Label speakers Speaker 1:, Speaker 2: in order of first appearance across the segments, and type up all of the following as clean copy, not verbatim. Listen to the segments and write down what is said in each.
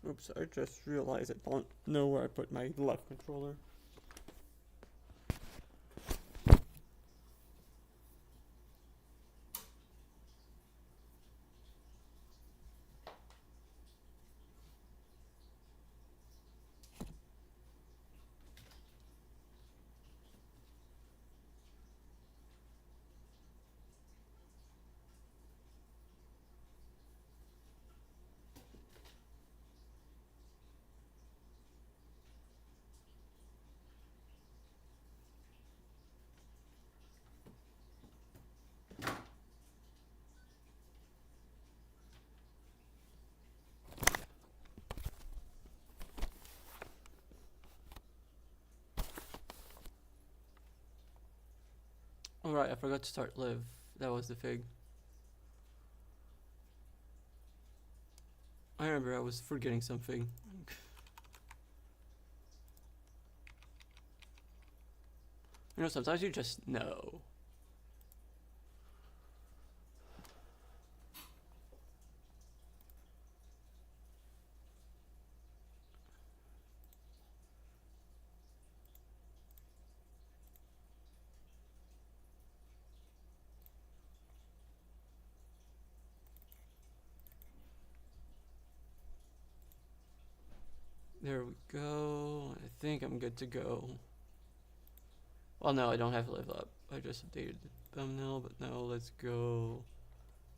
Speaker 1: Oops, I just realized I don't know where I put my left controller. Alright, I forgot to start live. That was the fig. I remember I was forgetting something. You know, sometimes you just know. There we go. I think I'm good to go. Well, no, I don't have live up. I just updated the thumbnail, but now let's go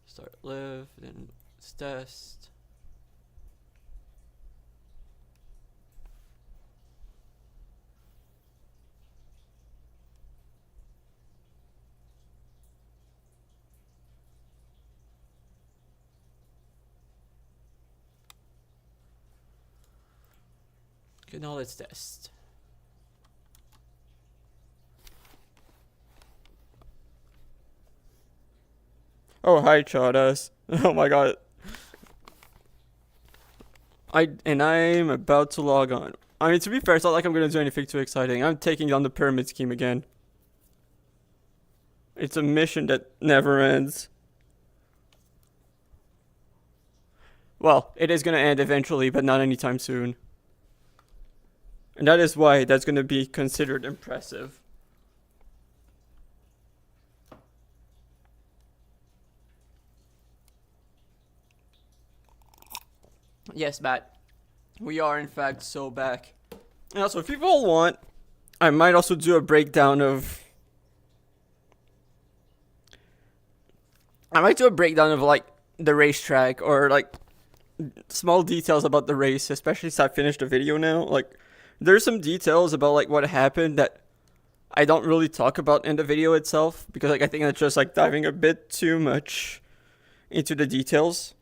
Speaker 1: start live, then let's test. Okay, now let's test. Oh, hi, Chadas. Oh my god. I'm about to log on. I mean, to be fair, it's not like I'm gonna do anything too exciting. I'm taking down the pyramid scheme again. It's a mission that never ends. Well, it is gonna end eventually, but not anytime soon. And that is why that's gonna be considered impressive. Yes, Matt. We are in fact so back. And also, if people want, I might also do a breakdown of... I might do a breakdown of, like, the racetrack, or, like, small details about the race, especially since I finished the video now. Like, there's some details about, like, what happened that I don't really talk about in the video itself, because, like, I think that's just, like, diving a bit too much into the details.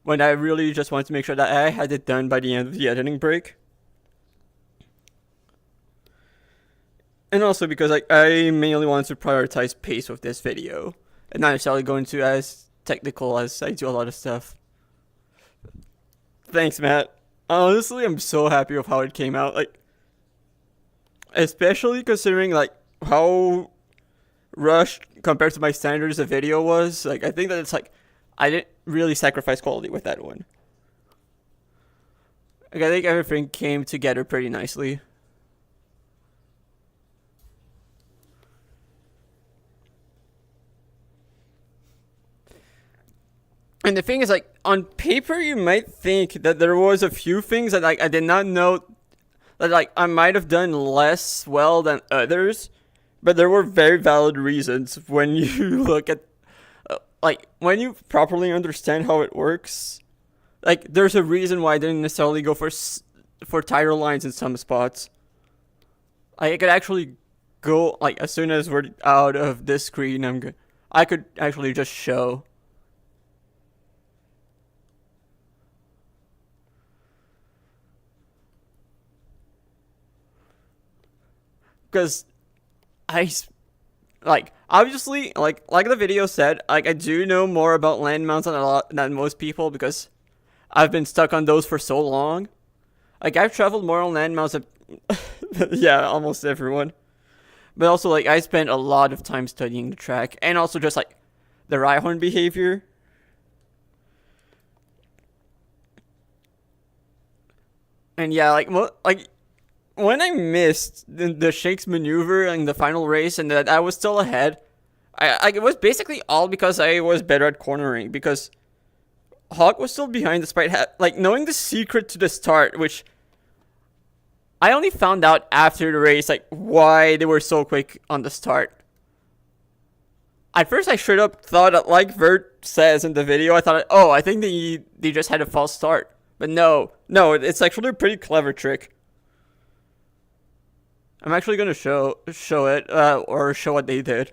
Speaker 1: When I really just wanted to make sure that I had it done by the end of the editing break. And also because, like, I mainly wanted to prioritize pace with this video, and not necessarily go into as technical as I do a lot of stuff. Thanks, Matt. Honestly, I'm so happy with how it came out. Like, especially considering, like, how rushed compared to my standards the video was. Like, I think that it's like, I didn't really sacrifice quality with that one. Like, I think everything came together pretty nicely. And the thing is, like, on paper, you might think that there was a few things that, like, I did not know that, like, I might have done less well than others, but there were very valid reasons when you look at, like, when you properly understand how it works. Like, there's a reason why I didn't necessarily go for tighter lines in some spots. Like, I could actually go, like, as soon as we're out of this screen, I could actually just show. Because like, obviously, like the video said, like, I do know more about land mounts than most people, because I've been stuck on those for so long. Like, I've traveled more on land mounts than yeah, almost everyone. But also, like, I spent a lot of time studying the track, and also just, like, the Rhyhorn behavior. And yeah, like when I missed the Shake's maneuver in the final race and that I was still ahead, it was basically all because I was better at cornering, because Hawk was still behind despite like knowing the secret to the start, which I only found out after the race, like why they were so quick on the start. At first I straight up thought that, like Vert says in the video, I thought, oh, I think they just had a false start. But no, it's actually a pretty clever trick. I'm actually gonna show it, or show what they did.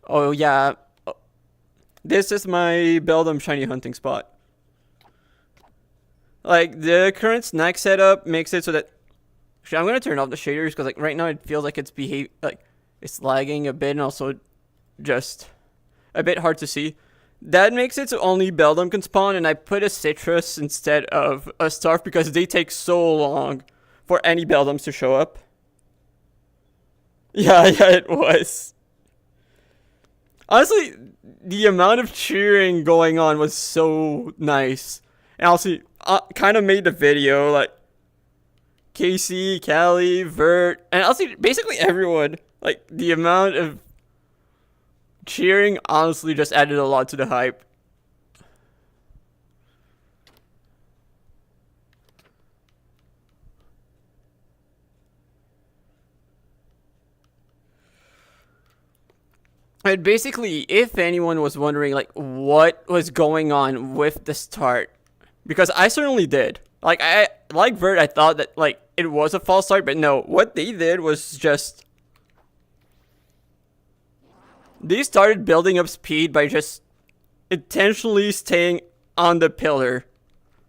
Speaker 1: Oh yeah, this is my Beldum shiny hunting spot. Like the current snack setup makes it so that actually, I'm gonna turn off the shaders because like right now it feels like it's lagging a bit and also just a bit hard to see. That makes it so only Beldum can spawn, and I put a citrus instead of a starf because they take so long for any Beldums to show up. Yeah, it was. Honestly, the amount of cheering going on was so nice. And also, kind of made the video, like, Casey, Callie, Vert, and also basically everyone. Like, the amount of cheering honestly just added a lot to the hype. And basically, if anyone was wondering, like, what was going on with the start, because I certainly did. Like, like Vert, I thought that, like, it was a false start, but no. What they did was just they started building up speed by just intentionally staying on the pillar.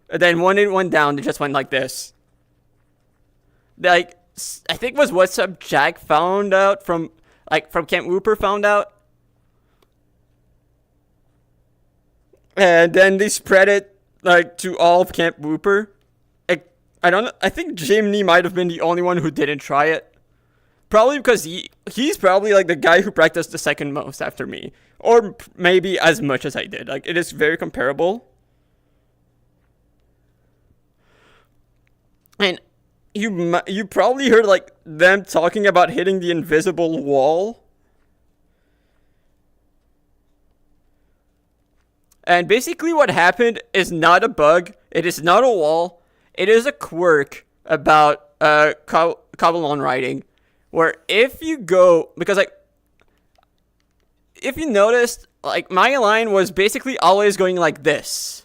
Speaker 1: And then when it went down, they just went like this. Like, I think was what's up Jack found out from Camp Whooper found out. And then they spread it, like, to all of Camp Whooper. I think Jimny might have been the only one who didn't try it. Probably because he's probably like the guy who practiced the second most after me. Or maybe as much as I did. Like, it is very comparable. And you probably heard like them talking about hitting the invisible wall. And basically what happened is not a bug. It is not a wall. It is a quirk about Cobblemon riding. Where if you go, because like, if you noticed, like my line was basically always going like this.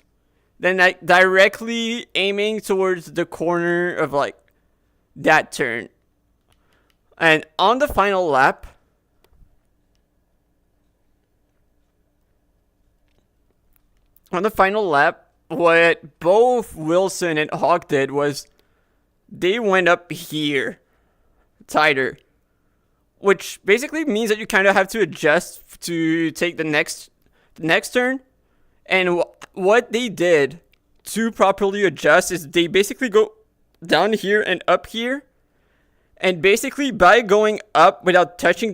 Speaker 1: Then like directly aiming towards the corner of like that turn. And on the final lap, what both Wilson and Hawk did was they went up here tighter, which basically means that you kind of have to adjust to take the next turn. And what they did to properly adjust is they basically go down here and up here, and basically by going up without touching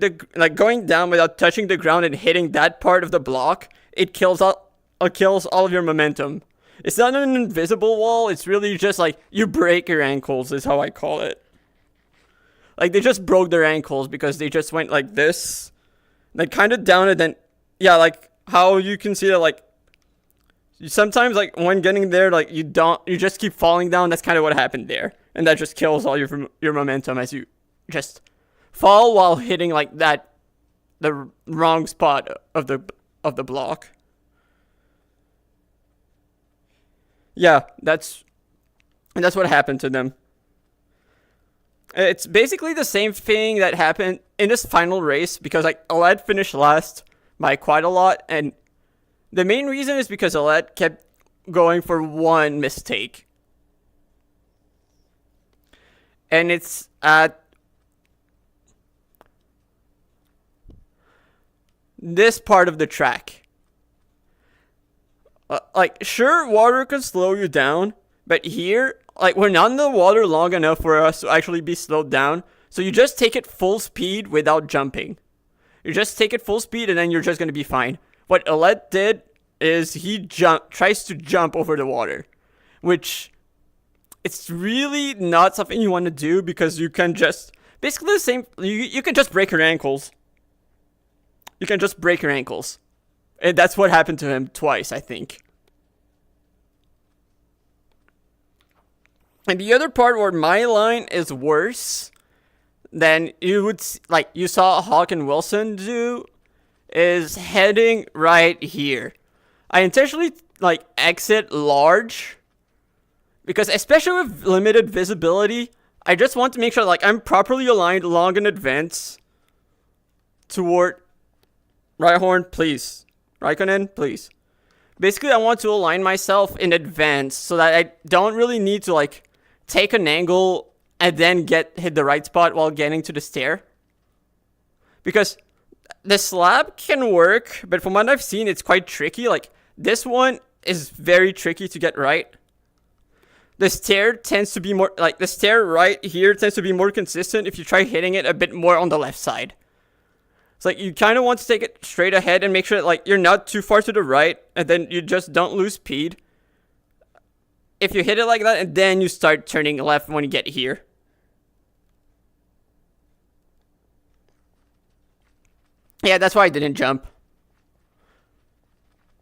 Speaker 1: going down without touching the ground and hitting that part of the block, it kills all of your momentum. It's not an invisible wall, it's really just like you break your ankles is how I call it. Like, they just broke their ankles because they just went like this. Like, kind of down and then... Yeah, like, how you can see that, like... Sometimes, like, when getting there, like, you just keep falling down. That's kind of what happened there. And that just kills all your momentum as you just fall while hitting, like, the wrong spot of the block. Yeah, that's what happened to them. It's basically the same thing that happened in this final race because like Aled finished last by quite a lot, and the main reason is because Aled kept going for one mistake. And it's at this part of the track. Like, sure, water can slow you down, but here, like, we're not in the water long enough for us to actually be slowed down. So you just take it full speed without jumping. You just take it full speed and then you're just going to be fine. What Aled did is he tries to jump over the water. which it's really not something you want to do because you can just basically the same. You can just break your ankles. You can just break your ankles, and that's what happened to him twice, I think. And the other part where my line is worse than you saw Hawk and Wilson do is heading right here. I intentionally exit large because especially with limited visibility, I just want to make sure I'm properly aligned long in advance toward Rhyhorn, please. Raikkonen, please. Basically, I want to align myself in advance so that I don't really need to take an angle and then hit the right spot while getting to the stair. Because the slab can work, but from what I've seen, it's quite tricky. This one is very tricky to get right. The stair tends to be more, the stair right here tends to be more consistent if you try hitting it a bit more on the left side. It's you kind of want to take it straight ahead and make sure that you're not too far to the right, and then you just don't lose speed. If you hit it like that, and then you start turning left when you get here. Yeah, that's why I didn't jump.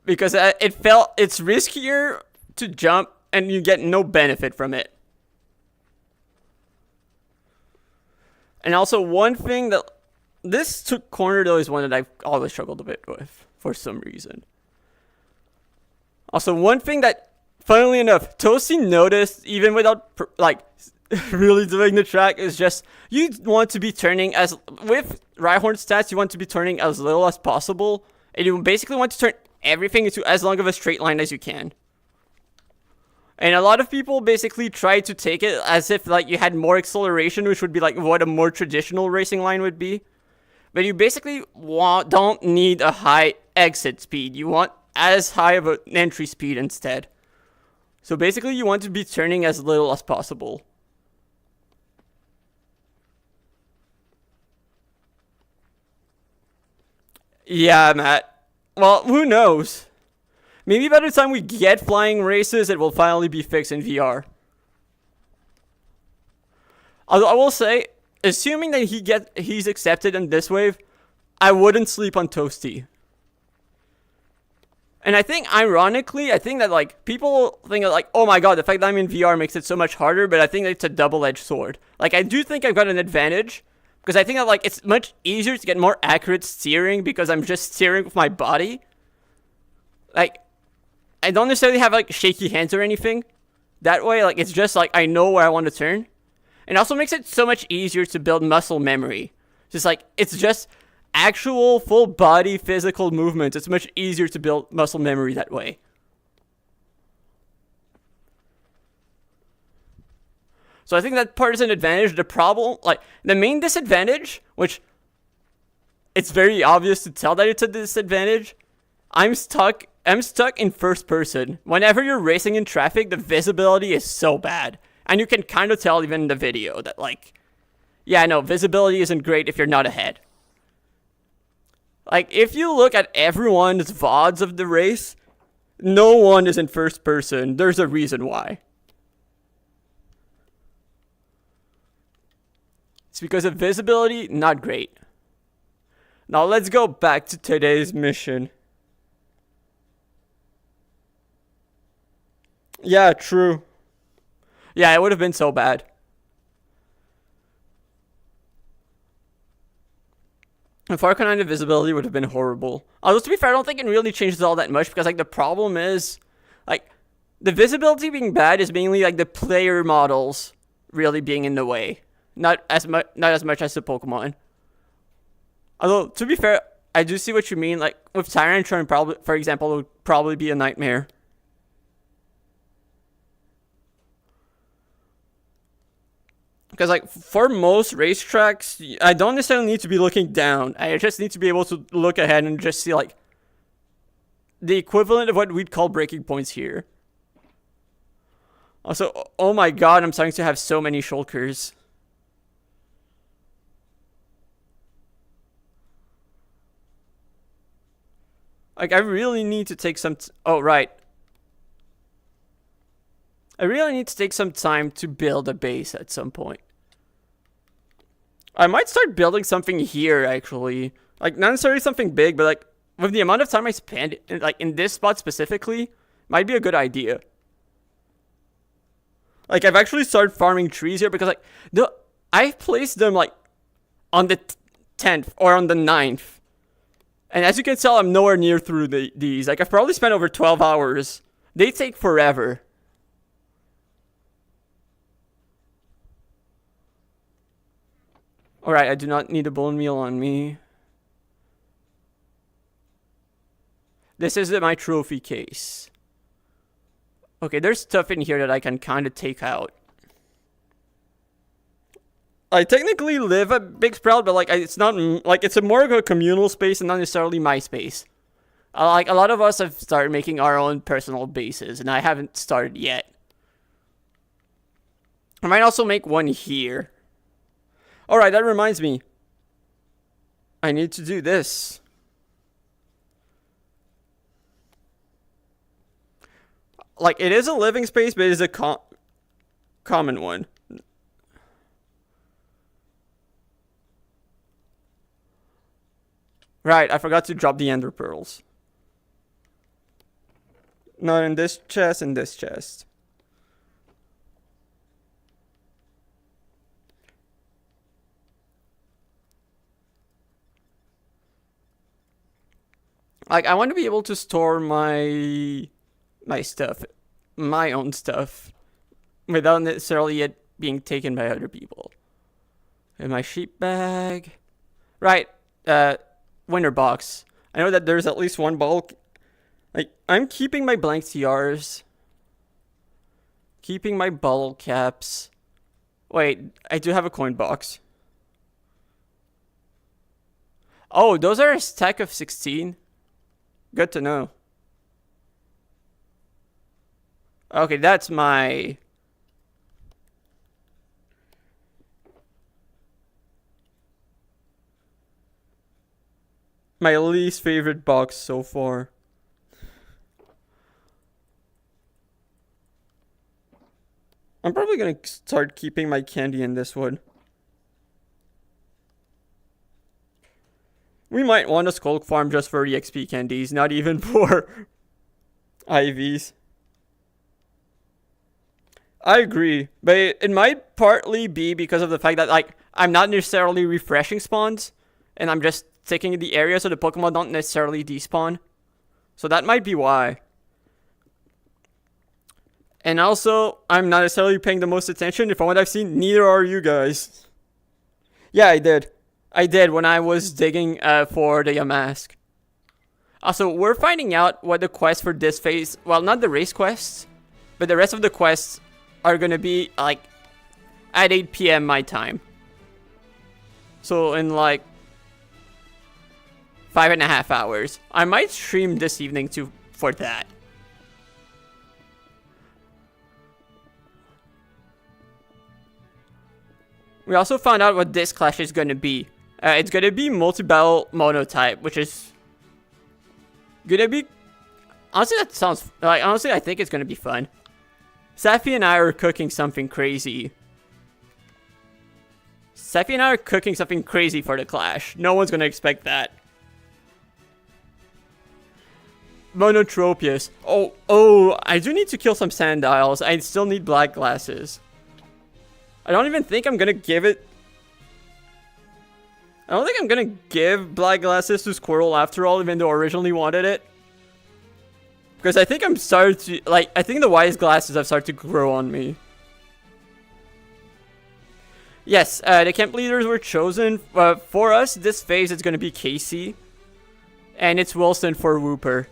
Speaker 1: Because it's riskier to jump and you get no benefit from it. And also one thing that, this took corner though is one that I've always struggled a bit with for some reason. Also one thing that, funnily enough, Toasty noticed even without really doing the track is just you want to be turning with Rhyhorn stats, you want to be turning as little as possible, and you basically want to turn everything into as long of a straight line as you can. And a lot of people basically try to take it as if you had more acceleration, which would be what a more traditional racing line would be. But you basically don't need a high exit speed. You want as high of an entry speed instead. So basically you want to be turning as little as possible. Yeah, Matt. Well, who knows? Maybe by the time we get flying races, it will finally be fixed in VR. Although I will say, assuming that he's accepted in this wave, I wouldn't sleep on Toasty. And I think, ironically, that people think that oh my god, the fact that I'm in VR makes it so much harder, but I think that it's a double-edged sword. I do think I've got an advantage, because I think that it's much easier to get more accurate steering because I'm just steering with my body. I don't necessarily have shaky hands or anything. That way, it's just I know where I want to turn. And also makes it so much easier to build muscle memory. Just it's just actual full body physical movements. It's much easier to build muscle memory that way. So I think that part is an advantage. The problem, the main disadvantage, which it's very obvious to tell that it's a disadvantage, I'm stuck in first person. Whenever you're racing in traffic, the visibility is so bad. And you can kind of tell even in the video that yeah, no, visibility isn't great if you're not ahead. If you look at everyone's VODs of the race, no one is in first person. There's a reason why. It's because of visibility, not great. Now let's go back to today's mission. Yeah, true. Yeah, it would have been so bad. If Arcanine visibility would have been horrible. Although, to be fair, I don't think it really changes all that much because, the problem is, the visibility being bad is mainly, the player models really being in the way. Not as much as the Pokemon. Although, to be fair, I do see what you mean. With Tyrantron, probably, for example, it would probably be a nightmare. Because, for most racetracks, I don't necessarily need to be looking down. I just need to be able to look ahead and just see, the equivalent of what we'd call breaking points here. Also, oh my god, I'm starting to have so many shulkers. I really need to take some... oh, right. I really need to take some time to build a base at some point. I might start building something here, actually. Like, not necessarily something big, but like, with the amount of time I spend, in this spot specifically, might be a good idea. Like, I've actually started farming trees here because, like, I've placed them, like, on the 10th or on the 9th. And as you can tell, I'm nowhere near through these. Like, I've probably spent over 12 hours. They take forever. Alright, I do not need a bone meal on me. This is my trophy case. Okay, there's stuff in here that I can kind of take out. I technically live at Big Sprout, but like it's not like it's more of a communal space and not necessarily my space. Like a lot of us have started making our own personal bases, and I haven't started yet. I might also make one here. Alright, that reminds me. I need to do this. Like, it is a living space, but it is a common one. Right, I forgot to drop the ender pearls. Not in this chest, in this chest. Like, I want to be able to store my stuff, my own stuff, without necessarily it being taken by other people. In my sheep bag. Right, winter box. I know that there's at least one bulk. Like, I'm keeping my blank TRs. Keeping my bottle caps. Wait, I do have a coin box. Oh, those are a stack of 16? Good to know. Okay, that's my least favorite box so far. I'm probably gonna start keeping my candy in this one. We might want a skulk farm just for EXP candies, not even for IVs. I agree, but it might partly be because of the fact that, like, I'm not necessarily refreshing spawns, and I'm just sticking in the area so the Pokemon don't necessarily despawn. So that might be why. And also, I'm not necessarily paying the most attention. From what I've seen, neither are you guys. Yeah, I did. I did when I was digging for the Yamask. Also, we're finding out what the quest for this phase, well, not the race quests, but the rest of the quests are gonna be like at 8 PM my time. So in like 5.5 hours. I might stream this evening too for that. We also found out what this clash is gonna be. It's gonna be multi-battle monotype, which is gonna be, honestly, that sounds like, honestly, I think it's gonna be fun. Safi and I are cooking something crazy. Safi and I are cooking something crazy for the clash. No one's gonna expect that. Monotropius. Oh, I do need to kill some Sandiles. I still need black glasses. I don't even think I'm gonna give it. I don't think I'm gonna give black glasses to Squirrel after all, even though I originally wanted it. Because I think I'm starting to, like, I think the wise glasses have started to grow on me. Yes, the camp leaders were chosen. For us, this phase it's gonna be Casey. And it's Wilson for Wooper.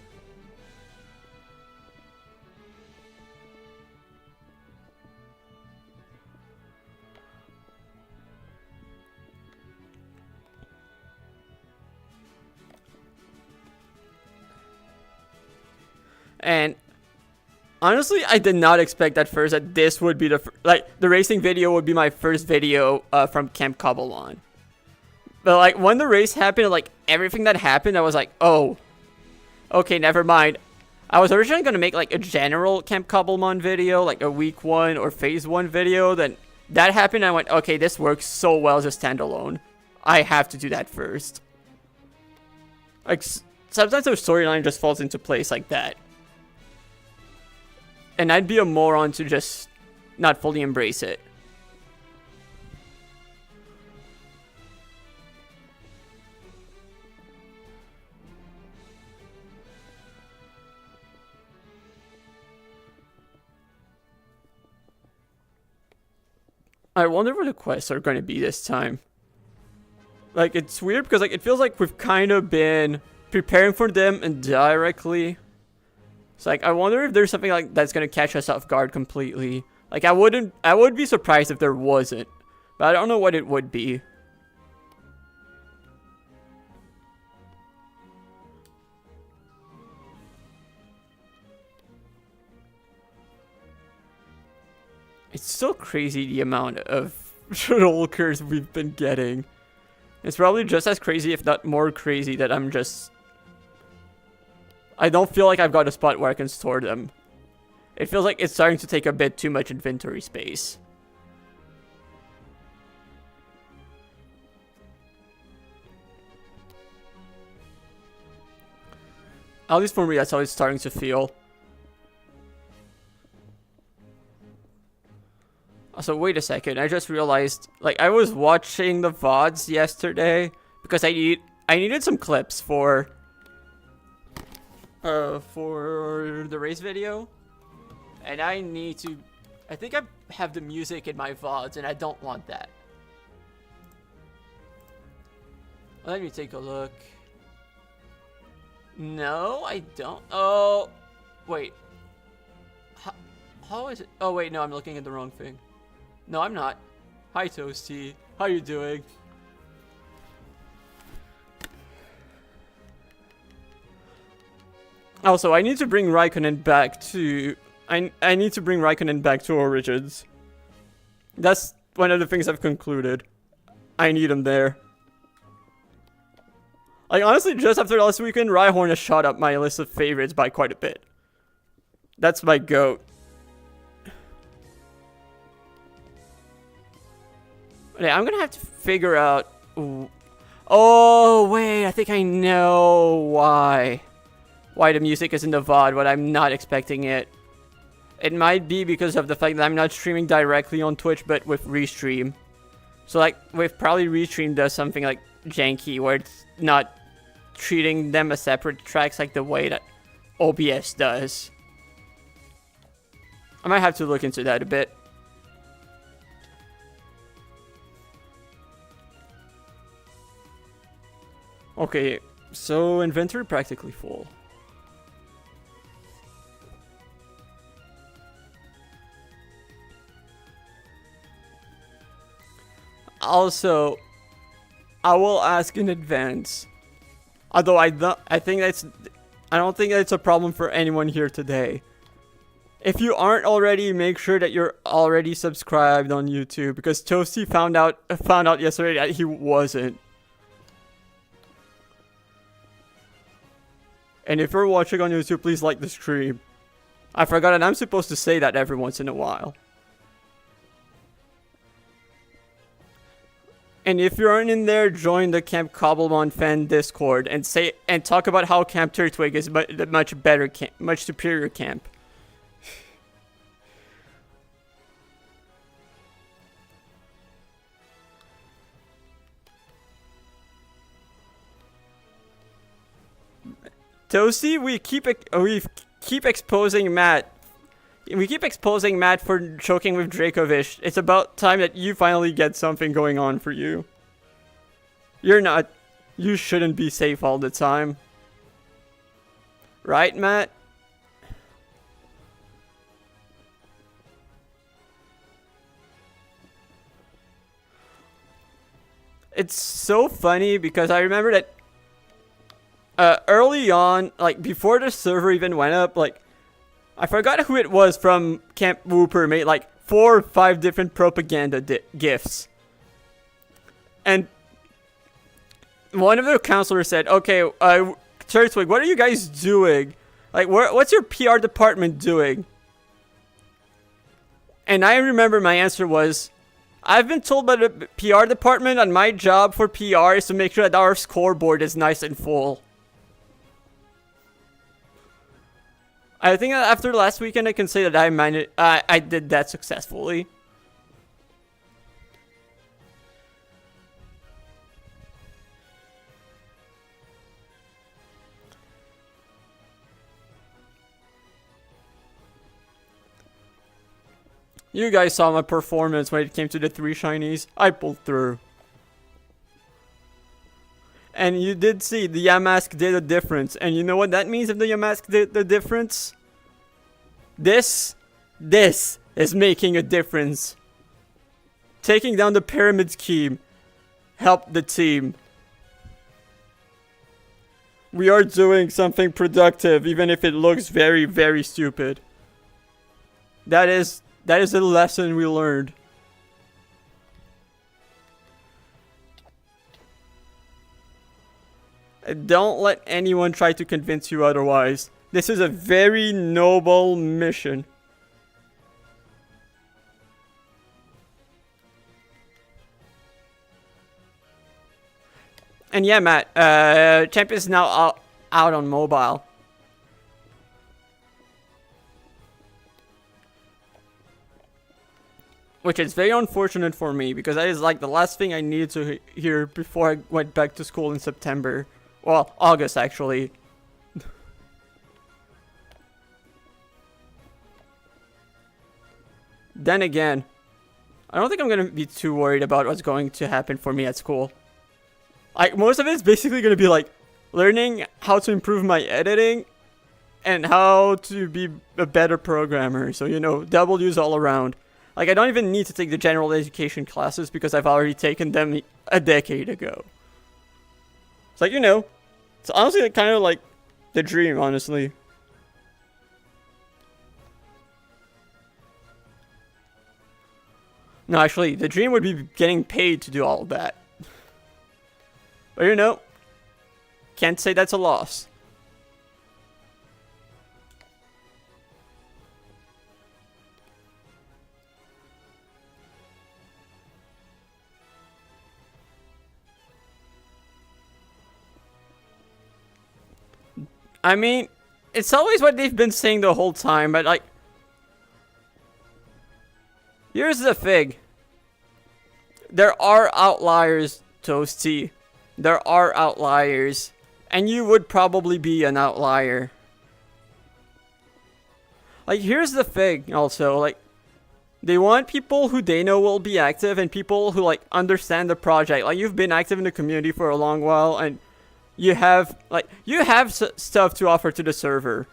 Speaker 1: And honestly, I did not expect at first that this would be the the racing video would be my first video from Camp Cobblemon. But like when the race happened, like everything that happened, I was like, oh, okay, never mind. I was originally going to make like a general Camp Cobblemon video, like a week 1 or phase 1 video. Then that happened and I went, okay, this works so well as a standalone. I have to do that first. Like, sometimes their storyline just falls into place like that. And I'd be a moron to just not fully embrace it. I wonder what the quests are going to be this time. Like, it's weird because like it feels like we've kind of been preparing for them indirectly. It's like, I wonder if there's something like that's going to catch us off guard completely. Like, I would be surprised if there wasn't. But I don't know what it would be. It's so crazy the amount of shulkers we've been getting. It's probably just as crazy, if not more crazy, that I don't feel like I've got a spot where I can store them. It feels like it's starting to take a bit too much inventory space. At least for me, that's how it's starting to feel. So wait a second, I just realized, like, I was watching the VODs yesterday because I needed some clips for the race video, and I think I have the music in my VODs, and I don't want that. Let me take a look. No, I don't. Oh, wait. How is it? Oh wait, no, I'm looking at the wrong thing. No, I'm not. Hi, Toasty. How you doing? Also, I need to bring Raikkonen back to... I need to bring Raikkonen back to Origins. That's one of the things I've concluded. I need him there. Like, honestly, just after last weekend, Rhyhorn has shot up my list of favorites by quite a bit. That's my GOAT. Okay, I'm gonna have to figure out... Oh, wait, I think I know why. Why the music is in the VOD, but I'm not expecting it. It might be because of the fact that I'm not streaming directly on Twitch, but with Restream. So, like, with probably Restream does something, like, janky, where it's not treating them as separate tracks like the way that OBS does. I might have to look into that a bit. Okay, so inventory practically full. Also, I will ask in advance. Although I don't think that's a problem for anyone here today. If you aren't already, make sure that you're already subscribed on YouTube, because Toasty found out yesterday that he wasn't. And if you're watching on YouTube, please like the stream. I forgot that I'm supposed to say that every once in a while. And if you aren't in there, join the Camp Cobblemon fan Discord and talk about how Camp Turtwig is the much better camp, much superior camp. Toasty, we keep exposing Matt. We keep exposing Matt for choking with Dracovish. It's about time that you finally get something going on for you. You shouldn't be safe all the time. Right, Matt? It's so funny because I remember that early on, like before the server even went up, like I forgot who it was from Camp Wooper made like 4 or 5 different propaganda gifs. And one of the counselors said, okay, Turtwig, what are you guys doing? Like, what's your PR department doing? And I remember my answer was, I've been told by the PR department that my job for PR is to make sure that our scoreboard is nice and full. I think that after last weekend, I can say that I did that successfully. You guys saw my performance when it came to the 3 shinies. I pulled through. And you did see the Yamask did a difference. And you know what that means if the Yamask did the difference? This is making a difference. Taking down the pyramid scheme helped the team. We are doing something productive, even if it looks very, very stupid. That is a lesson we learned. Don't let anyone try to convince you otherwise. This is a very noble mission. And yeah, Matt, Champ is now out on mobile. Which is very unfortunate for me, because that is like the last thing I needed to hear before I went back to school in September. Well, August actually. Then again, I don't think I'm going to be too worried about what's going to happen for me at school. Like, most of it is basically going to be like learning how to improve my editing and how to be a better programmer. So, you know, W's all around. Like, I don't even need to take the general education classes because I've already taken them a decade ago. It's like, you know, it's honestly kind of like the dream, honestly. No, actually, the dream would be getting paid to do all of that. But you know, can't say that's a loss. I mean, it's always what they've been saying the whole time, but like, here's the thing. There are outliers, Toasty. There are outliers. And you would probably be an outlier. Like, here's the thing also, like, they want people who they know will be active and people who, like, understand the project. Like, you've been active in the community for a long while and you have stuff to offer to the server.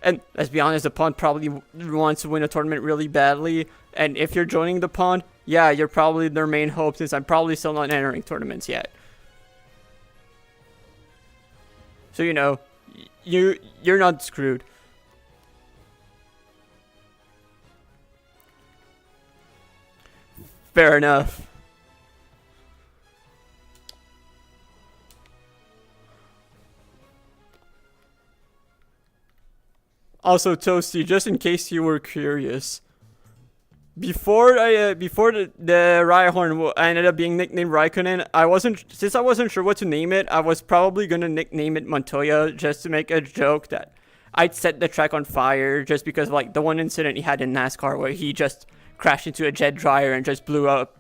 Speaker 1: And let's be honest, the pond probably wants to win a tournament really badly. And if you're joining the pond, yeah, you're probably their main hope, since I'm probably still not entering tournaments yet. So, you know, you're not screwed. Fair enough. Also, Toasty, just in case you were curious, before the Rhyhorn ended up being nicknamed Raikkonen, since I wasn't sure what to name it, I was probably gonna nickname it Montoya just to make a joke that I'd set the track on fire, just because of, like, the one incident he had in NASCAR where he just crashed into a jet dryer and just blew up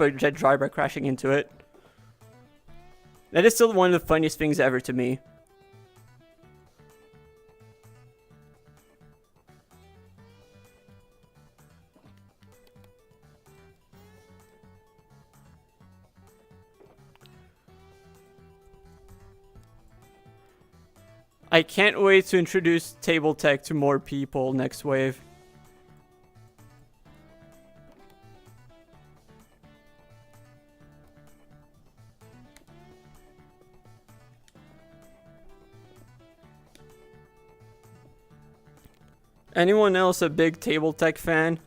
Speaker 1: a jet dryer by crashing into it. That is still one of the funniest things ever to me. I can't wait to introduce table tech to more people next wave. Anyone else a big table tech fan?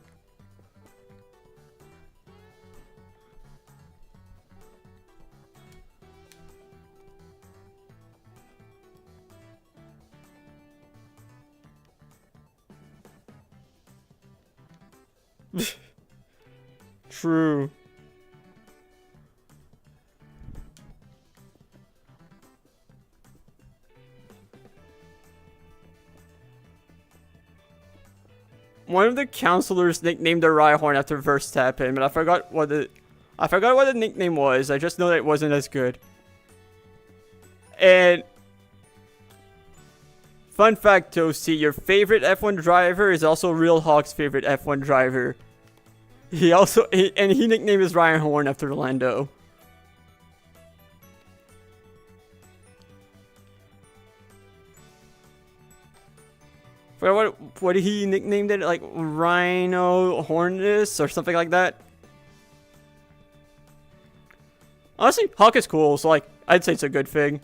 Speaker 1: True. One of the counselors nicknamed the Rhyhorn after Verstappen, but I forgot what the nickname was. I just know that it wasn't as good. And fun fact, Toasty, your favorite F1 driver is also Real Hawk's favorite F1 driver. He nicknamed his Rhyhorn after Lando. What he nicknamed it, like Rhino Hornus or something like that. Honestly, Hawk is cool, so like I'd say it's a good thing.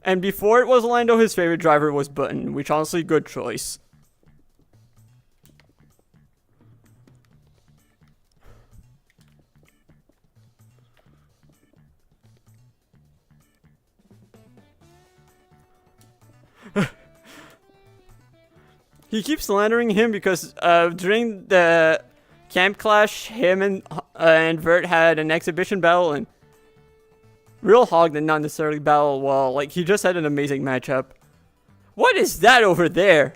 Speaker 1: And before it was Lando, his favorite driver was Button, which honestly good choice. He keeps slandering him because during the Camp Clash, him and Vert had an exhibition battle, and Real Hog did not necessarily battle well. Like, he just had an amazing matchup. What is that over there?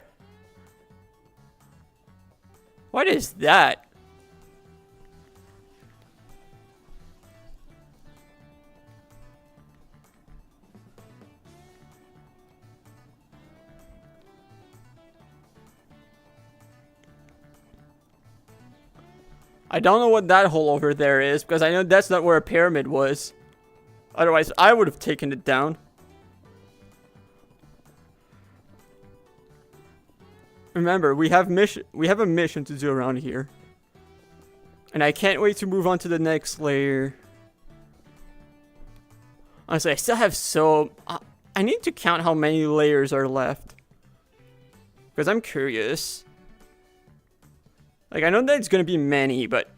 Speaker 1: What is that? I don't know what that hole over there is, because I know that's not where a pyramid was. Otherwise, I would have taken it down. Remember, we have a mission to do around here. And I can't wait to move on to the next layer. Honestly, I still have I need to count how many layers are left. Because I'm curious. Like, I know that it's going to be many, but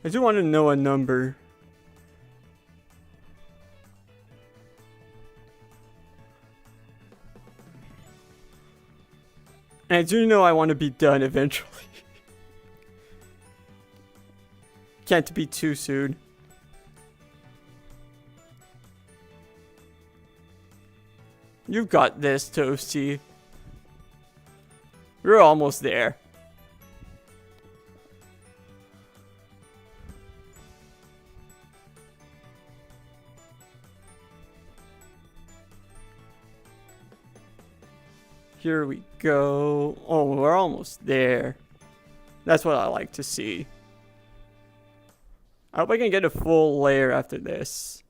Speaker 1: I do want to know a number. And I do know I want to be done eventually. Can't be too soon. You've got this, Toasty. We're almost there. Here we go. Oh, we're almost there. That's what I like to see. I hope I can get a full layer after this.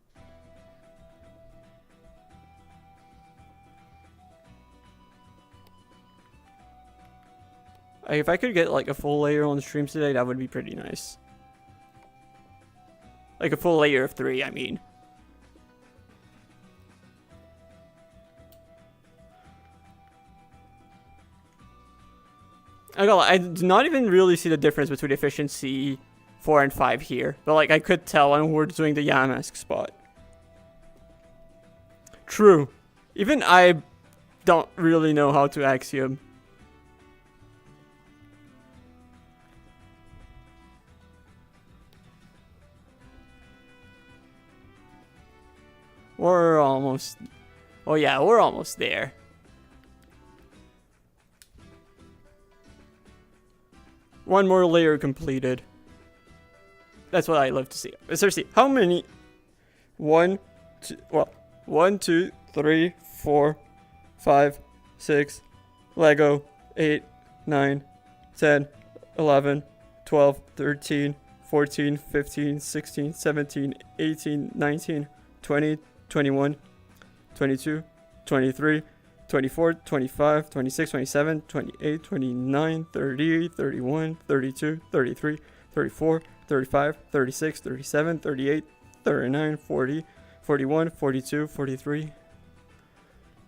Speaker 1: If I could get like a full layer on the stream today, that would be pretty nice. Like a full layer of 3, I mean. I do not even really see the difference between efficiency 4 and 5 here. But like I could tell when we're doing the Yamask spot. True. Even I don't really know how to Axiom. We're almost... Oh yeah, we're almost there. One more layer completed. That's what I love to see. Seriously, how many... 1, 2, 3, 4, 5, 6, Lego, 8, 9, 10, 11, 12, 13, 14, 15, 16, 17, 18, 19, 20, 21, 22, 23, 24, 25, 26, 27, 28, 29, 30, 31, 32, 33, 34, 35, 36, 37, 38, 39, 40, 41, 42, 43,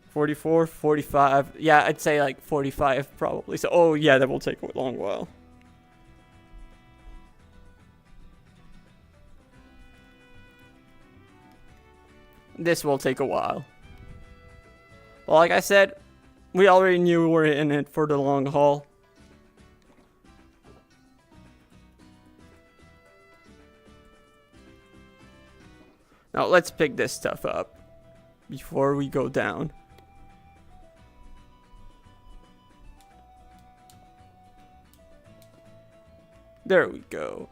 Speaker 1: 44, 45. Yeah, I'd say like 45 probably. So, oh yeah, that will take a long while. This will take a while. Well, like I said, We already knew we were in it for the long haul. Now let's pick this stuff up before we go down. There we go.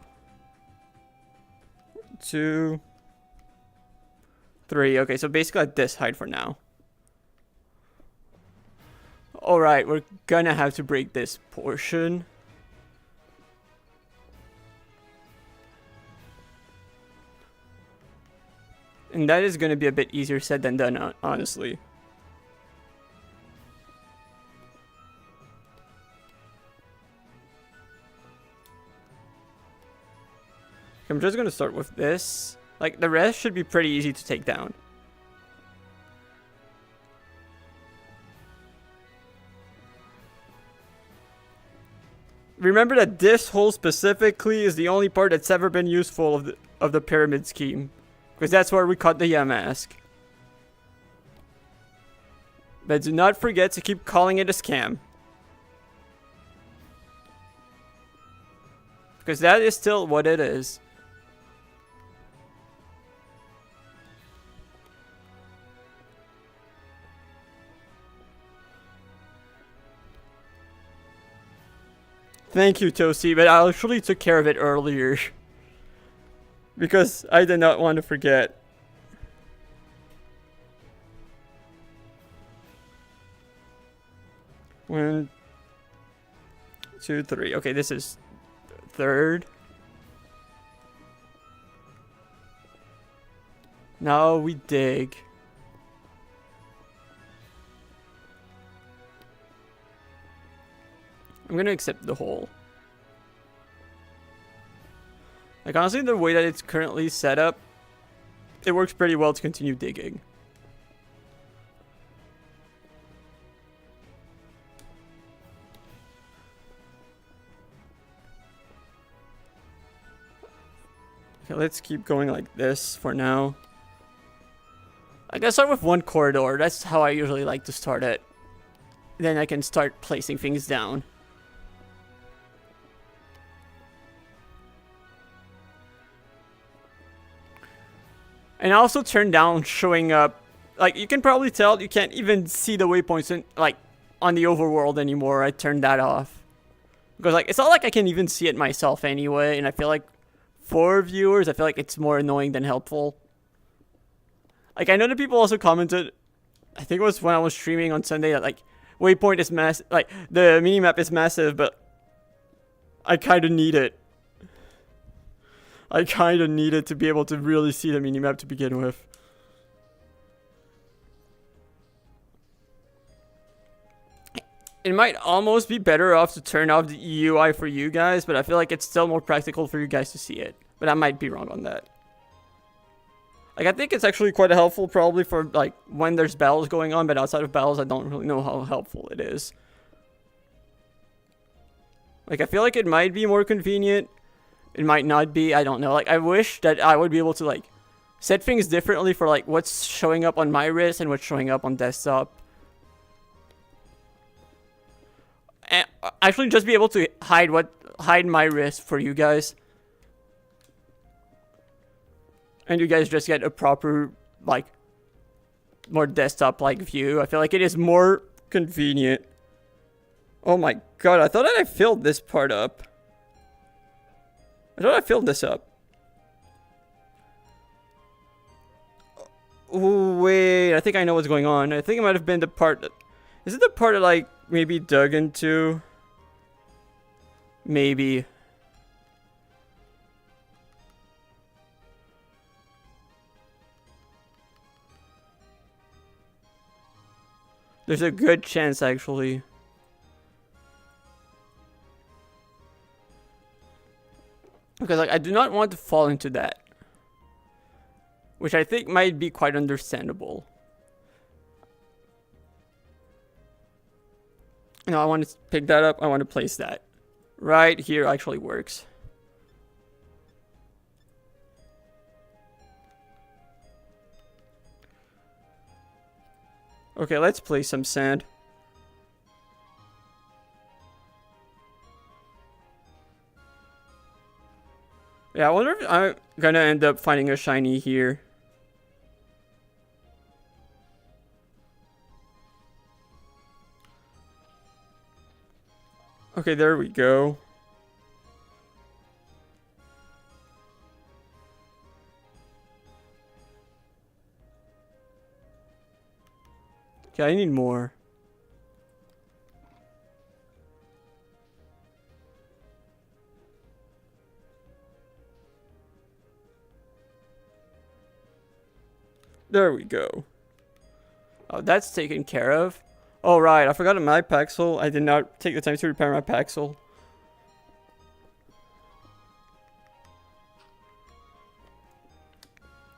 Speaker 1: 2, 3. Okay, so basically at this height for now. Alright, we're gonna have to break this portion. And that is gonna be a bit easier said than done, honestly. I'm just gonna start with this. Like, the rest should be pretty easy to take down. Remember that this hole specifically is the only part that's ever been useful of the pyramid scheme. Because that's where we cut the mask. But do not forget to keep calling it a scam. Because that is still what it is. Thank you, Toasty, but I actually took care of it earlier. Because I did not want to forget. One, 2, 3. Okay, this is third. Now we dig. I'm gonna accept the hole. Like, honestly, the way that it's currently set up, it works pretty well to continue digging. Okay, let's keep going like this for now. I gotta start with one corridor. That's how I usually like to start it. Then I can start placing things down. And I also turned down showing up. Like, you can probably tell you can't even see the waypoints in, like, on the overworld anymore. I turned that off. Because, like, it's not like I can even see it myself anyway. And I feel like for viewers, I feel like it's more annoying than helpful. Like, I know that people also commented, I think it was when I was streaming on Sunday, that, like, waypoint is massive. Like, the minimap is massive, but I kind of need it. I kind of needed to be able to really see the minimap to begin with. It might almost be better off to turn off the EUI for you guys, but I feel like it's still more practical for you guys to see it. But I might be wrong on that. Like, I think it's actually quite helpful probably for, like, when there's battles going on, but outside of battles, I don't really know how helpful it is. Like, I feel like it might be more convenient. It might not be, I don't know. Like, I wish that I would be able to, like, set things differently for, like, what's showing up on my wrist and what's showing up on desktop. And actually just be able to hide my wrist for you guys. And you guys just get a proper, like, more desktop-like view. I feel like it is more convenient. Oh my god, I thought that I filled this part up. I thought I filled this up. Oh, wait, I think I know what's going on. I think it might have been the part that... Is it the part that, like, maybe dug into? Maybe. There's a good chance, actually. Because, like, I do not want to fall into that. Which I think might be quite understandable. No, I want to pick that up. I want to place that. Right here actually works. Okay, let's place some sand. Yeah, I wonder if I'm gonna end up finding a shiny here. Okay, there we go. Okay, I need more. There we go. Oh, that's taken care of. Oh, right. I forgot my Paxel. I did not take the time to repair my Paxel.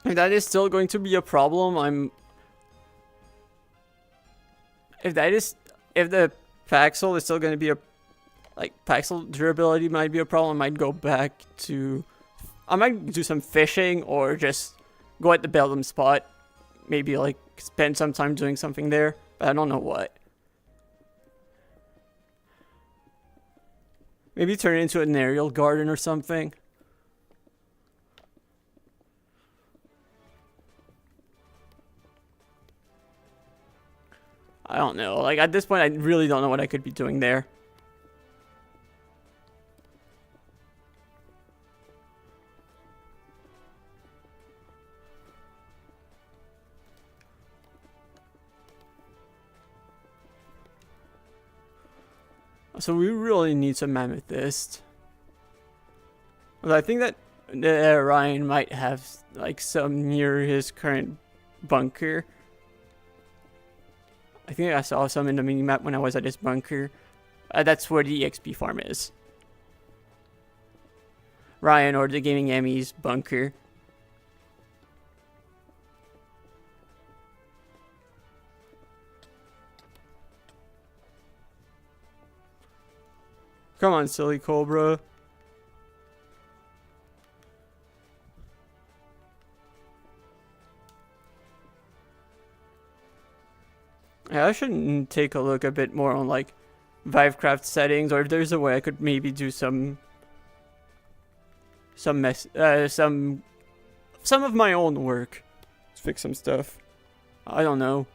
Speaker 1: If that is still going to be a problem, if the Paxel is still going to be Paxel durability might be a problem, I might go back to... I might do some fishing or just go at the Bellum spot. Maybe, spend some time doing something there. But I don't know what. Maybe turn it into an aerial garden or something. I don't know. At this point, I really don't know what I could be doing there. So we really need some amethyst. Well, I think that Ryan might have some near his current bunker. I think I saw some in the minimap when I was at his bunker. That's where the EXP farm is. Ryan or the Gaming Emmy's bunker. Come on, silly Cobra. Yeah, I should take a look a bit more on Vivecraft settings, or if there's a way I could maybe do some of my own work. Let's fix some stuff. I don't know.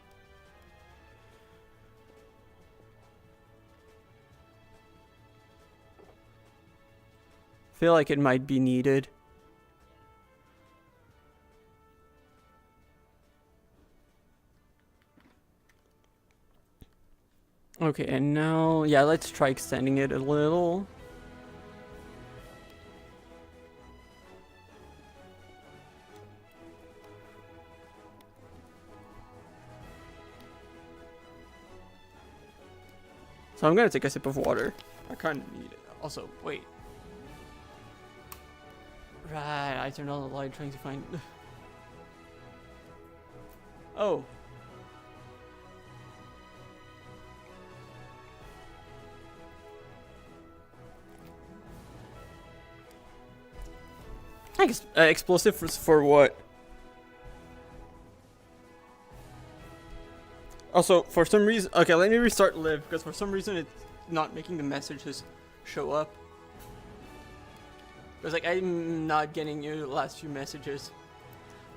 Speaker 1: Feel like it might be needed. Okay, and now, yeah, let's try extending it a little. So I'm gonna take a sip of water. I kind of need it. Also, wait. Right, I turned on the light trying to find... Oh. Explosive for what? Also, for some reason... Okay, let me restart Live, because for some reason it's not making the messages show up. Because, I'm not getting your last few messages.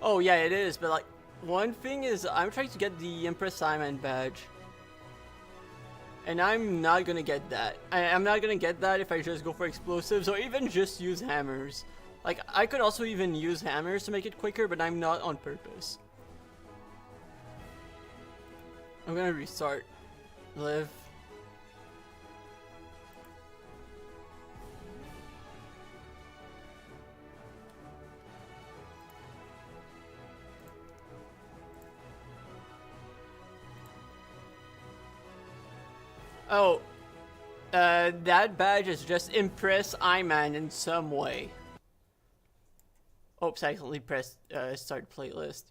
Speaker 1: Oh, yeah, it is, but, one thing is, I'm trying to get the Empress Simon badge. And I'm not gonna get that. I'm not gonna get that if I just go for explosives, or even just use hammers. I could also even use hammers to make it quicker, but I'm not on purpose. I'm gonna restart Live. Oh, that badge is just impress Iman in some way. Oops, I accidentally pressed start playlist,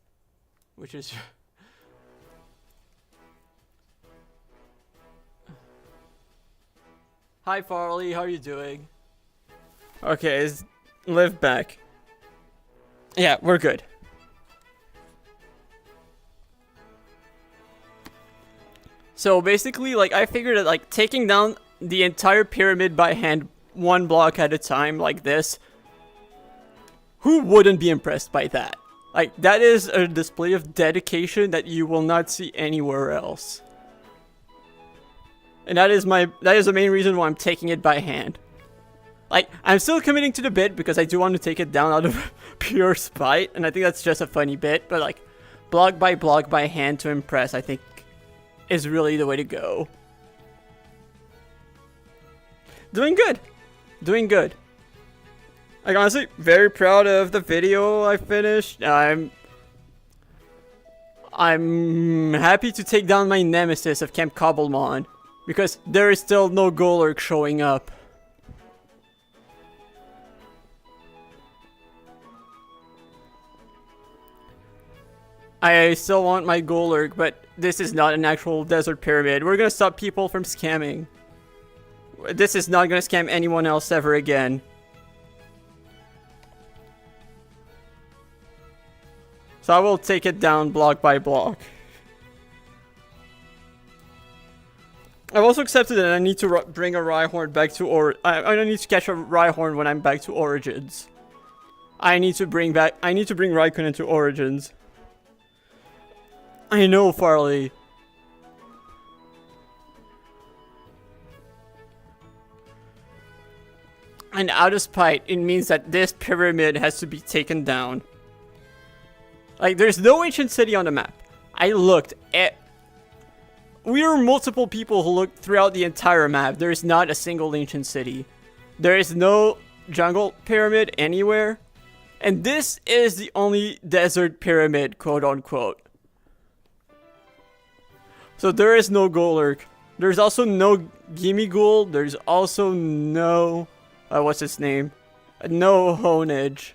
Speaker 1: which is... Hi Farley, how are you doing? Okay, is Live back. Yeah, we're good. So basically, I figured that taking down the entire pyramid by hand, one block at a time, like this, Who wouldn't be impressed by that? Like, that is a display of dedication that you will not see anywhere else. And that is the main reason why I'm taking it by hand. Like, I'm still committing to the bit because I do want to take it down out of pure spite, and I think that's just a funny bit, but like, block by hand to impress, I think, is really the way to go. Doing good. Doing good. Like, honestly, very proud of the video I finished. I'm happy to take down my nemesis of Camp Cobblemon, because there is still no Golurk showing up. I still want my Golurk, but this is not an actual desert pyramid. We're gonna stop people from scamming. This is not gonna scam anyone else ever again. So I will take it down block by block. I've also accepted that I need to bring a Rhyhorn back to I need to catch a Rhyhorn when I'm back to Origins. I need to bring Raikkonen to Origins. I know, Farley. And out of spite, it means that this pyramid has to be taken down. Like, there's no ancient city on the map. I looked at... We were multiple people who looked throughout the entire map. There is not a single ancient city. There is no jungle pyramid anywhere. And this is the only desert pyramid, quote unquote. So there is no Golurk. There's also no Gimmighoul. There's also no... what's his name? No Honage.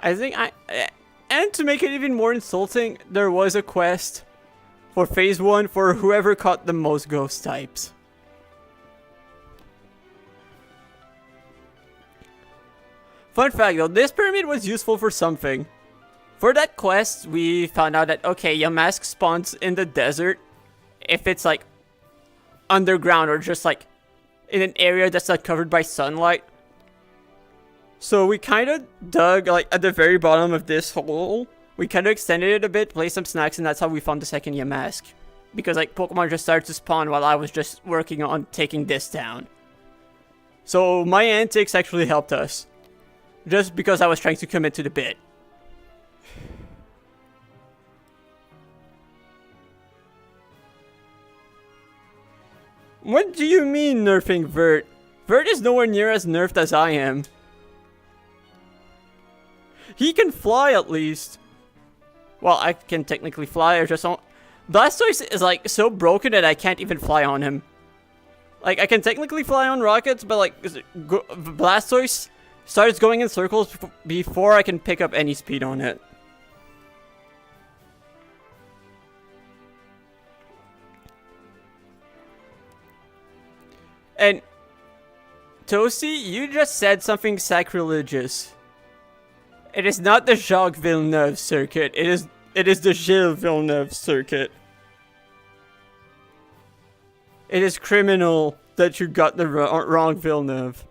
Speaker 1: I think and to make it even more insulting, there was a quest for phase 1 for whoever caught the most ghost types. Fun fact though, this pyramid was useful for something. For that quest, we found out that, okay, Yamask spawns in the desert if it's like underground or just like in an area that's not covered by sunlight. So we kind of dug like at the very bottom of this hole. We kind of extended it a bit, placed some snacks, and that's how we found the second Yamask. Because like Pokemon just started to spawn while I was just working on taking this down. So my antics actually helped us. Just because I was trying to commit to the bit. What do you mean nerfing Vert? Vert is nowhere near as nerfed as I am. He can fly at least. Well, I can technically fly, I just don't... Blastoise is like so broken that I can't even fly on him. Like, I can technically fly on rockets, but like, Blastoise starts going in circles before I can pick up any speed on it. And Toasty, you just said something sacrilegious. It is not the Jacques Villeneuve circuit. It is the Gilles Villeneuve circuit. It is criminal that you got the wrong Villeneuve.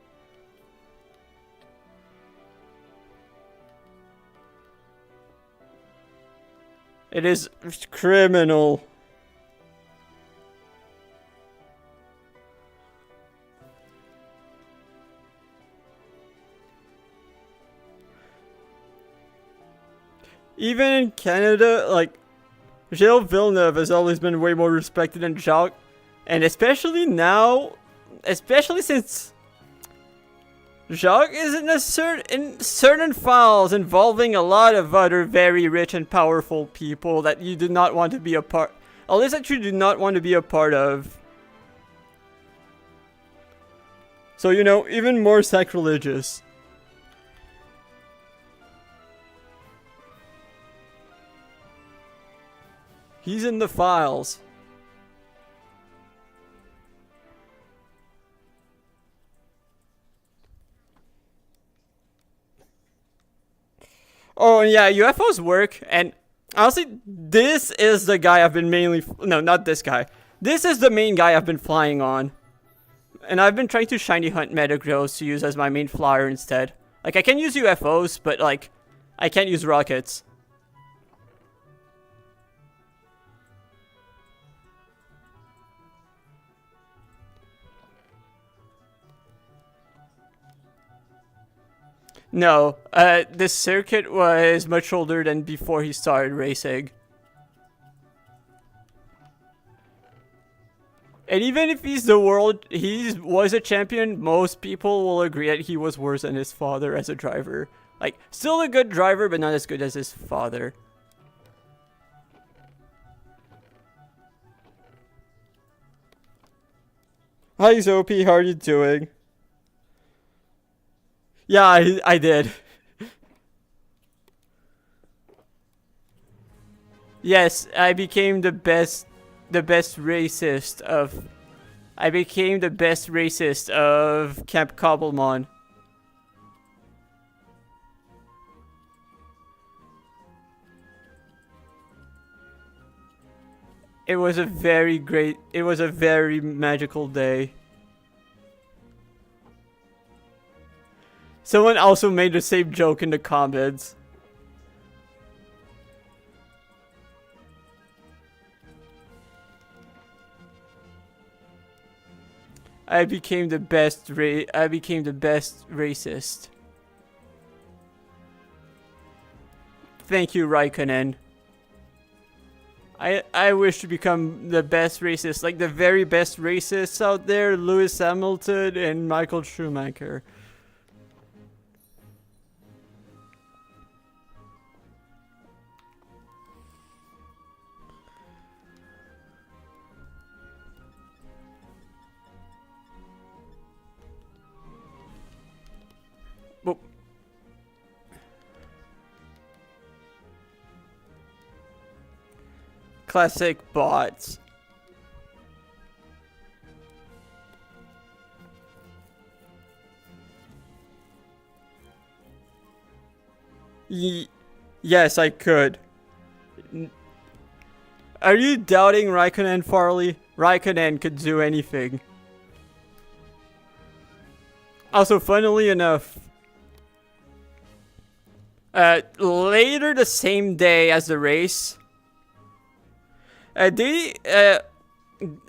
Speaker 1: It is criminal. Even in Canada, like, Gilles Villeneuve has always been way more respected than Jacques. And especially now, especially since Jacques is in certain files involving a lot of other very rich and powerful people that you do not want to be a part, at least that you do not want to be a part of. So, you know, even more sacrilegious. He's in the files. Oh, yeah, UFOs work, and honestly, this is the guy I've been mainly... No, not this guy. This is the main guy I've been flying on. and I've been trying to shiny hunt Metagross to use as my main flyer instead. Like, I can use UFOs, but like, I can't use rockets. No, this circuit was much older than before he started racing. And even if he was a champion, most people will agree that he was worse than his father as a driver. Like, still a good driver, but not as good as his father. Hi Zopi, how are you doing? Yeah, I did. Yes, I became the best racist of... I became the best racist of Camp Cobblemon. It was a very magical day. Someone also made the same joke in the comments. I became the best racist. Thank you, Raikkonen. I wish to become the best racist, like the very best racists out there, Lewis Hamilton and Michael Schumacher. Classic bots. Yes, I could. Are you doubting Raikkonen, Farley? Raikkonen could do anything. Also, funnily enough, later the same day as the race,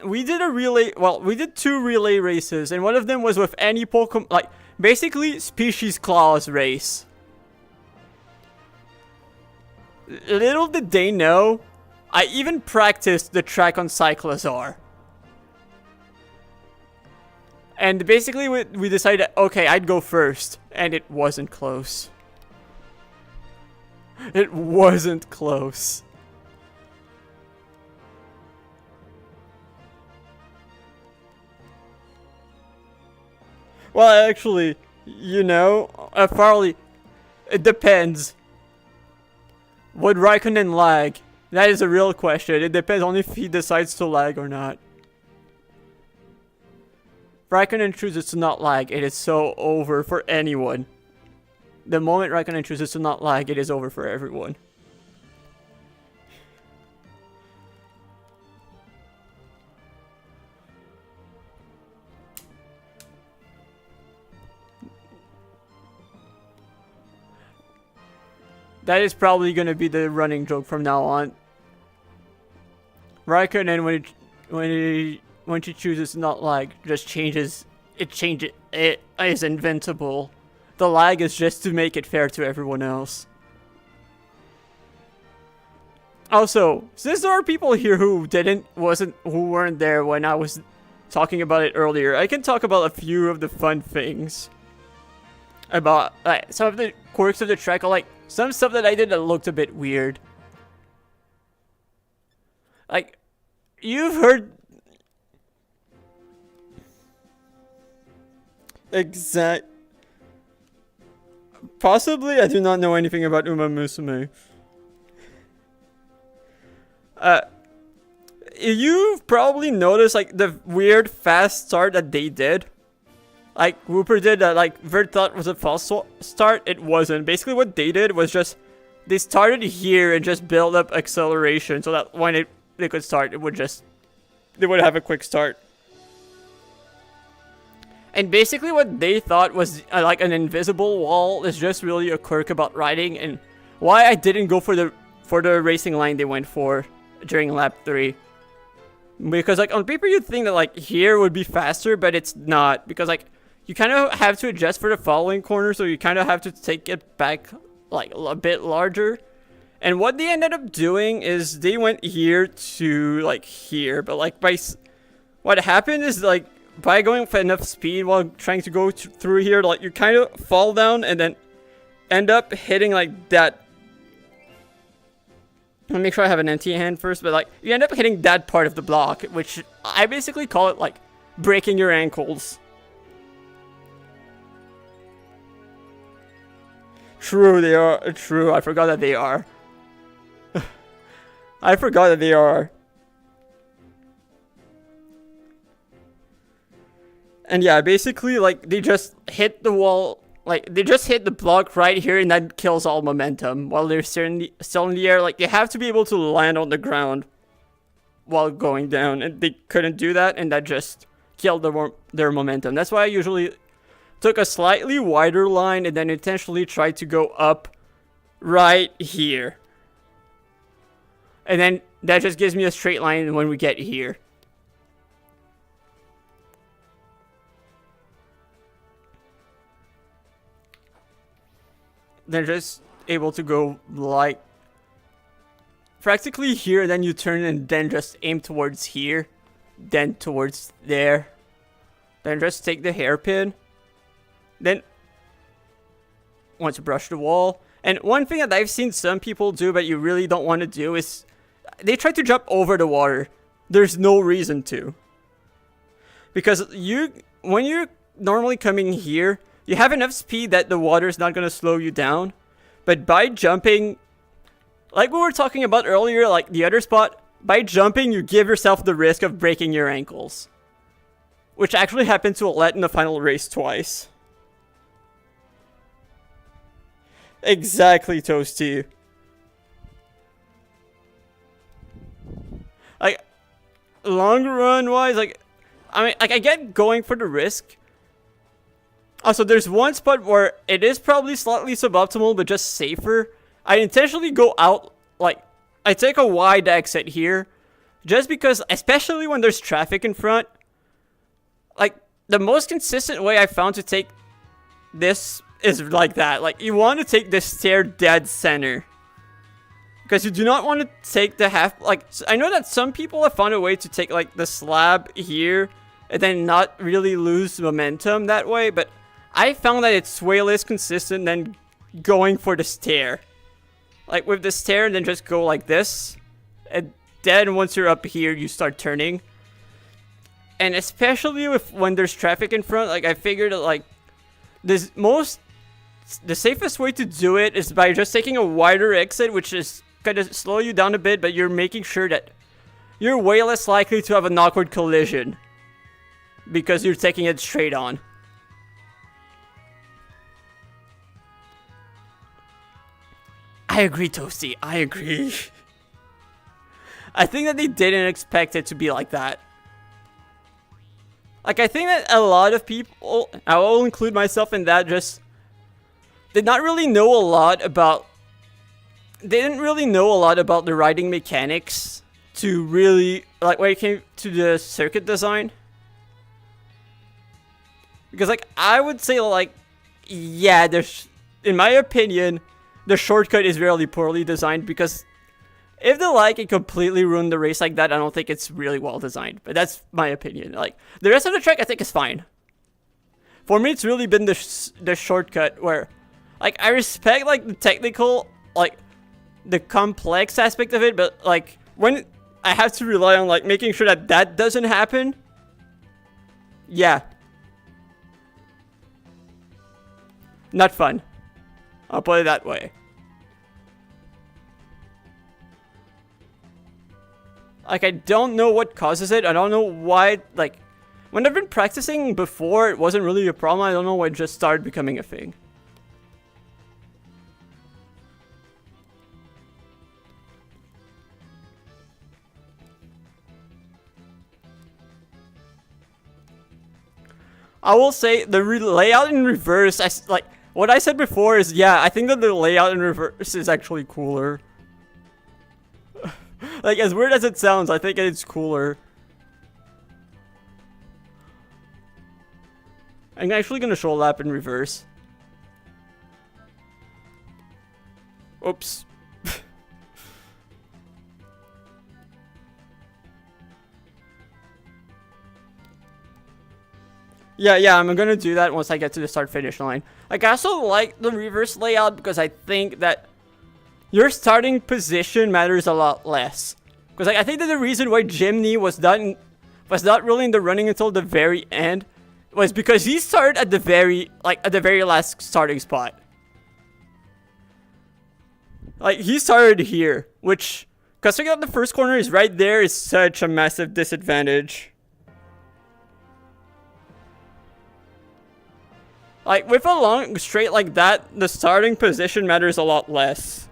Speaker 1: we did a relay. Well, we did 2 relay races, and one of them was with any Pokemon, like basically Species Claws race. Little did they know, I even practiced the track on Cyclozar. And basically, we decided, okay, I'd go first, and it wasn't close. It wasn't close. Well, actually, you know, Farley, it depends. Would Raikkonen lag? That is a real question. It depends on if he decides to lag or not. If Raikkonen chooses to not lag, it is so over for anyone. The moment Raikkonen chooses to not lag, it is over for everyone. That is probably going to be the running joke from now on. Raikkonen, when she chooses to not lag, just changes. It is invincible. The lag is just to make it fair to everyone else. Also, since there are people here who weren't there when I was talking about it earlier, I can talk about a few of the fun things about some of the quirks of the track. Like some stuff that I did that looked a bit weird. Like, you've heard... Possibly, I do not know anything about Uma Musume. You've probably noticed, like, the weird fast start that they did. Like, Whooper did that, like, Vert thought was a false start. It wasn't. Basically, what they did was just... They started here and just built up acceleration so that when they could start, they would have a quick start. And basically what they thought was like an invisible wall is just really a quirk about riding, and why I didn't go for the racing line they went for during lap 3. Because like on paper you'd think that like here would be faster, but it's not, because like you kind of have to adjust for the following corner, so you kind of have to take it back like a bit larger. And what they ended up doing is they went here to like here, but like what happened is like by going for enough speed while trying to go through here, like you kind of fall down and then end up hitting like that. Let me make sure I have an empty hand first, but like you end up hitting that part of the block, which I basically call it like breaking your ankles. True, they are. True, I forgot that they are. I forgot that they are. And yeah, basically, like, they just hit the wall, like, they just hit the block right here, and that kills all momentum while they're still in the air. Like, they have to be able to land on the ground while going down, and they couldn't do that, and that just killed their momentum. That's why I usually took a slightly wider line and then intentionally tried to go up right here. And then that just gives me a straight line when we get here. Then just able to go like practically here, then you turn and then just aim towards here, then towards there. Then just take the hairpin. Then want to brush the wall. And one thing that I've seen some people do but you really don't want to do is they try to jump over the water. There's no reason to. Because when you're normally coming here, you have enough speed that the water is not going to slow you down. But by jumping, like we were talking about earlier, like the other spot, by jumping you give yourself the risk of breaking your ankles. Which actually happened to Alette in the final race twice. Exactly, Toasty. Like, long run wise, like, I mean, like, I get going for the risk. Also, there's one spot where it is probably slightly suboptimal, but just safer. I intentionally go out, like, I take a wide exit here, just because, especially when there's traffic in front, like, the most consistent way I found to take this is like that. Like, you want to take the stair dead center. Because you do not want to take the half, like, I know that some people have found a way to take, like, the slab here and then not really lose momentum that way, but I found that it's way less consistent than going for the stair. Like, with the stair, and then just go like this, and then once you're up here, you start turning. And especially when there's traffic in front, like, I figured that, like, the safest way to do it is by just taking a wider exit, which is kind of slow you down a bit, but you're making sure that you're way less likely to have an awkward collision because you're taking it straight on. I agree, Toasty. I agree. I think that they didn't expect it to be like that. Like, I think that a lot of people, I will include myself in that, just did not really know a lot about, they didn't really know a lot about the riding mechanics to really, like, when it came to the circuit design. Because, like, I would say, like, yeah, there's, in my opinion, the shortcut is really poorly designed, because if the like it completely ruined the race like that, I don't think it's really well designed. But that's my opinion. Like, the rest of the track I think is fine. For me, it's really been the shortcut where, like, I respect, like, the technical, like, the complex aspect of it, but, like, when I have to rely on, like, making sure that that doesn't happen, yeah. Not fun. I'll put it that way. Like, I don't know what causes it. I don't know why, like, when I've been practicing before, it wasn't really a problem. I don't know why it just started becoming a thing. I will say the layout in reverse, like what I said before is, yeah, I think that the layout in reverse is actually cooler. Like, as weird as it sounds, I think it's cooler. I'm actually gonna show a lap in reverse. Oops. Yeah, I'm gonna do that once I get to the start-finish line. Like, I also like the reverse layout because I think that your starting position matters a lot less. Because like, I think that the reason why Jimny was not really in the running until the very end was because he started at the very last starting spot. Like, he started here, which, considering that the first corner is right there, is such a massive disadvantage. Like, with a long straight like that, the starting position matters a lot less.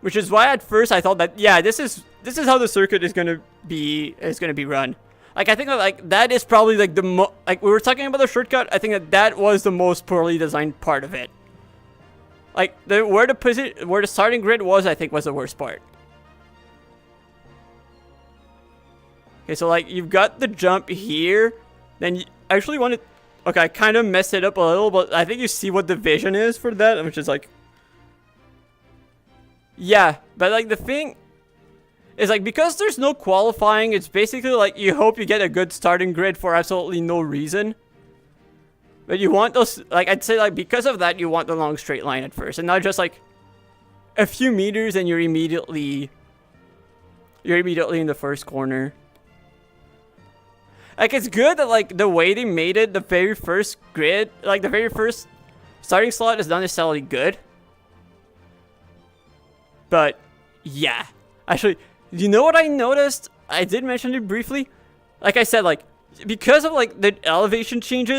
Speaker 1: Which is why at first I thought that, yeah, this is how the circuit is gonna be run. Like, I think that, like, that is probably like like, we were talking about the shortcut. I think that was the most poorly designed part of it. Like, where the starting grid was, I think, was the worst part. Okay, so like, you've got the jump here, then you actually want to. Okay, I kind of messed it up a little, but I think you see what the vision is for that, which is like... Yeah, but like the thing is, like, because there's no qualifying, it's basically like you hope you get a good starting grid for absolutely no reason. But you want those, like, I'd say, like, because of that, you want the long straight line at first, and not just like a few meters and you're immediately in the first corner. Like, it's good that, like, the way they made it, the very first grid, like, the very first starting slot is not necessarily good. But, yeah. Actually, you know what I noticed? I did mention it briefly. Like I said, like, because of, like, the elevation change,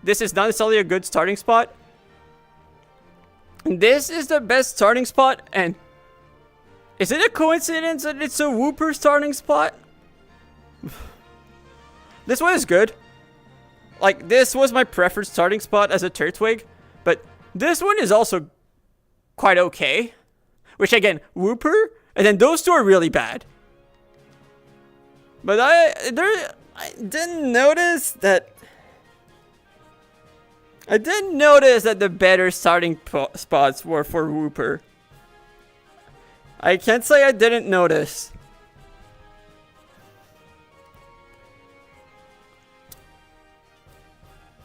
Speaker 1: this is not necessarily a good starting spot. This is the best starting spot, and is it a coincidence that it's a Whooper starting spot? This one is good. Like, this was my preferred starting spot as a Turtwig, but this one is also quite okay. Which, again, Whooper, and then those two are really bad. But I didn't notice that... I didn't notice that the better starting spots were for Whooper. I can't say I didn't notice.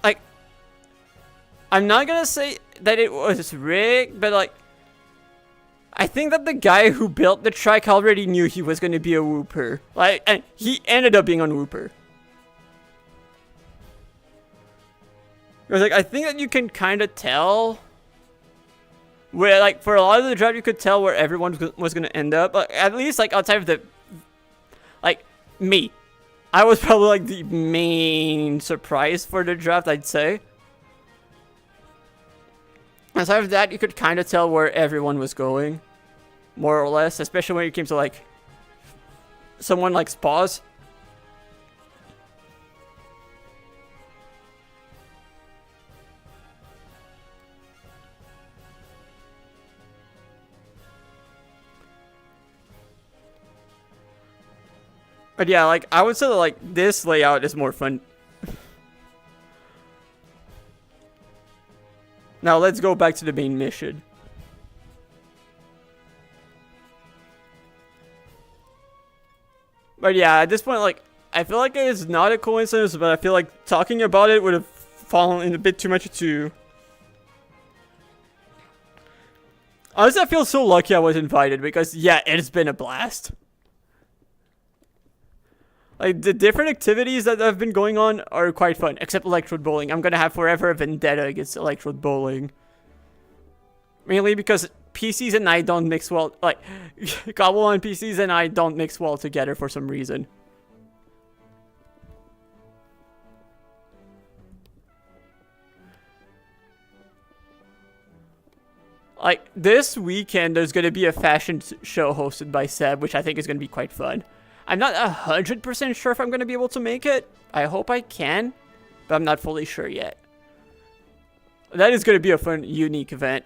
Speaker 1: Like, I'm not gonna say that it was rigged, but like, I think that the guy who built the track already knew he was gonna be a Whooper. Like, and he ended up being on Whooper. Because, like, I think that you can kind of tell where, like, for a lot of the draft, you could tell where everyone was gonna end up. Like, at least, like, outside of the, like, me. I was probably, like, the main surprise for the draft, I'd say. Aside of that, you could kind of tell where everyone was going. More or less. Especially when it came to, like, someone like Spaz. But yeah, like, I would say that, like, this layout is more fun. Now, let's go back to the main mission. But yeah, at this point, like, I feel like it is not a coincidence, but I feel like talking about it would have fallen in a bit too much too. Honestly, I feel so lucky I was invited because, yeah, it's been a blast. Like, the different activities that have been going on are quite fun, except Electrode Bowling. I'm gonna have forever a vendetta against Electrode Bowling. Mainly because PCs and I don't mix well, like, Cobblemon PCs and I don't mix well together for some reason. Like, this weekend, there's gonna be a fashion show hosted by Seb, which I think is gonna be quite fun. I'm not 100% sure if I'm going to be able to make it. I hope I can. but I'm not fully sure yet. That is going to be a fun, unique event.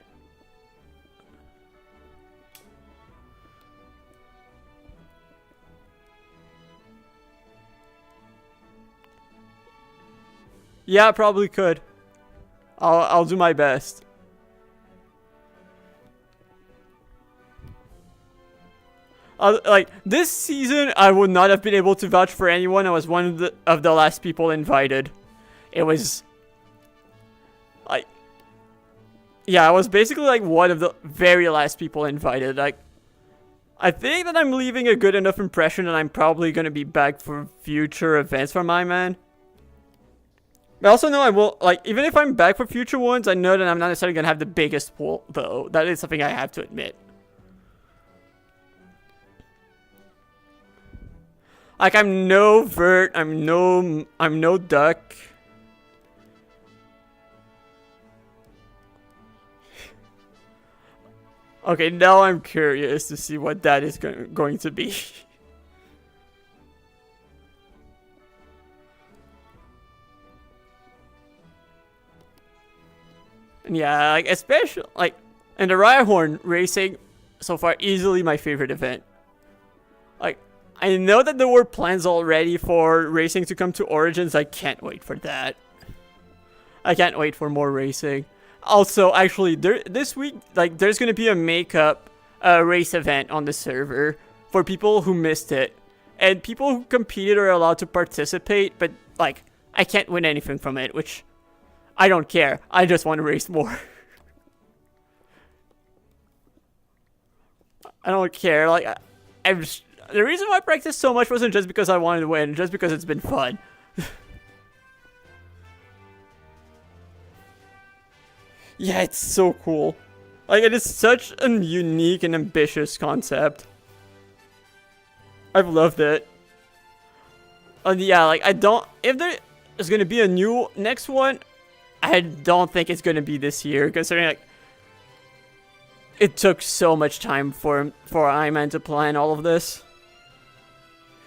Speaker 1: Yeah, probably could. I'll do my best. Like this season, I would not have been able to vouch for anyone. I was one of the last people invited. It was like, yeah, I was basically like one of the very last people invited. Like, I think that I'm leaving a good enough impression that I'm probably gonna be back for future events for my man. But I also know I will, like, even if I'm back for future ones, I know that I'm not necessarily gonna have the biggest pool, though. That is something I have to admit. Like, I'm no vert, I'm no duck. Okay, now I'm curious to see what that is going to be. Yeah, like, especially, like, and the Rhyhorn racing, so far, easily my favorite event. Like, I know that there were plans already for racing to come to Origins. I can't wait for that. I can't wait for more racing. Also, actually, this week, like, there's gonna be a makeup race event on the server for people who missed it. And people who competed are allowed to participate, but, like, I can't win anything from it, which I don't care. I just want to race more. I don't care. Like, the reason why I practiced so much wasn't just because I wanted to win, just because it's been fun. Yeah, it's so cool. Like, it is such a unique and ambitious concept. I've loved it. Yeah, like, if there is going to be a new next one, I don't think it's going to be this year, considering, like, it took so much time for Iman to plan all of this.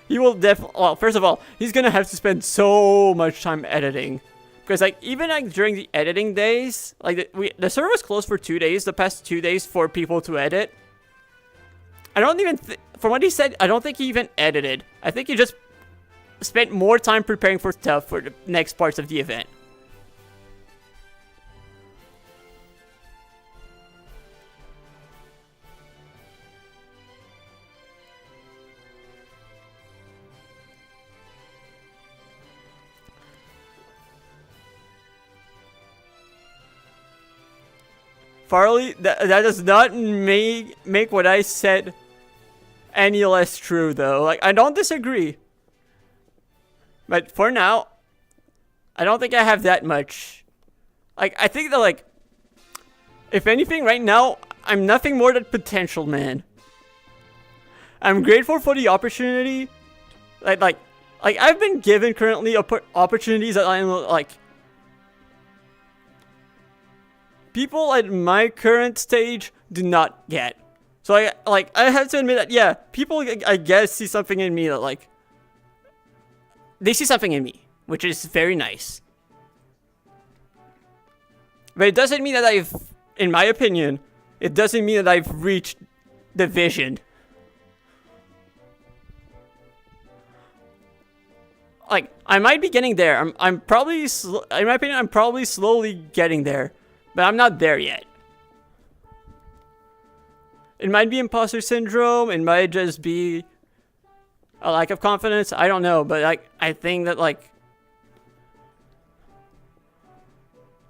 Speaker 1: He will definitely, well, first of all, he's going to have to spend so much time editing. Because, like, even, like, during the editing days, like, the server was closed for 2 days, the past 2 days for people to edit. I don't even, from what he said, I don't think he even edited. I think he just spent more time preparing for stuff for the next parts of the event. Farley, that does not make what I said any less true, though. Like, I don't disagree. But for now, I don't think I have that much. Like, I think that, like, if anything, right now, I'm nothing more than potential, man. I'm grateful for the opportunity. Like I've been given currently opportunities that I'm, like, people at my current stage do not get. So I have to admit that, yeah, people, I guess, see something in me that, like, they see something in me, which is very nice. But it doesn't mean that in my opinion, it doesn't mean that I've reached the vision. Like, I might be getting there. I'm probably, in my opinion, I'm probably slowly getting there. But I'm not there yet. It might be imposter syndrome. It might just be a lack of confidence. I don't know. But, like, I think that, like,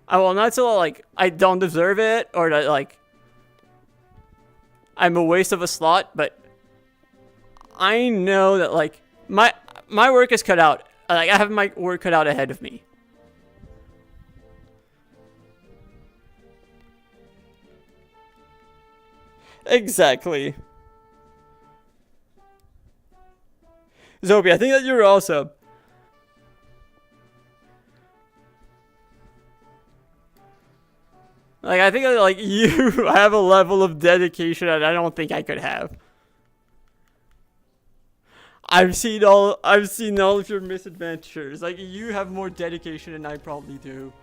Speaker 1: I will not say, like, I don't deserve it. Or that, like, I'm a waste of a slot. But I know that, like, my work is cut out. Like, I have my work cut out ahead of me. Exactly. Zobi, I think that you're awesome. Like, I think that, like, you have a level of dedication that I don't think I could have. I've seen all of your misadventures. Like, you have more dedication than I probably do.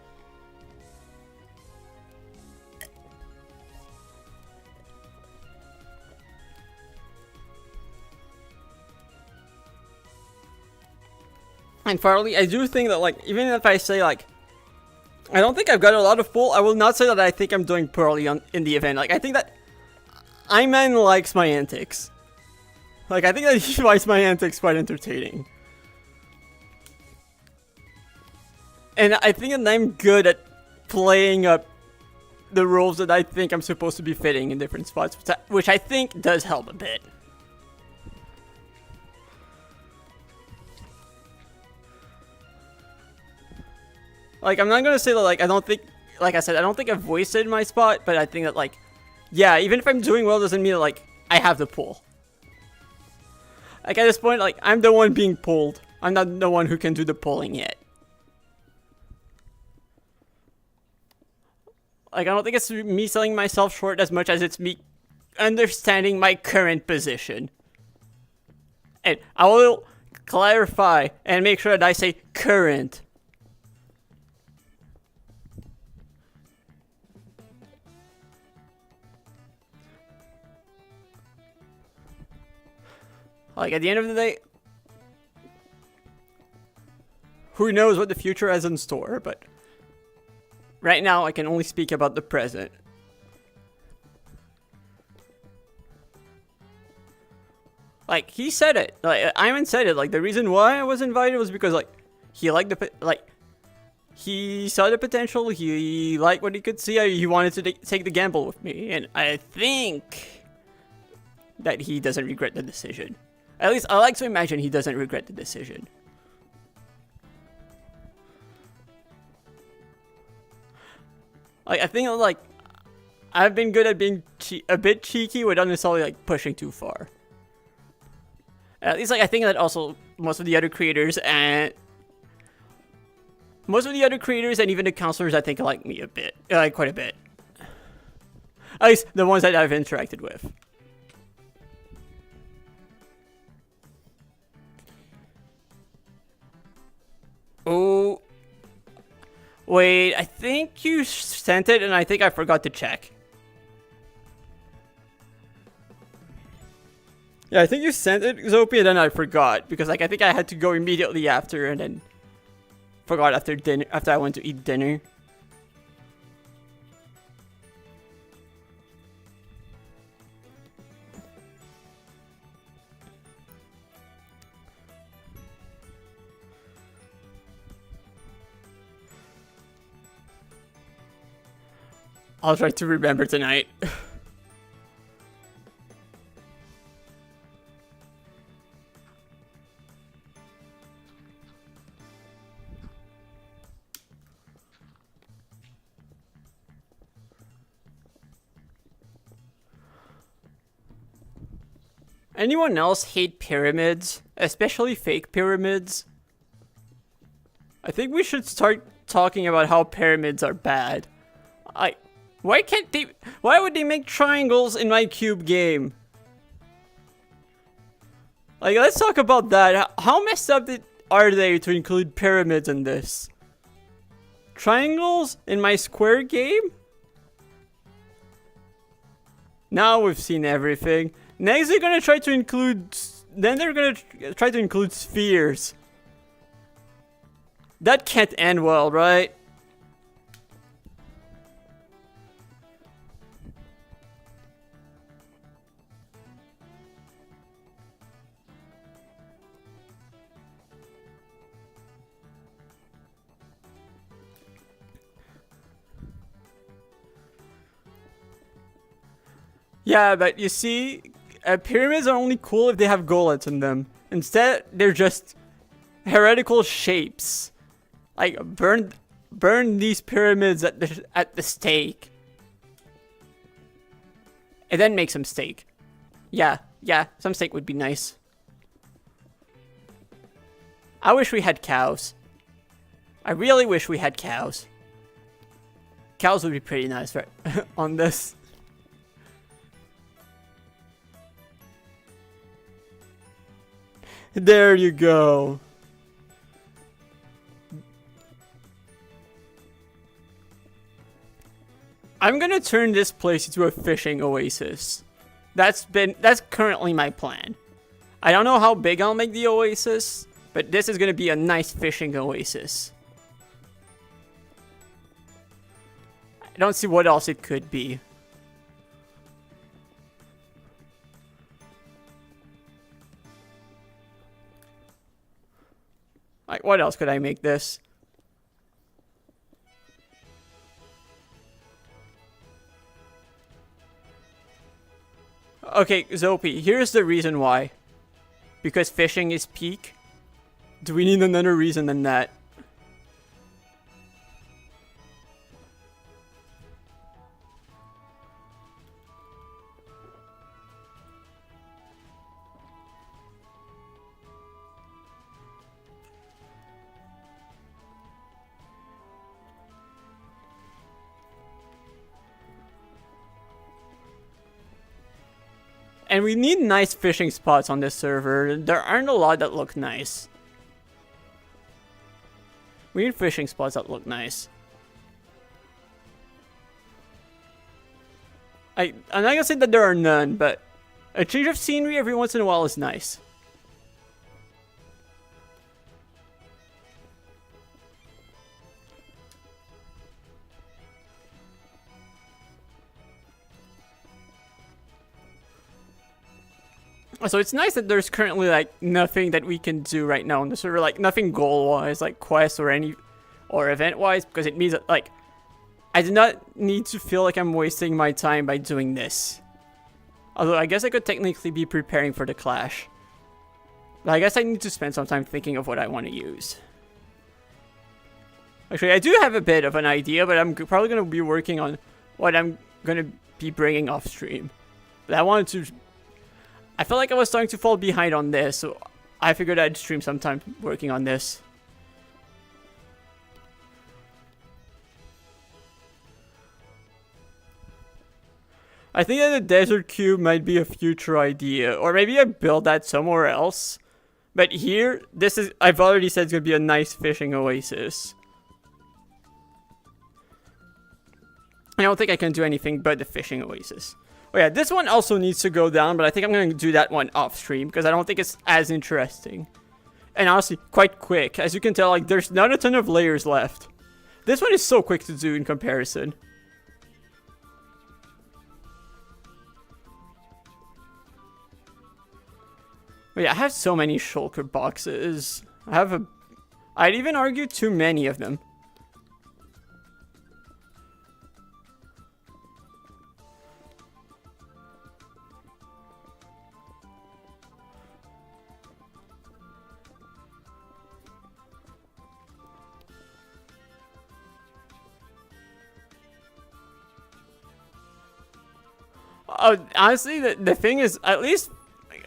Speaker 1: And finally, I do think that, like, even if I say, like, I don't think I've got a lot of pull, I will not say that I think I'm doing poorly in the event. Like, I think that Iman likes my antics. Like, I think that he finds my antics quite entertaining. And I think that I'm good at playing up the roles that I think I'm supposed to be fitting in different spots, which I think does help a bit. Like, I'm not gonna say that, like, I don't think, like I said, I don't think I've wasted my spot, but I think that, like, yeah, even if I'm doing well doesn't mean that, like, I have the pull. Like, at this point, like, I'm the one being pulled. I'm not the one who can do the pulling yet. Like, I don't think it's me selling myself short as much as it's me understanding my current position. And I will clarify and make sure that I say current. Like, at the end of the day, who knows what the future has in store, but right now I can only speak about the present. Like, he said it. Like, Iman said it. Like, the reason why I was invited was because, like, he liked the, like, he saw the potential, he liked what he could see, he wanted to take the gamble with me, and I think that he doesn't regret the decision. At least, I like to imagine he doesn't regret the decision. Like, I think, like, I've been good at being a bit cheeky without necessarily, like, pushing too far. At least, like, I think that also most of the other creators and even the counselors, I think, like me a bit, quite a bit. At least the ones that I've interacted with. Oh, wait, I think you sent it and I think I forgot to check. Yeah, I think you sent it, Zopi, and then I forgot. Because, like, I think I had to go immediately after and then forgot after dinner, after I went to eat dinner. I'll try to remember tonight. Anyone else hate pyramids? Especially fake pyramids? I think we should start talking about how pyramids are bad. Why would they make triangles in my cube game? Like, let's talk about that. How messed up are they to include pyramids in this? Triangles in my square game? Now we've seen everything. Next they're gonna try to include... Then they're gonna try to include spheres. That can't end well, right? Yeah, but you see, pyramids are only cool if they have golems in them. Instead, they're just heretical shapes. Like, burn these pyramids at the stake. And then make some steak. Yeah, some steak would be nice. I wish we had cows. I really wish we had cows. Cows would be pretty nice for on this. There you go. I'm gonna turn this place into a fishing oasis. That's currently my plan. I don't know how big I'll make the oasis, but this is gonna be a nice fishing oasis. I don't see what else it could be. Like, what else could I make this? Okay, Zopi, here's the reason why. Because fishing is peak. Do we need another reason than that? And we need nice fishing spots on this server. There aren't a lot that look nice. We need fishing spots that look nice. I'm not gonna say that there are none, but a change of scenery every once in a while is nice. So it's nice that there's currently like nothing that we can do right now on the server, like nothing goal-wise, like quest or event-wise, because it means that like I do not need to feel like I'm wasting my time by doing this. Although I guess I could technically be preparing for the clash. But I guess I need to spend some time thinking of what I want to use. Actually, I do have a bit of an idea, but I'm probably going to be working on what I'm going to be bringing off stream. But I felt like I was starting to fall behind on this, so I figured I'd stream some time working on this. I think that the desert cube might be a future idea, or maybe I build that somewhere else. But here, I've already said it's going to be a nice fishing oasis. I don't think I can do anything but the fishing oasis. Oh yeah, this one also needs to go down, but I think I'm going to do that one off stream because I don't think it's as interesting. And honestly, quite quick. As you can tell, like there's not a ton of layers left. This one is so quick to do in comparison. Oh yeah, I have so many shulker boxes. I'd even argue too many of them. Oh, honestly, the thing is, at least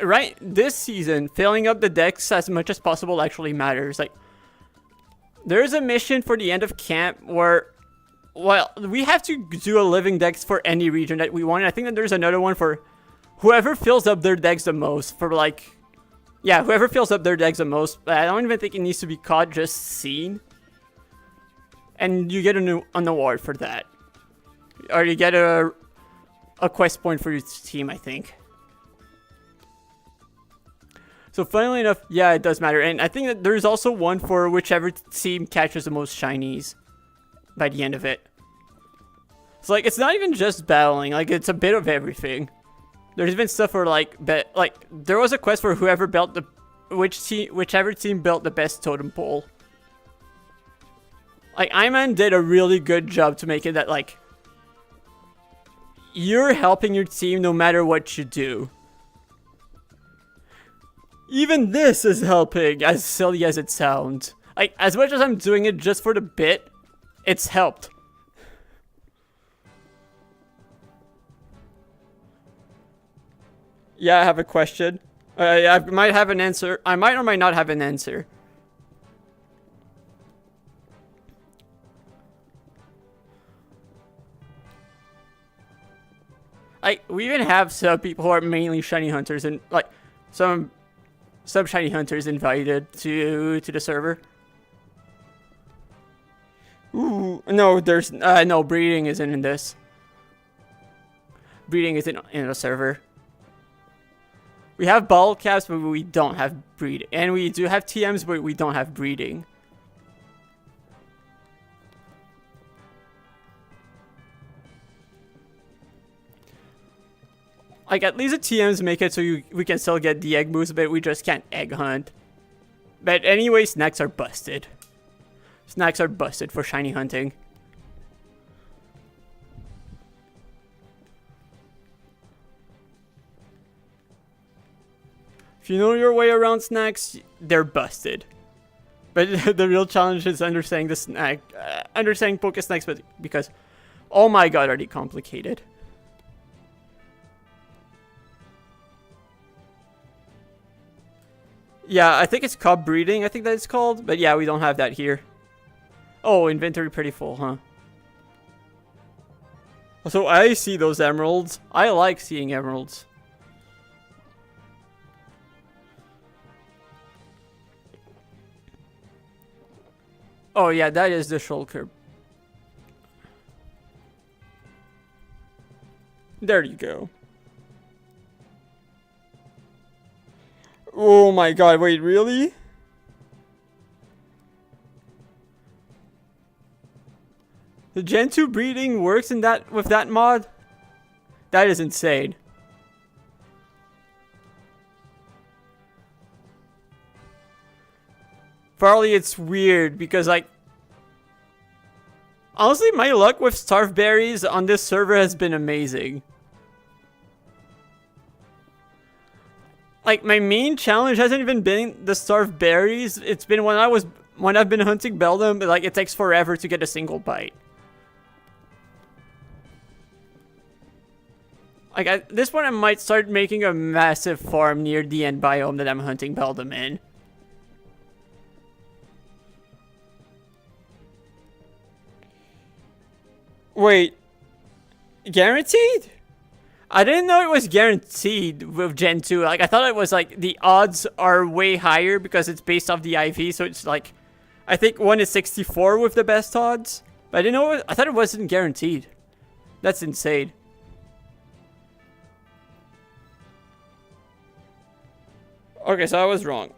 Speaker 1: right this season, filling up the decks as much as possible actually matters. Like, there's a mission for the end of camp where, well, we have to do a living decks for any region that we want. I think that there's another one for whoever fills up their decks the most. For like, yeah, whoever fills up their decks the most. I don't even think it needs to be caught, just seen. And you get an award for that, or you get a quest point for your team, I think. So funnily enough, yeah, it does matter. And I think that there's also one for whichever team catches the most shinies by the end of it. So like, it's not even just battling, like it's a bit of everything. There's been stuff for like, there was a quest for whoever built whichever team built the best totem pole. Like, Iman did a really good job to make it that like, you're helping your team no matter what you do. Even this is helping, as silly as it sounds. Like, as much as I'm doing it just for the bit, it's helped. Yeah, I have a question. I might have an answer. I might or might not have an answer. Like, we even have some people who are mainly shiny hunters, and like some Some shiny hunters invited to the server. Ooh, no, there's no breeding isn't in this. Breeding isn't in the server. We have ball caps, but we don't have breeding, and we do have TMs, but we don't have breeding. Like, at least the TMs make it so we can still get the egg boost, but we just can't egg hunt. But anyway, snacks are busted. Snacks are busted for shiny hunting. If you know your way around snacks, they're busted. But the real challenge is understanding the snack, understanding Poke Snacks, but because, oh my god, are they complicated. Yeah, I think it's cub breeding, I think that it's called. But yeah, we don't have that here. Oh, inventory pretty full, huh? So I see those emeralds. I like seeing emeralds. Oh yeah, that is the shulker. There you go. Oh my god, wait, really? The Gen 2 breeding works in that with that mod? That is insane. Farley, it's weird because, like, honestly, my luck with starve berries on this server has been amazing. Like, my main challenge hasn't even been the starve berries. It's been when I've been hunting Beldum, like, it takes forever to get a single bite. Like, at this point, I might start making a massive farm near the end biome that I'm hunting Beldum in. Wait, guaranteed? I didn't know it was guaranteed with Gen 2. Like, I thought it was like the odds are way higher because it's based off the IV. So it's like, I think 1 is 64 with the best odds. But I didn't know. I thought it wasn't guaranteed. That's insane. Okay, so I was wrong.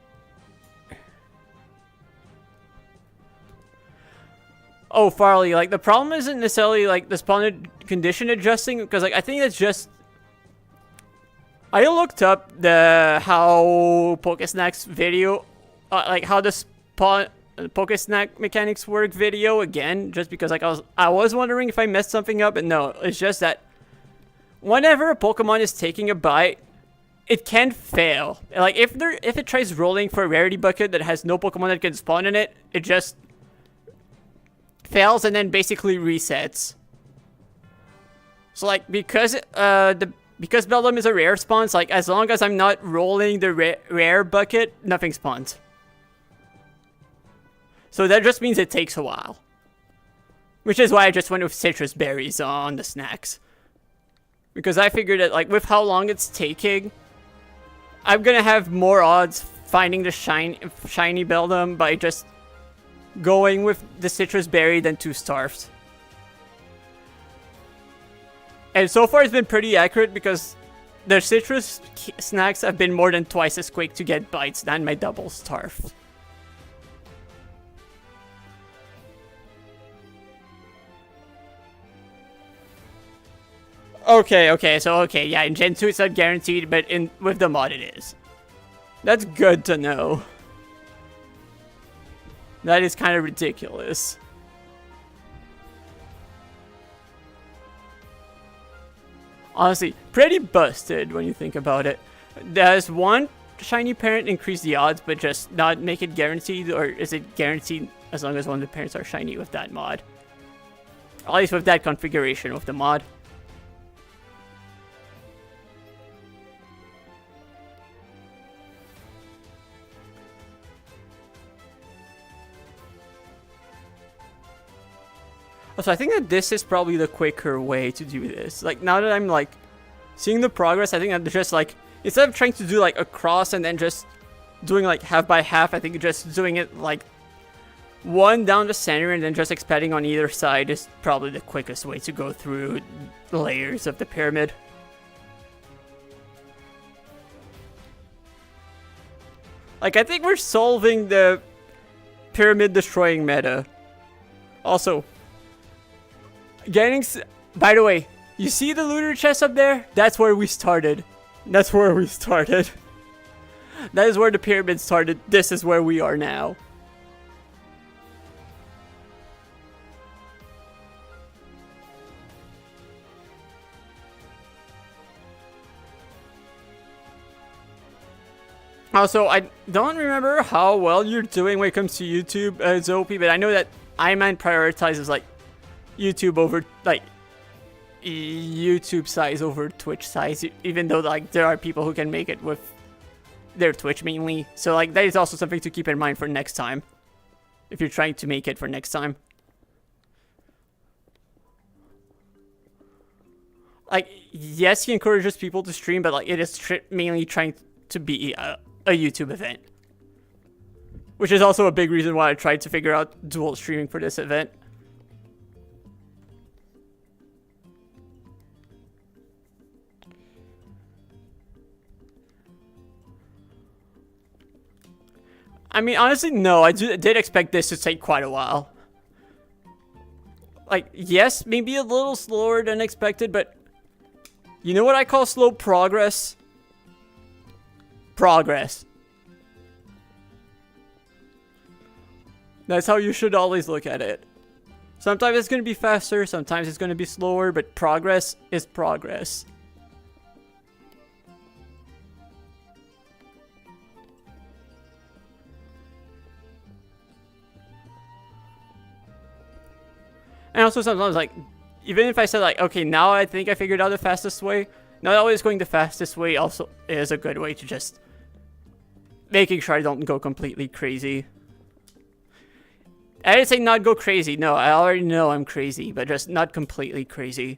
Speaker 1: Oh, Farley, like, the problem isn't necessarily, like, the spawn condition adjusting, because, like, I think it's just... I looked up the how Pokesnack's video, like, how the spawn Pokesnack mechanics work video again, just because, like, I was wondering if I messed something up, and no, it's just that whenever a Pokemon is taking a bite, it can fail. Like, if it tries rolling for a rarity bucket that has no Pokemon that can spawn in it, it just fails and then basically resets. So, like, because Beldum is a rare spawn, so, like, as long as I'm not rolling the rare bucket, nothing spawns. So that just means it takes a while. Which is why I just went with citrus berries on the snacks. Because I figured that, like, with how long it's taking, I'm gonna have more odds finding the shiny Beldum by just going with the citrus berry than 2 starved. And so far it's been pretty accurate because the citrus snacks have been more than twice as quick to get bites than my double starved. Okay, so yeah, in Gen 2 it's not guaranteed, but with the mod it is. That's good to know. That is kind of ridiculous. Honestly, pretty busted when you think about it. Does one shiny parent increase the odds, but just not make it guaranteed? Or is it guaranteed as long as one of the parents are shiny with that mod? At least with that configuration of the mod. So I think that this is probably the quicker way to do this. Like, now that I'm, like, seeing the progress, I think that just, like, instead of trying to do, like, a cross and then just doing like half by half. I think just doing it like one down the center and then just expanding on either side is probably the quickest way to go through the layers of the pyramid. Like, I think we're solving the pyramid destroying meta. Also, by the way, you see the looter chest up there? That's where we started. That's where we started. That is where the pyramid started. This is where we are now. Also, I don't remember how well you're doing when it comes to YouTube, Zopi, but I know that Iman prioritizes, like, YouTube over, like, YouTube size over Twitch size, even though, like, there are people who can make it with their Twitch mainly. So, like, that is also something to keep in mind for next time, if you're trying to make it for next time. Like, yes, he encourages people to stream, but, like, it is mainly trying to be a YouTube event. Which is also a big reason why I tried to figure out dual streaming for this event. I mean, honestly, no. I did expect this to take quite a while. Like, yes, maybe a little slower than expected, but you know what I call slow progress? Progress. That's how you should always look at it. Sometimes it's going to be faster, sometimes it's going to be slower, but progress is progress. And also sometimes, like, even if I said, like, okay, now I think I figured out the fastest way, not always going the fastest way also is a good way to just making sure I don't go completely crazy. I didn't say not go crazy. No, I already know I'm crazy, but just not completely crazy.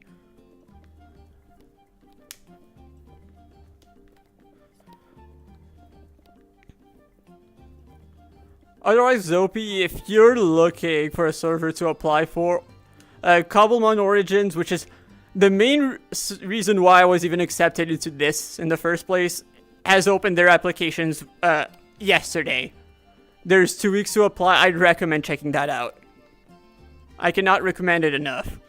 Speaker 1: Otherwise, Zopi, if you're looking for a server to apply for, Cobblemon Origins, which is the main reason why I was even accepted into this in the first place, has opened their applications yesterday. There's 2 weeks to apply. I'd recommend checking that out. I cannot recommend it enough.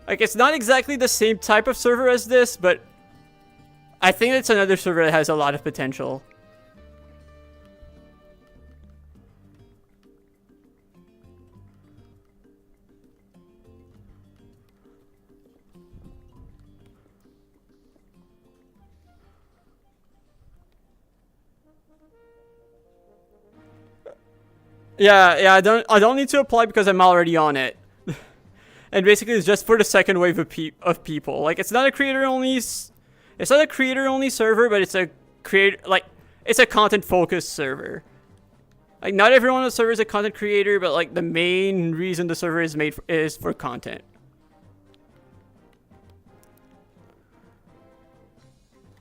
Speaker 1: Like, it's not exactly the same type of server as this, but I think it's another server that has a lot of potential. Yeah, I don't need to apply because I'm already on it. And basically it's just for the second wave of people. Like, it's not a creator only server, but it's a it's a content focused server. Like, not everyone on the server is a content creator, but like the main reason the server is made is for content.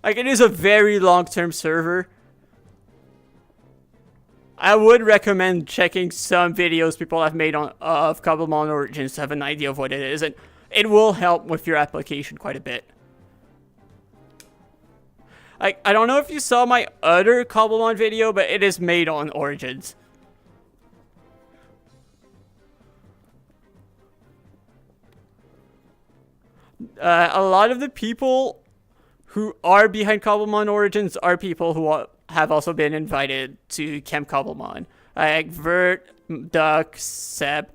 Speaker 1: Like, it is a very long-term server. I would recommend checking some videos people have made of Cobblemon Origins to have an idea of what it is, and it will help with your application quite a bit. Like, I don't know if you saw my other Cobblemon video, but it is made on Origins. A lot of the people who are behind Cobblemon Origins are people who have also been invited to Camp Cobblemon. Like Vert, Duck, Seb.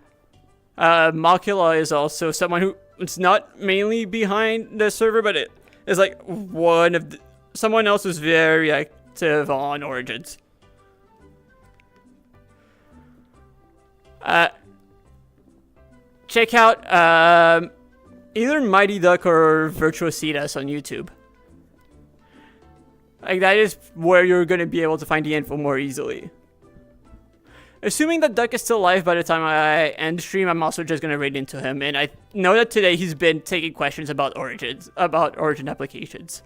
Speaker 1: Makula is also someone who is not mainly behind the server, but it is like someone else who's very active on Origins. Check out either Mighty Duck or Virtuositas on YouTube. Like, that is where you're going to be able to find the info more easily. Assuming that Duck is still alive by the time I end the stream, I'm also just gonna raid into him. And I know that today he's been taking questions about Origins, about Origin applications.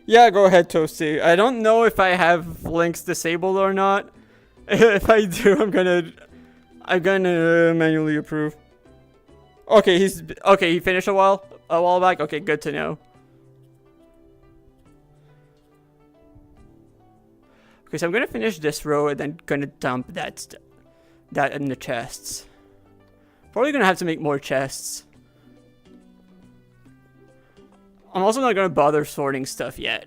Speaker 1: Yeah, go ahead, Toasty. I don't know if I have links disabled or not. If I do, I'm gonna manually approve. Okay, he finished a while back. Okay, good to know. Okay, so I'm gonna finish this row and then gonna dump that in the chests. Probably gonna have to make more chests. I'm also not gonna bother sorting stuff yet.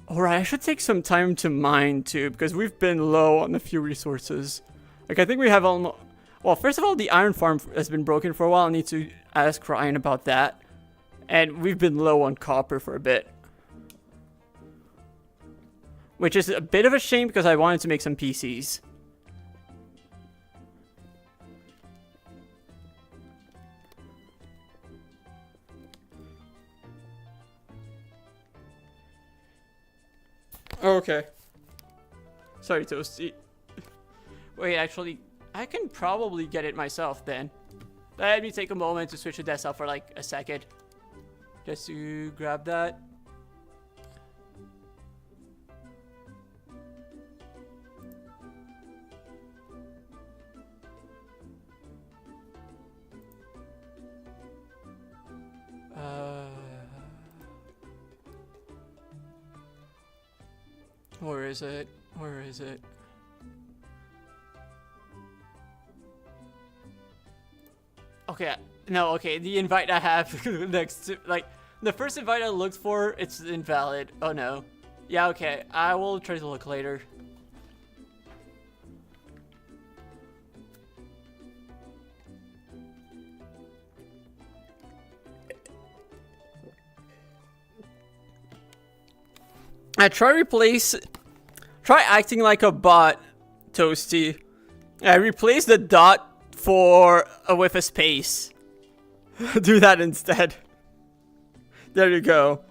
Speaker 1: Alright, I should take some time to mine too, because we've been low on a few resources. Like, I think we have almost... Well, first of all, the iron farm has been broken for a while. I need to ask Ryan about that. And we've been low on copper for a bit. Which is a bit of a shame because I wanted to make some PCs. Okay. Sorry, Toasty. Wait, actually, I can probably get it myself then. Let me take a moment to switch the desktop for like a second. Just to grab that. Where is it? Where is it? Okay, no, okay, the invite I have next to, like, the first invite I looked for, it's invalid. Oh no. Yeah, okay, I will try to look later. Try acting like a bot, Toasty. Replace the dot with a space. Do that instead. There you go.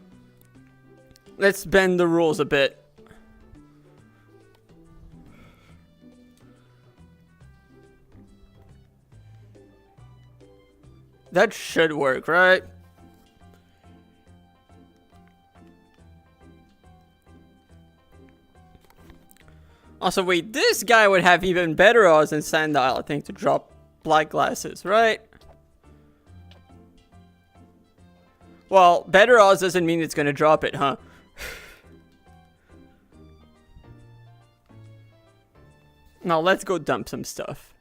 Speaker 1: Let's bend the rules a bit. That should work, right? Also, wait, this guy would have even better odds than Sandile, I think, to drop black glasses, right? Well, better odds doesn't mean it's gonna drop it, huh? Now, let's go dump some stuff.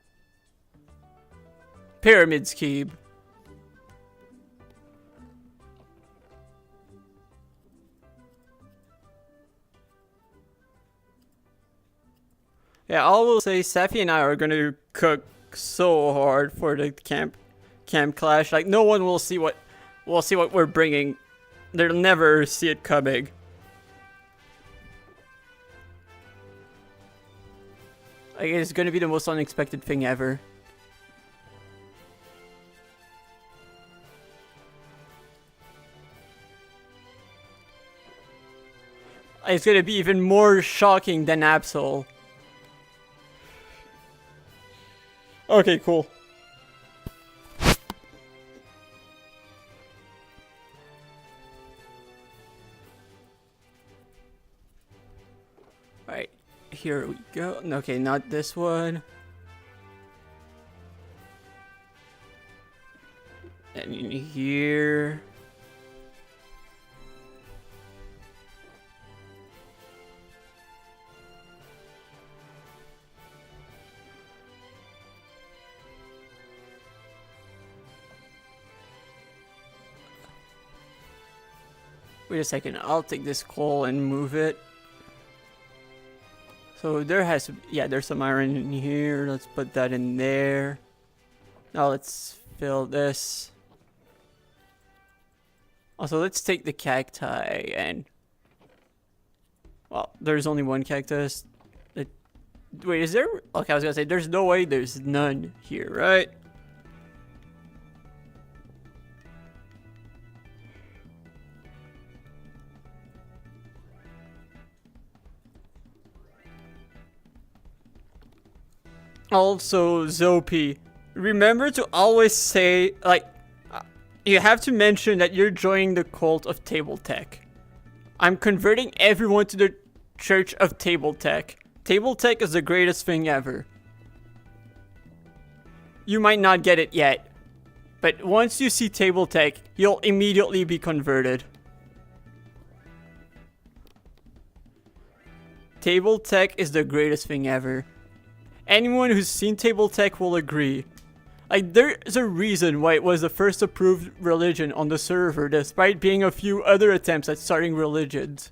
Speaker 1: Pyramids Cube. Yeah, I will say Safi and I are gonna cook so hard for the camp clash. Like, no one will see what we're bringing. They'll never see it coming. Like, it's gonna be the most unexpected thing ever. It's gonna be even more shocking than Absol. Okay, cool. Alright, here we go. Okay, not this one. And in here. Wait a second, I'll take this coal and move it. So there has to, yeah, there's some iron in here. Let's put that in there. Now let's fill this. Also, let's take the cacti and... Well, there's only one cactus. Wait, is there... Okay, I was gonna say, there's no way there's none here, right? Also, Zopi, remember to always say, like, you have to mention that you're joining the cult of Table Tech. I'm converting everyone to the Church of Table Tech. Table Tech is the greatest thing ever. You might not get it yet, but once you see Table Tech, you'll immediately be converted. Table Tech is the greatest thing ever. Anyone who's seen Table Tech will agree. Like, there's a reason why it was the first approved religion on the server, despite being a few other attempts at starting religions.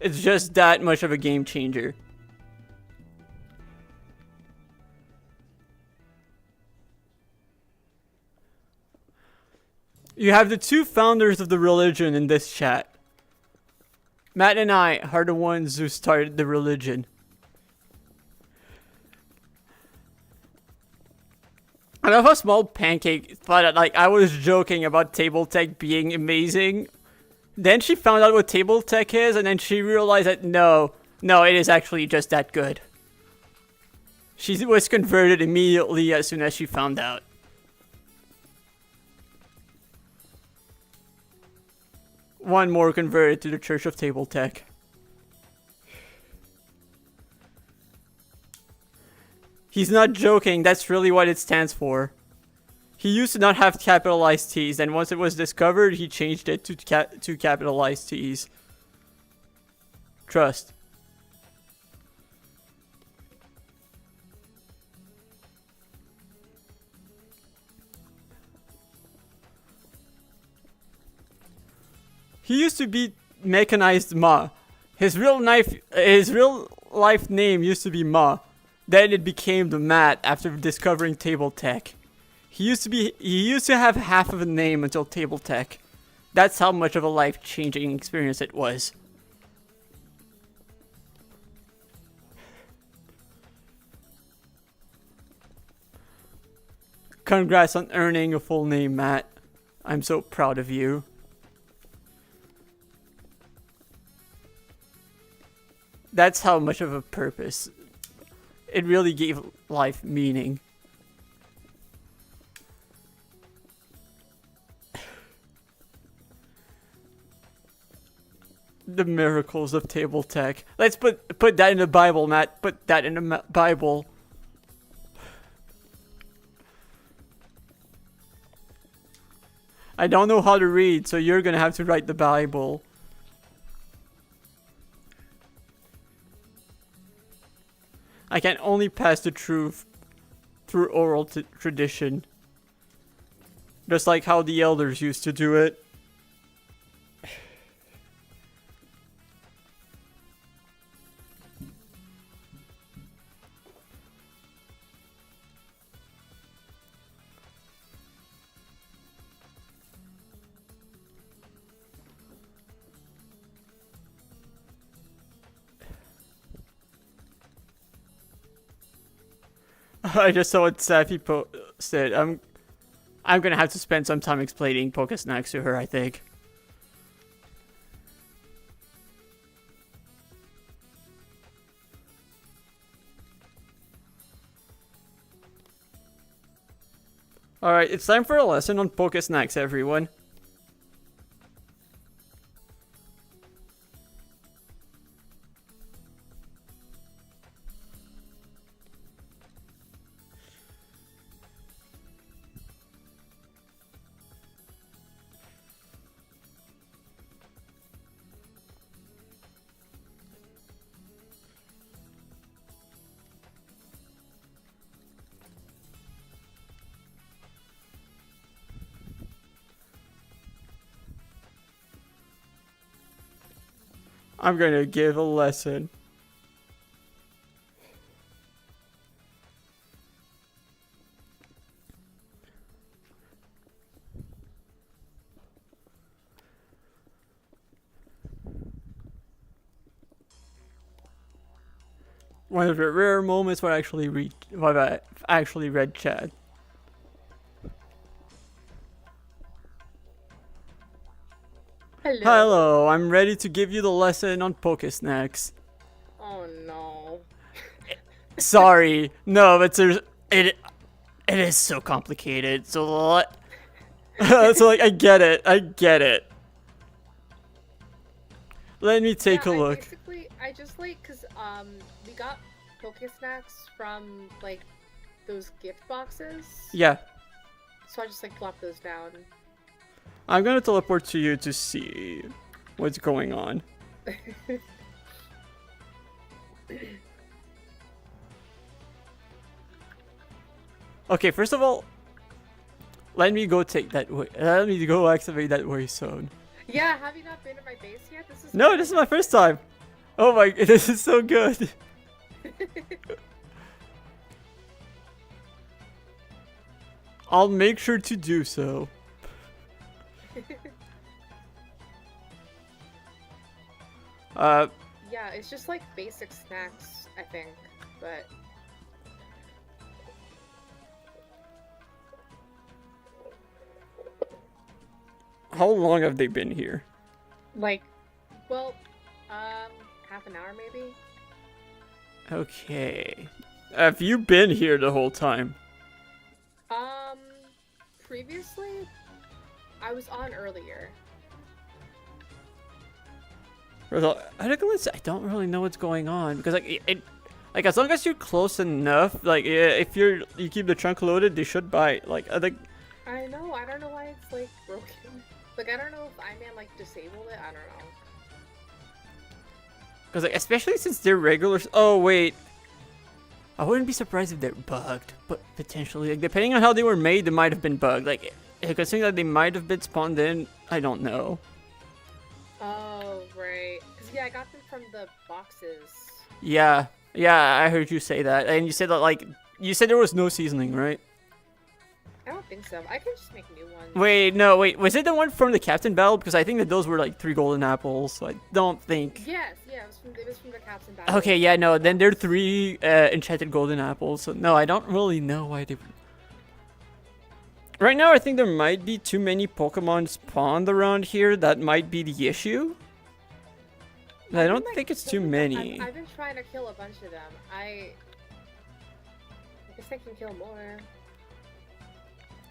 Speaker 1: It's just that much of a game changer. You have the two founders of the religion in this chat. Matt and I are the ones who started the religion. I love how Small Pancake thought that, like, I was joking about Table Tech being amazing. Then she found out what Table Tech is, and then she realized that no, it is actually just that good. She was converted immediately as soon as she found out. One more converted to the Church of Table Tech. He's not joking, that's really what it stands for. He used to not have capitalized T's, and once it was discovered, he changed it to capitalized T's. Trust. He used to be Mechanized Ma. His real life name used to be Ma. Then it became the Matt after discovering Table Tech. He used to have half of a name until Table Tech. That's how much of a life-changing experience it was. Congrats on earning a full name, Matt. I'm so proud of you. That's how much of a purpose. It really gave life meaning. The miracles of Table Tech. Let's put that in the Bible, Matt. Put that in the Bible. I don't know how to read, so you're gonna have to write the Bible. I can only pass the truth through oral tradition. Just like how the elders used to do it. I just saw what Safi posted. I'm gonna have to spend some time explaining Pokesnacks to her, I think. Alright, it's time for a lesson on Pokesnacks, everyone. I'm gonna give a lesson. One of the rare moments where I actually read chat.
Speaker 2: Hello.
Speaker 1: Hello, I'm ready to give you the lesson on Pokesnacks.
Speaker 2: Oh no.
Speaker 1: Sorry. No, but it is so complicated. So so like I get it. I get it. Let me take a look.
Speaker 2: I just like, cause we got Poke Snacks from like those gift boxes.
Speaker 1: Yeah.
Speaker 2: So I just like plop those down.
Speaker 1: I'm gonna teleport to you to see what's going on. Okay, first of all, let me go take that way. Let me go activate that way zone.
Speaker 2: Yeah, have you not been to my base yet?
Speaker 1: This is my first time. Oh my, this is so good. I'll make sure to do so.
Speaker 2: Yeah, it's just like basic snacks, I think, but
Speaker 1: how long have they been here?
Speaker 2: like, well, half an hour maybe.
Speaker 1: Okay. Have you been here the whole time?
Speaker 2: Previously, I was on earlier.
Speaker 1: I don't really know what's going on because like as long as you're close enough, like if you keep the trunk loaded, they should bite. Like I think.
Speaker 2: I know. I don't know why it's like broken. Like I don't know if Iman like disabled it. I don't know.
Speaker 1: Because like especially since they're regular. Oh wait. I wouldn't be surprised if they're bugged, but potentially, like, depending on how they were made, they might have been bugged. Like, considering that they might have been spawned in, I don't know.
Speaker 2: Oh, right. Because, yeah, I got them from the boxes.
Speaker 1: Yeah, I heard you say that. And you said that, like, you said there was no seasoning, right?
Speaker 2: I don't think so. I can just make new ones.
Speaker 1: Wait. Was it the one from the Captain Battle? Because I think that those were, like, 3 golden apples, so I don't think...
Speaker 2: Yes, yeah, it was from the Captain Battle.
Speaker 1: Okay, yeah, no, then there are 3 enchanted golden apples, so no, I don't really know why they... Right now, I think there might be too many Pokemon spawned around here. That might be the issue. I don't think it's too many.
Speaker 2: I've been trying to kill a bunch of them. I guess I can kill more.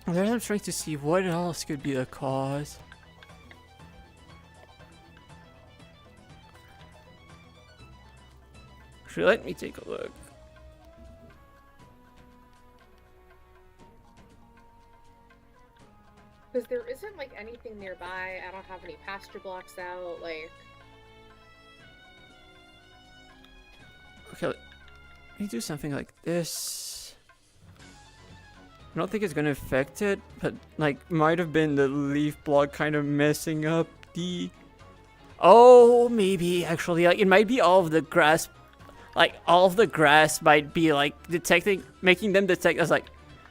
Speaker 1: I'm trying to see what else could be the cause. Actually, let me take a look.
Speaker 2: Because there isn't like anything nearby. I don't have any pasture blocks out. Like.
Speaker 1: Okay, let me do something like this. I don't think it's gonna affect it, but like might have been the leaf block kind of messing up the... Oh, maybe actually, like it might be all of the grass, like all of the grass might be like making them detect as like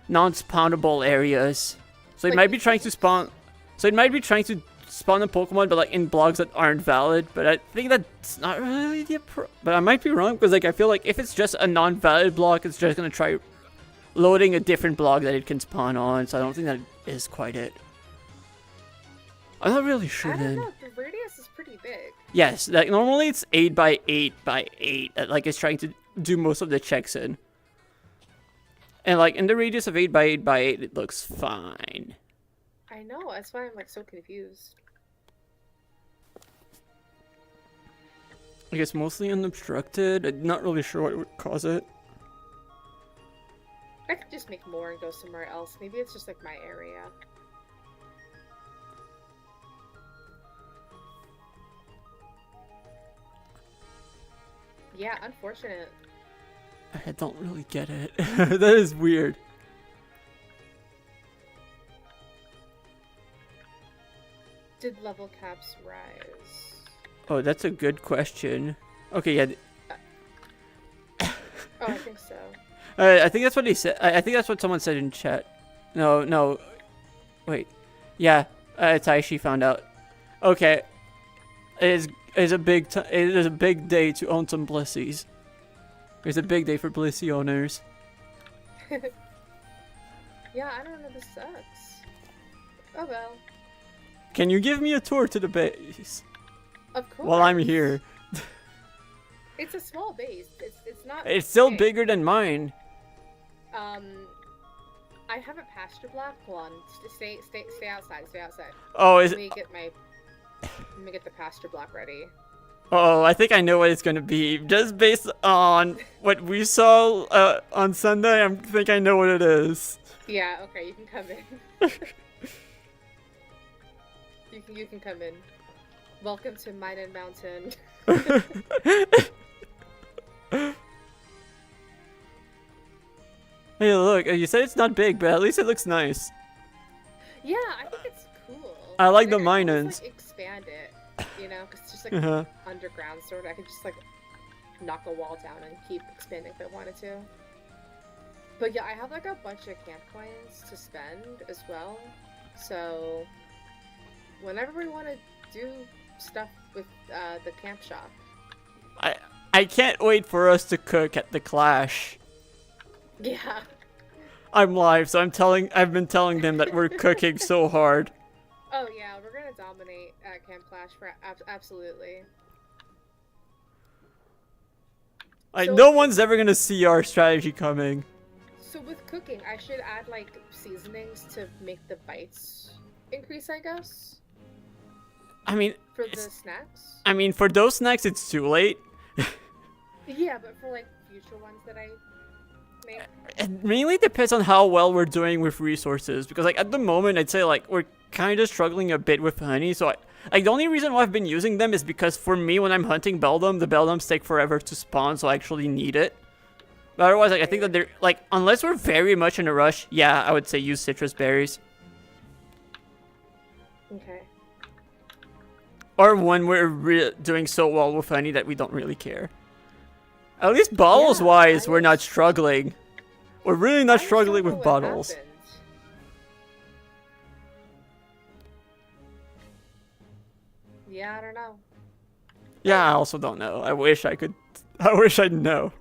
Speaker 1: non-spawnable areas. So it might be trying to spawn. So it might be trying to spawn a Pokemon, but like in blocks that aren't valid. But I think that's not really the but I might be wrong because like I feel like if it's just a non-valid block, it's just gonna try loading a different block that it can spawn on, so I don't think that is quite it. I'm not really sure
Speaker 2: I
Speaker 1: then.
Speaker 2: don't know, the radius is pretty big.
Speaker 1: Yes, like normally it's 8 by 8 by 8. Like it's trying to do most of the checks in. And like in the radius of 8 by 8 by 8, it looks fine.
Speaker 2: I know, that's why I'm like so confused.
Speaker 1: I guess mostly unobstructed. I'm not really sure what would cause it.
Speaker 2: I could just make more and go somewhere else. Maybe it's just like my area. Yeah, unfortunate.
Speaker 1: I don't really get it. That is weird.
Speaker 2: Did level caps rise?
Speaker 1: Oh, that's a good question. Okay, yeah.
Speaker 2: Oh, I think so.
Speaker 1: I think that's what he said. I think that's what someone said in chat. No. Wait. Yeah, Taishi found out. Okay. It is a big day to own some Blissies. It's a big day for Blissey owners.
Speaker 2: Yeah, I don't know, this sucks. Oh well.
Speaker 1: Can you give me a tour to the base?
Speaker 2: Of course.
Speaker 1: While I'm here.
Speaker 2: It's a small base. It's not.
Speaker 1: It's still
Speaker 2: big.
Speaker 1: bigger than mine.
Speaker 2: I have a pasture block. Hold on. Stay outside. Stay outside.
Speaker 1: Oh, is
Speaker 2: Let
Speaker 1: it?
Speaker 2: me get my. Let me get the pasture block ready.
Speaker 1: Oh, I think I know what it's gonna be. Just based on what we saw on Sunday, I think I know what it is.
Speaker 2: Yeah. Okay. You can come in. you can come in. Welcome to Minen Mountain.
Speaker 1: Hey, look, you said it's not big, but at least it looks nice.
Speaker 2: Yeah, I think it's cool.
Speaker 1: I like the
Speaker 2: I can
Speaker 1: Minans.
Speaker 2: just, like, expand it, you know, because it's just like
Speaker 1: Uh-huh.
Speaker 2: underground sort of. I could just like knock a wall down and keep expanding if I wanted to. But yeah, I have like a bunch of camp coins to spend as well. So whenever we want to do stuff with the camp shop.
Speaker 1: I can't wait for us to cook at the Clash.
Speaker 2: Yeah.
Speaker 1: I'm live, so I've been telling them that we're cooking so hard.
Speaker 2: Oh yeah, we're gonna dominate at Camp Clash for absolutely.
Speaker 1: Like,
Speaker 2: So-
Speaker 1: no one's ever gonna see our strategy coming.
Speaker 2: So with cooking, I should add like seasonings to make the bites increase, I guess,
Speaker 1: I mean,
Speaker 2: for the snacks.
Speaker 1: I mean, for those snacks, it's too late.
Speaker 2: Yeah, but for like future ones that I make.
Speaker 1: It mainly depends on how well we're doing with resources, because like at the moment, I'd say like we're kind of struggling a bit with honey. So like the only reason why I've been using them is because for me, when I'm hunting Beldum, the Beldums take forever to spawn, so I actually need it. But otherwise, like I think that they're like, unless we're very much in a rush, yeah, I would say use citrus berries.
Speaker 2: Okay.
Speaker 1: Or when we're doing so well with honey that we don't really care. At least bottles wise, we're not struggling. We're really not struggling with bottles.
Speaker 2: Yeah, I don't know.
Speaker 1: Yeah, I also don't know. I wish I could. I wish I'd know.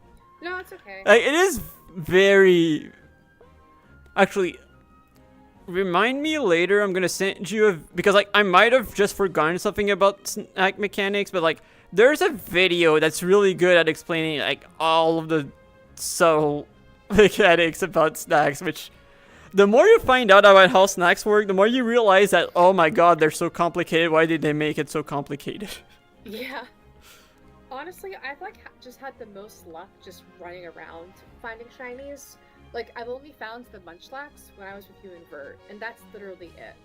Speaker 2: No, it's okay.
Speaker 1: Like, it is very. Actually, remind me later. I'm gonna send you because like I might have just forgotten something about snack mechanics, but like there's a video that's really good at explaining like all of the subtle mechanics about snacks. Which, the more you find out about how snacks work, the more you realize that, oh my god, they're so complicated. Why did they make it so complicated?
Speaker 2: Yeah. Honestly, I've like just had the most luck just running around finding shinies. Like, I've only found the Munchlax when I was with you and Vert, and that's literally it.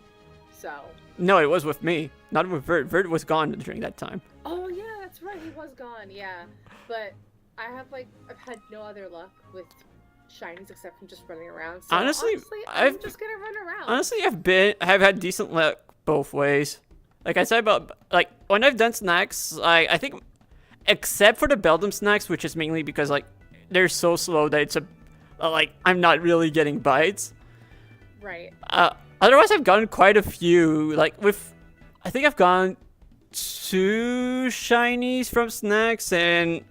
Speaker 2: So.
Speaker 1: No, it was with me, not with Vert. Vert was gone during that time.
Speaker 2: Oh yeah, that's right. He was gone. Yeah, but I've had no other luck with shinies except from just running around. So
Speaker 1: Honestly,
Speaker 2: I'm just gonna run around.
Speaker 1: Honestly, I've had decent luck both ways. Like I said about like when I've done snacks, I think except for the Beldum snacks, which is mainly because like they're so slow that it's like I'm not really getting bites.
Speaker 2: Right.
Speaker 1: Otherwise, I've gotten quite a few. Like I think I've gotten 2 shinies from snacks and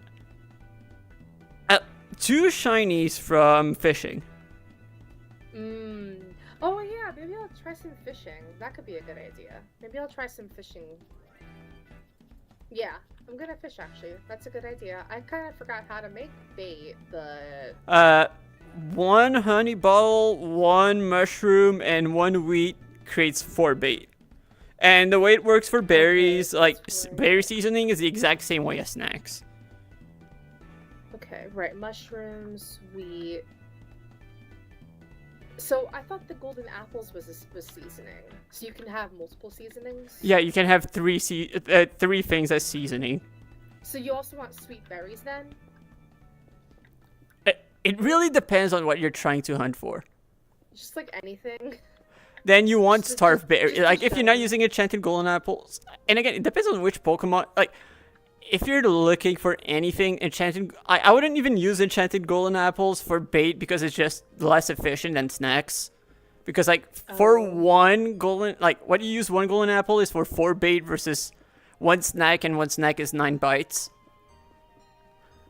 Speaker 1: 2 shinies from fishing.
Speaker 2: Oh yeah, maybe I'll try some fishing. That could be a good idea. Maybe I'll try some fishing. Yeah, I'm gonna fish actually. That's a good idea. I kind of forgot how to make bait.
Speaker 1: 1 honey bottle, 1 mushroom, and 1 wheat creates 4 bait. And the way it works for berries, like berry seasoning, is the exact same way as snacks.
Speaker 2: Okay, right. Mushrooms, wheat. So I thought the golden apples was seasoning. So you can have multiple seasonings.
Speaker 1: Yeah, you can have 3 things as seasoning.
Speaker 2: So you also want sweet berries then?
Speaker 1: It really depends on what you're trying to hunt for.
Speaker 2: Just like anything.
Speaker 1: Then you want starved berry. Like if you're not using enchanted golden apples, and again, it depends on which Pokemon. Like if you're looking for anything enchanted, I wouldn't even use enchanted golden apples for bait because it's just less efficient than snacks. Because like for 1 golden, like what you use 1 golden apple is for 4 bait versus 1 snack, and 1 snack is 9 bites.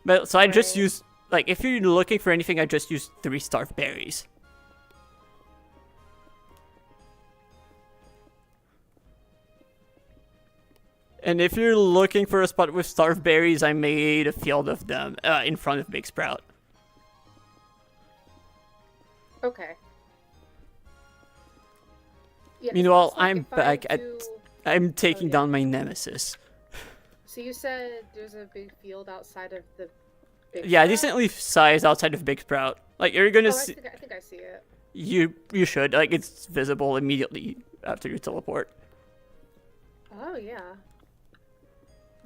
Speaker 1: But so I just use, like if you're looking for anything, I just use 3 starved berries. And if you're looking for a spot with starve berries, I made a field of them in front of Big Sprout.
Speaker 2: Okay. Yeah, 'cause
Speaker 1: Meanwhile,
Speaker 2: it's like
Speaker 1: I'm
Speaker 2: if I
Speaker 1: back at.
Speaker 2: do-
Speaker 1: I'm taking
Speaker 2: yeah.
Speaker 1: down my nemesis.
Speaker 2: So you said there's a big field outside of the big
Speaker 1: Yeah,
Speaker 2: sprout?
Speaker 1: decently sized outside of Big Sprout. Like you're gonna
Speaker 2: Oh,
Speaker 1: see.
Speaker 2: I think I see it.
Speaker 1: You should, like, it's visible immediately after you teleport.
Speaker 2: Oh yeah.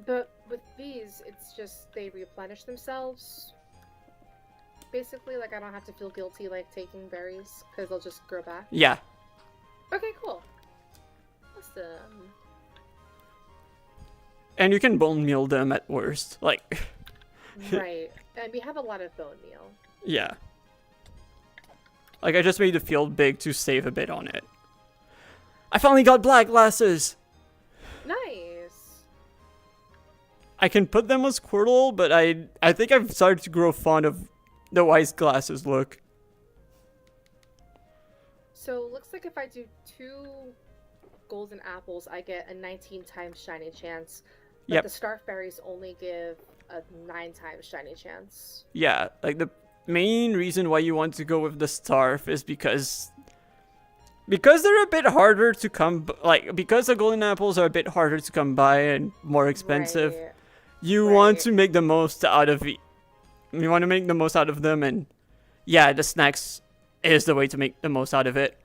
Speaker 2: But with these, it's just they replenish themselves. Basically, like I don't have to feel guilty like taking berries because they'll just grow back.
Speaker 1: Yeah.
Speaker 2: Okay, cool. Awesome.
Speaker 1: And you can bone meal them at worst. Like,
Speaker 2: Right. And we have a lot of bone meal.
Speaker 1: yeah. Like, I just made the field big to save a bit on it. I finally got black glasses!
Speaker 2: Nice.
Speaker 1: I can put them on Squirtle, but I think I've started to grow fond of the wise glasses look.
Speaker 2: So looks like if I do 2 golden apples, I get a 19 times shiny chance. But
Speaker 1: Yep.
Speaker 2: the starf berries only give a 9 times shiny chance.
Speaker 1: Yeah, like the main reason why you want to go with the Starf is because they're a bit harder to come like because the golden apples are a bit harder to come by and more expensive.
Speaker 2: Right.
Speaker 1: You want
Speaker 2: Right.
Speaker 1: to make the most out of you want to make the most out of them, and yeah, the snacks is the way to make the most out of it.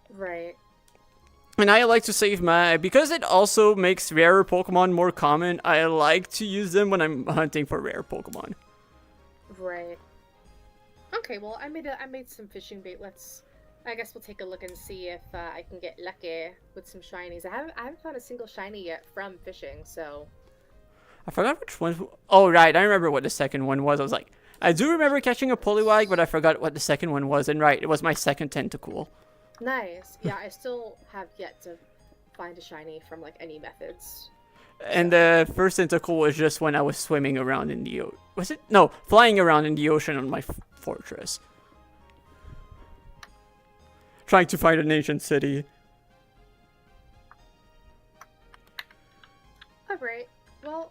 Speaker 2: Right.
Speaker 1: And I like to save my because it also makes rarer Pokemon more common. I like to use them when I'm hunting for rare Pokemon.
Speaker 2: Right. Okay, well, I made some fishing bait. I guess we'll take a look and see if I can get lucky with some shinies. I haven't found a single shiny yet from fishing, so.
Speaker 1: I forgot which one. Oh, right. I remember what the second one was. I was like, I do remember catching a Poliwag, but I forgot what the second one was. And right, it was my second Tentacool.
Speaker 2: Nice. Yeah, I still have yet to find a shiny from like any methods.
Speaker 1: And the first Tentacool was just when I was swimming around in the ocean. Was it? No, flying around in the ocean on my fortress. Trying to find an ancient city.
Speaker 2: Alright, well,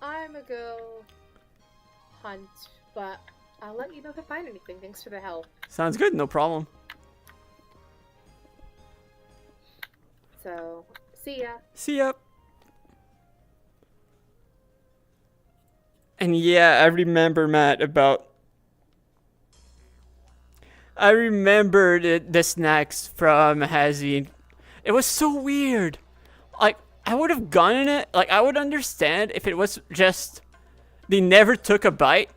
Speaker 2: I'm gonna go hunt, but I'll let you know if I find anything. Thanks for the help.
Speaker 1: Sounds good, no problem.
Speaker 2: So, see ya.
Speaker 1: See ya. And yeah, I remember, Matt, about... I remembered the snacks from Hazzy. It was so weird. Like, I would have gotten it. Like, I would understand if it was just... They never took a bite.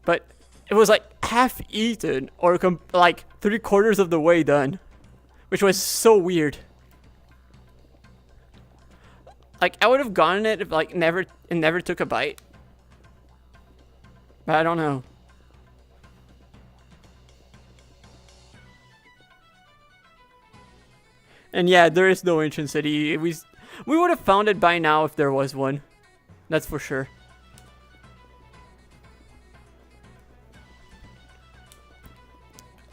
Speaker 1: But it was like half eaten or like 3/4 of the way done. Which was so weird. Like, I would have gotten it if like it never took a bite. But I don't know. And yeah, there is no ancient city. We would have found it by now if there was one. That's for sure.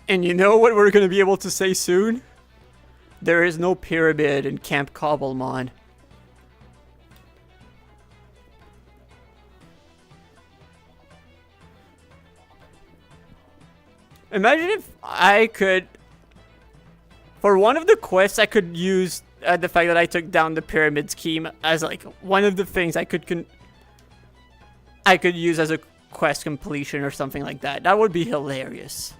Speaker 1: And you know what we're going to be able to say soon? There is no pyramid in Camp Cobblemon. Imagine if I could... For one of the quests, I could use the fact that I took down the pyramid scheme as like one of the things I could use as a quest completion or something like that. That would be hilarious.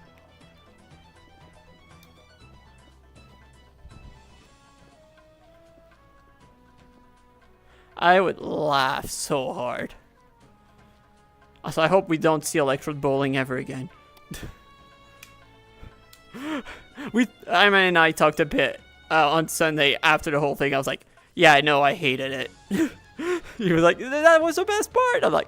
Speaker 1: I would laugh so hard. Also, I hope we don't see Electrode Bowling ever again. Iman and I talked a bit on Sunday after the whole thing. I was like, yeah, I know, I hated it. He was like, that was the best part. I'm like,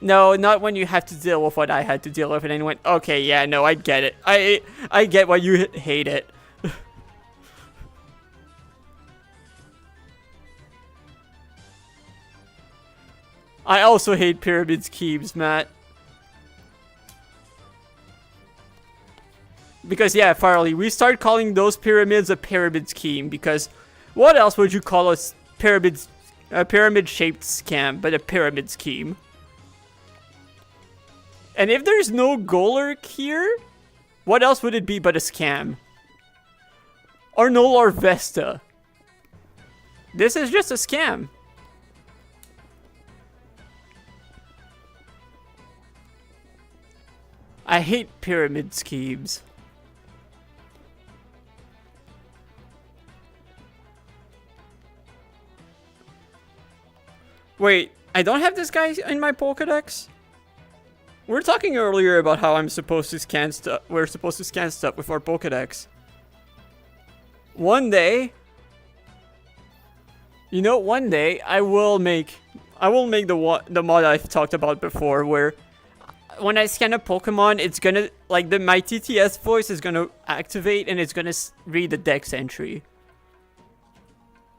Speaker 1: no, not when you have to deal with what I had to deal with. And then he went, okay, yeah, no, I get it. I get why you hate it. I also hate pyramid schemes, Matt. Because, yeah, Farley, we start calling those pyramids a pyramid scheme. Because what else would you call a pyramid A pyramid-shaped scam, but a pyramid scheme. And if there's no Golurk here, what else would it be but a scam? Or no Larvesta? This is just a scam. I hate pyramid schemes. Wait, I don't have this guy in my Pokedex? We were talking earlier about how I'm supposed to scan stuff. We're supposed to scan stuff with our Pokedex. One day, you know, one day I will make the mod I've talked about before, where when I scan a Pokemon, it's gonna my TTS voice is gonna activate and it's gonna read the Dex entry.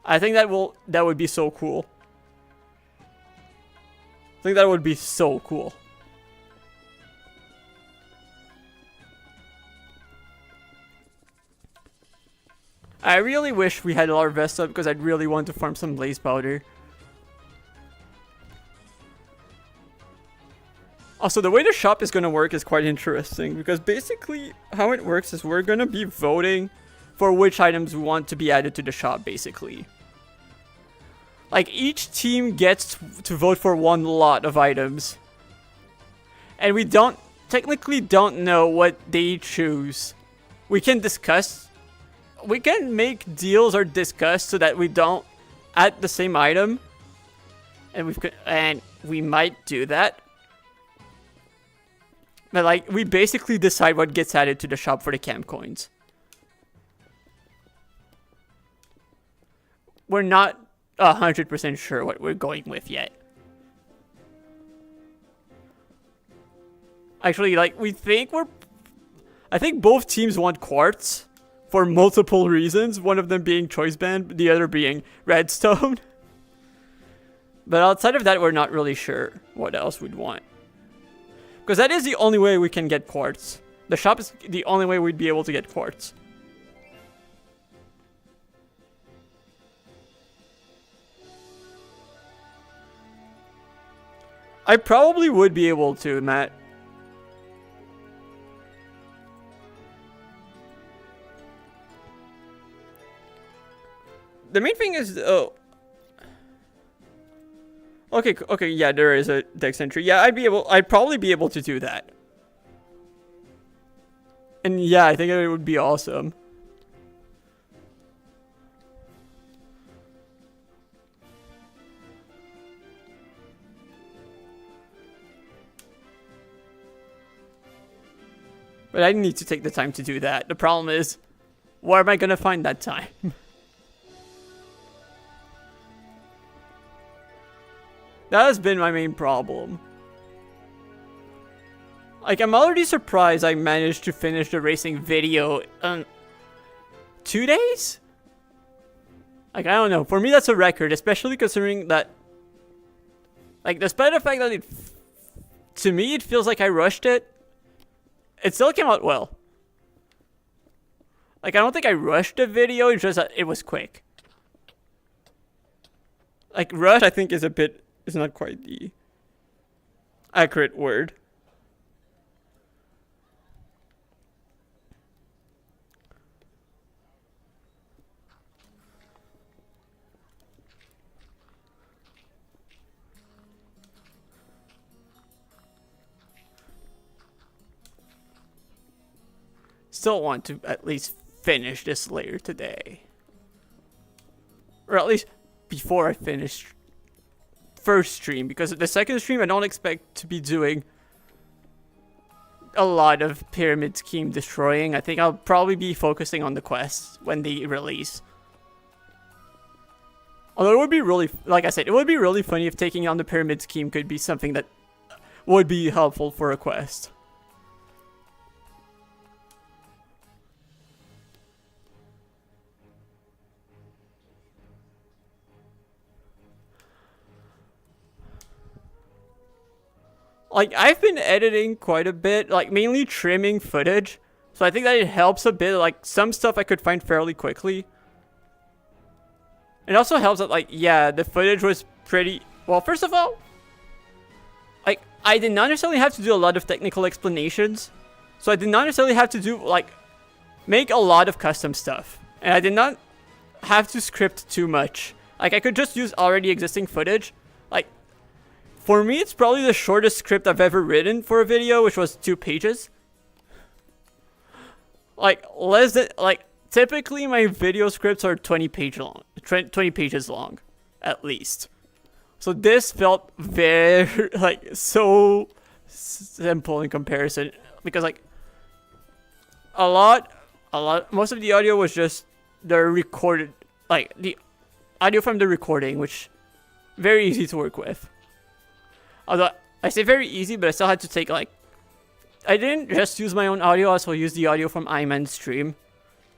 Speaker 1: I think that would be so cool. I think that would be so cool. I really wish we had Larvesta because I'd really want to farm some Blaze Powder. Also, the way the shop is going to work is quite interesting because basically how it works is we're going to be voting for which items we want to be added to the shop, basically. Like, each team gets to vote for one lot of items. And we technically don't know what they choose. We can make deals or discuss so that we don't add the same item. And we might do that. But like, we basically decide what gets added to the shop for the camp coins. We're not 100% sure what we're going with yet. Actually, like, I think both teams want quartz for multiple reasons. One of them being choice band, the other being redstone. But outside of that, we're not really sure what else we'd want. Because that is the only way we can get quartz. The shop is the only way we'd be able to get quartz. I probably would be able to, Matt. The main thing is, okay, yeah, there is a Dex entry. Yeah, I'd probably be able to do that. And yeah, I think it would be awesome. But I need to take the time to do that. The problem is, where am I gonna find that time? That has been my main problem. Like, I'm already surprised I managed to finish the racing video in 2 days? Like, I don't know. For me, that's a record, especially considering that, like, despite the fact that to me, it feels like I rushed it, it still came out well. Like, I don't think I rushed the video, it's just that it was quick. Like, rush, I think, is not quite the accurate word. Still want to at least finish this layer today. Or at least before I finish first stream, because the second stream I don't expect to be doing a lot of pyramid scheme destroying. I think I'll probably be focusing on the quests when they release. Although it would be really, like I said, it would be really funny if taking on the pyramid scheme could be something that would be helpful for a quest. Like, I've been editing quite a bit, like, mainly trimming footage. So I think that it helps a bit. Like, some stuff I could find fairly quickly. It also helps that, like, yeah, the footage was pretty... Well, first of all, like, I did not necessarily have to do a lot of technical explanations. So I did not necessarily have to do, like, make a lot of custom stuff. And I did not have to script too much. Like, I could just use already existing footage. Like, for me, it's probably the shortest script I've ever written for a video, which was 2 pages. Like, less than, like, typically my video scripts are 20 pages long, at least. So this felt very, like, so simple in comparison. Because, like, most of the audio was just the recorded, like, the audio from the recording, which very easy to work with. Although I say very easy, but I still had to take, like, I didn't just use my own audio, I also used the audio from Iman's stream,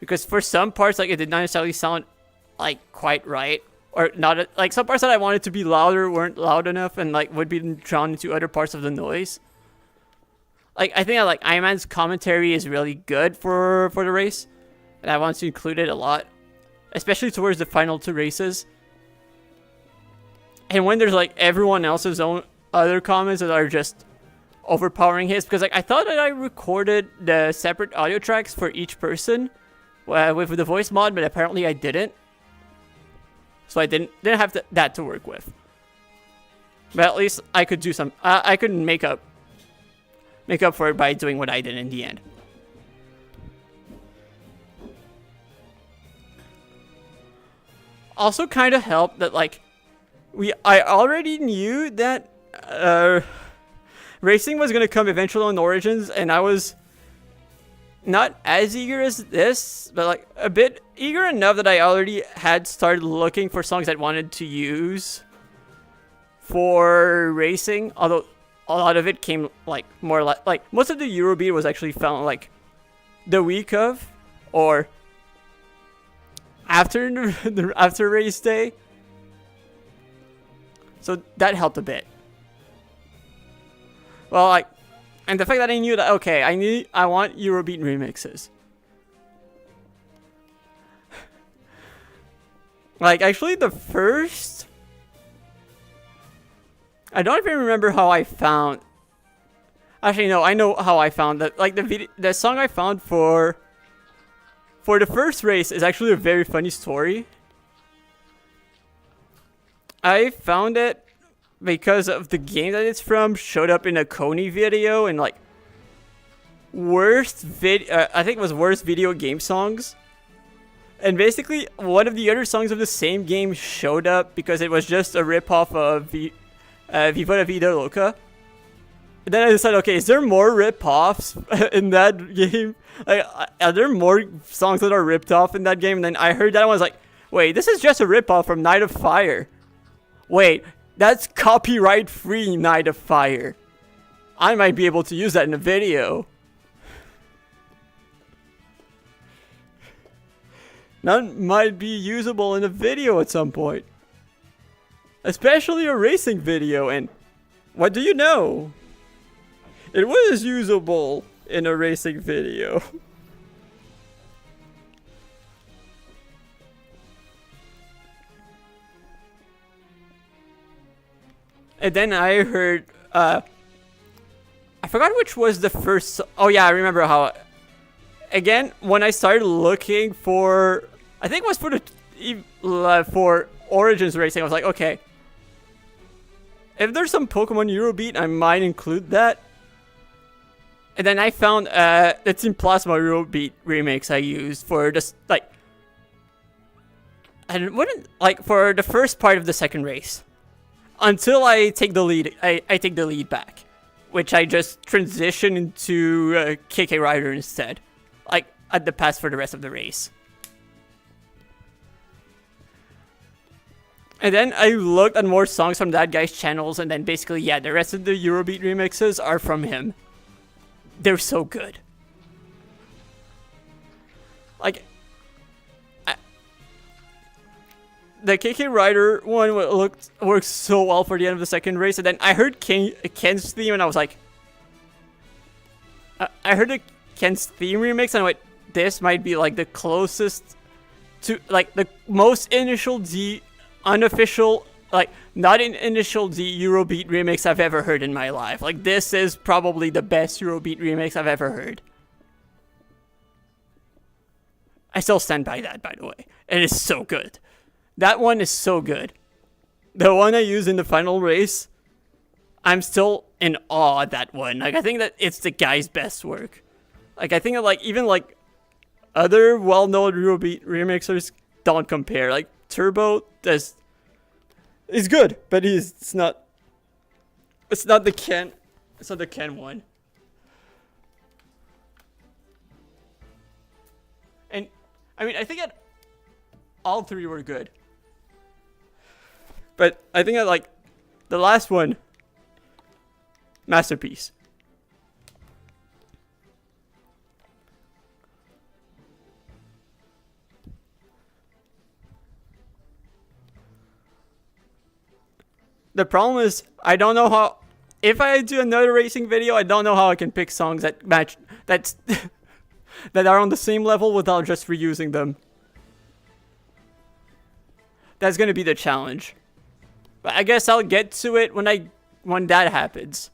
Speaker 1: because for some parts, like, it did not necessarily sound, like, quite right, or not, like, some parts that I wanted to be louder weren't loud enough and, like, would be drowned into other parts of the noise. Like, I think that, like, Iman's commentary is really good for the race, and I want to include it a lot, especially towards the final 2 races. And when there's, like, everyone else's own other comments that are just overpowering his, because, like, I thought that I recorded the separate audio tracks for each person with the voice mod, but apparently I didn't. So I didn't have that to work with. But at least I could do some. I could make up for it by doing what I did in the end. Also, kind of helped that, like, I already knew that racing was gonna come eventually on Origins, and I was not as eager as this, but, like, a bit eager enough that I already had started looking for songs I wanted to use for racing. Although a lot of it came, like, more like most of the Eurobeat was actually found, like, the week of or after race day. So that helped a bit. Well, like, and the fact that I knew that, okay, I want Eurobeat remixes. Like, actually, the first, I don't even remember how I found. Actually, no, I know how I found that. Like, the song I found for the first race is actually a very funny story. I found it because of the game that it's from showed up in a Coney video, and, like, I think it was worst video game songs. And basically, one of the other songs of the same game showed up because it was just a ripoff of Viva la Vida Loca. And then I decided, okay, is there more rip-offs in that game? Like, are there more songs that are ripped off in that game? And then I heard that and I was like, wait, this is just a rip-off from Night of Fire. Wait, that's copyright-free Night of Fire. I might be able to use that in a video. That might be usable in a video at some point. Especially a racing video, and what do you know? It was usable in a racing video. And then I heard, I forgot which was the first, oh yeah, I remember how, again, when I started looking for, I think it was for Origins racing, I was like, okay, if there's some Pokemon Eurobeat, I might include that. And then I found the Team Plasma Eurobeat remix I used for just, like, I wouldn't, like, for the first part of the second race. Until I take the lead, I take the lead back, which I just transition into KK Rider instead, like, at the pass for the rest of the race. And then I looked at more songs from that guy's channels, and then basically, yeah, the rest of the Eurobeat remixes are from him. They're so good. Like, the KK Rider one works so well for the end of the second race, and then I heard Ken's theme, and I was like, I heard Ken's theme remix, and I went, this might be, like, the closest to like the most initial D unofficial, like not an initial D Eurobeat remix I've ever heard in my life. Like this is probably the best Eurobeat remix I've ever heard. I still stand by that, by the way. It is so good. That one is so good. The one I use in the final race, I'm still in awe at that one. Like I think that it's the guy's best work. Like I think that like even like other well-known Eurobeat remixers don't compare. Like Turbo is good, but it's not the Ken one. And I mean I think that all three were good. But I think that like the last one, masterpiece. The problem is, I don't know how. If I do another racing video, I don't know how I can pick songs that match that are on the same level without just reusing them. That's gonna be the challenge. But I guess I'll get to it when that happens.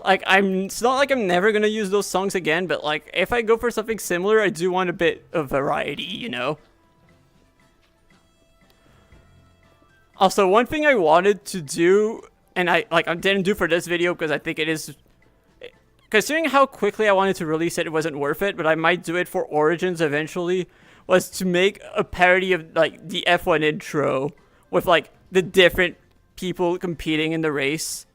Speaker 1: Like it's not like I'm never gonna use those songs again, but like if I go for something similar, I do want a bit of variety, you know? Also, one thing I wanted to do, and I didn't do for this video because I think it is, considering how quickly I wanted to release it, it wasn't worth it, but I might do it for Origins eventually, was to make a parody of like the F1 intro with like the different people competing in the race.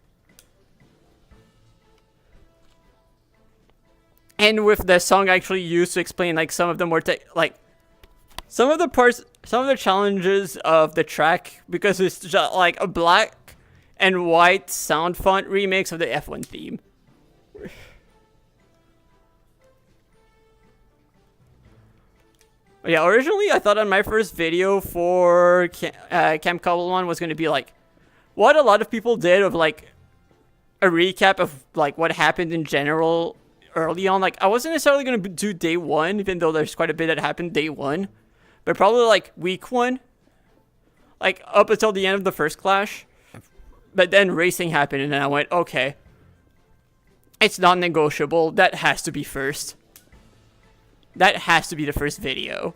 Speaker 1: And with the song actually used to explain like some of the more like some of the parts, some of the challenges of the track, because it's just like a black and white sound font remix of the F1 theme. Yeah, originally I thought on my first video for Camp Cobblemon was going to be like what a lot of people did of like a recap of like what happened in general early on. Like I wasn't necessarily going to do day one, even though there's quite a bit that happened day one, but probably like week one, like up until the end of the first clash. But then racing happened and then I went, okay, it's non-negotiable. That has to be first. That has to be the first video.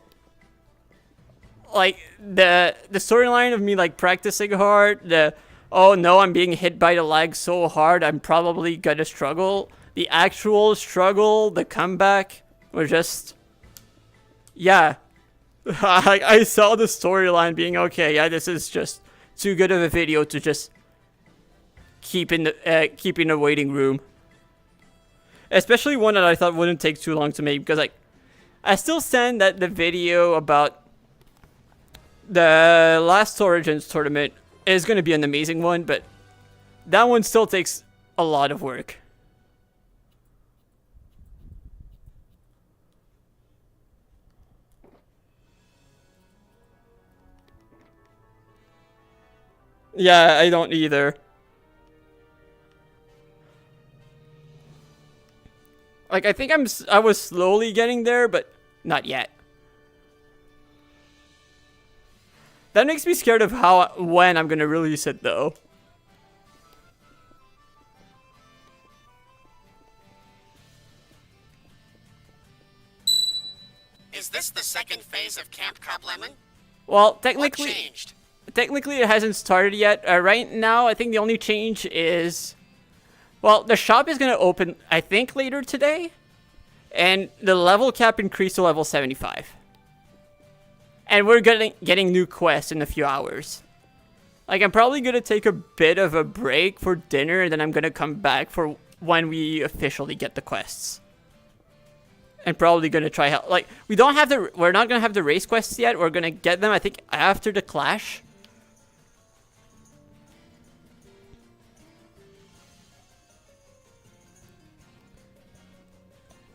Speaker 1: Like the storyline of me like practicing hard, oh no, I'm being hit by the lag so hard, I'm probably gonna struggle. The actual struggle, the comeback, was just, yeah. I saw the storyline being, okay, yeah, this is just too good of a video to just keep in the waiting room. Especially one that I thought wouldn't take too long to make, because like, I still stand that the video about the last Origins tournament is going to be an amazing one, but that one still takes a lot of work. Yeah, I don't either. Like, I think I was slowly getting there, but not yet. That makes me scared of when I'm gonna release it, though.
Speaker 3: Is this the second phase of Camp Cobblemon?
Speaker 1: Well,
Speaker 3: What
Speaker 1: technically,
Speaker 3: changed?
Speaker 1: it hasn't started yet. Right now, I think the only change is, well, the shop is gonna open, I think, later today, and the level cap increased to level 75. And we're getting new quests in a few hours. Like, I'm probably gonna take a bit of a break for dinner, and then I'm gonna come back for when we officially get the quests. And probably gonna try help. Like, we're not gonna have the race quests yet. We're gonna get them, I think, after the clash.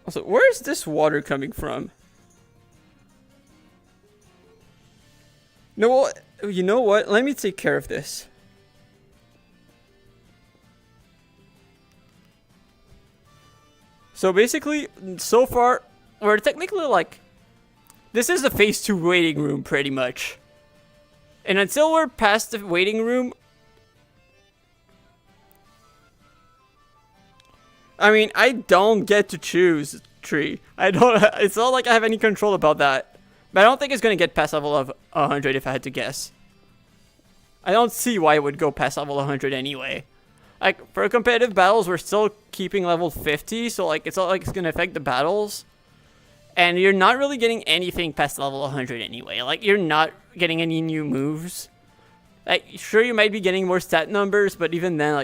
Speaker 1: Also, where is this water coming from? No, you know what? Let me take care of this. So basically, so far, we're technically like, this is the phase 2 waiting room pretty much. And until we're past the waiting room, I mean, I don't get to choose tree. I don't, it's not like I have any control about that. But I don't think it's going to get past level of 100 if I had to guess. I don't see why it would go past level 100 anyway. Like, for competitive battles, we're still keeping level 50, so like, it's not like it's going to affect the battles. And you're not really getting anything past level 100 anyway. Like, you're not getting any new moves. Like, sure, you might be getting more stat numbers, but even then,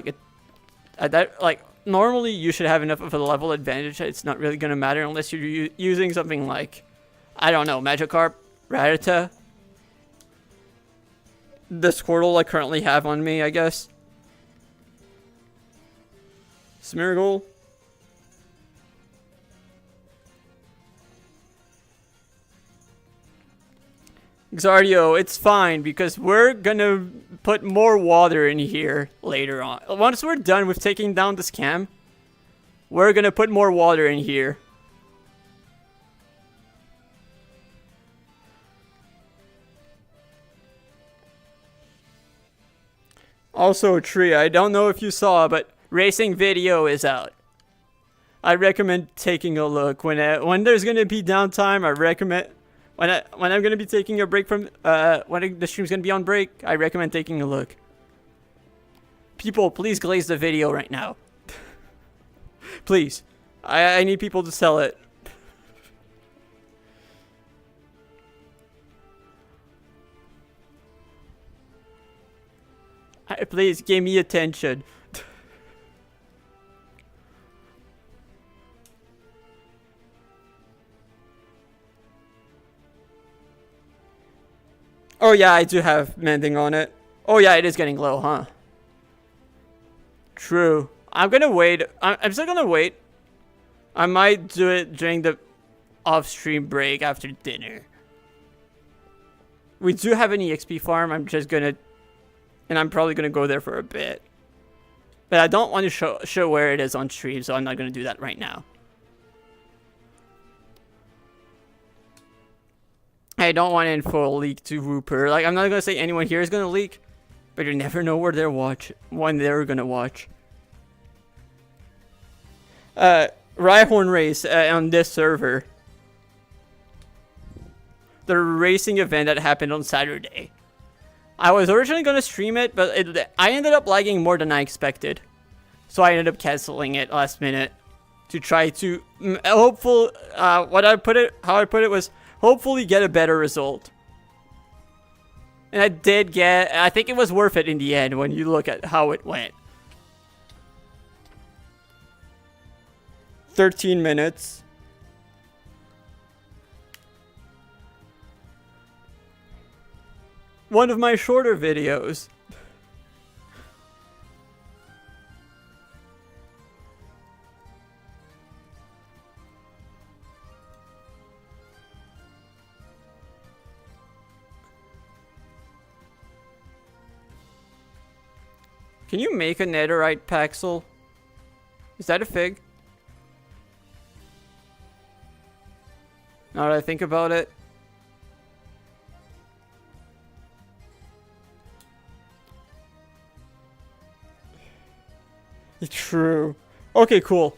Speaker 1: like, normally you should have enough of a level advantage that it's not really going to matter unless you're using something like, I don't know, Magikarp, Rattata. The Squirtle I currently have on me, I guess. Smeargle. Xardio, it's fine because we're gonna put more water in here later on. Once we're done with taking down this cam, we're gonna put more water in here. Also, Tree, I don't know if you saw, but racing video is out. I recommend taking a look. When there's gonna be downtime, I recommend... When I'm gonna be taking a break from... when the stream's gonna be on break, I recommend taking a look. People, please glaze the video right now. Please. I need people to sell it. Please, give me attention. Oh yeah, I do have mending on it. Oh yeah, it is getting low, huh? True. I'm gonna wait. I'm still gonna wait. I might do it during the off-stream break after dinner. We do have an EXP farm. I'm just gonna... And I'm probably gonna go there for a bit. But I don't want to show where it is on stream, so I'm not gonna do that right now. I don't want info leak to Wooper. Like, I'm not gonna say anyone here is gonna leak, but you never know where when they're gonna watch. Rhyhorn race on this server. The racing event that happened on Saturday. I was originally gonna stream it, but I ended up lagging more than I expected, so I ended up canceling it last minute to try to how I put it was hopefully get a better result. And I did get... I think it was worth it in the end when you look at how it went. 13 minutes. One of my shorter videos. Can you make a netherite Paxel? Is that a fig? Now that I think about it. True. Okay, cool.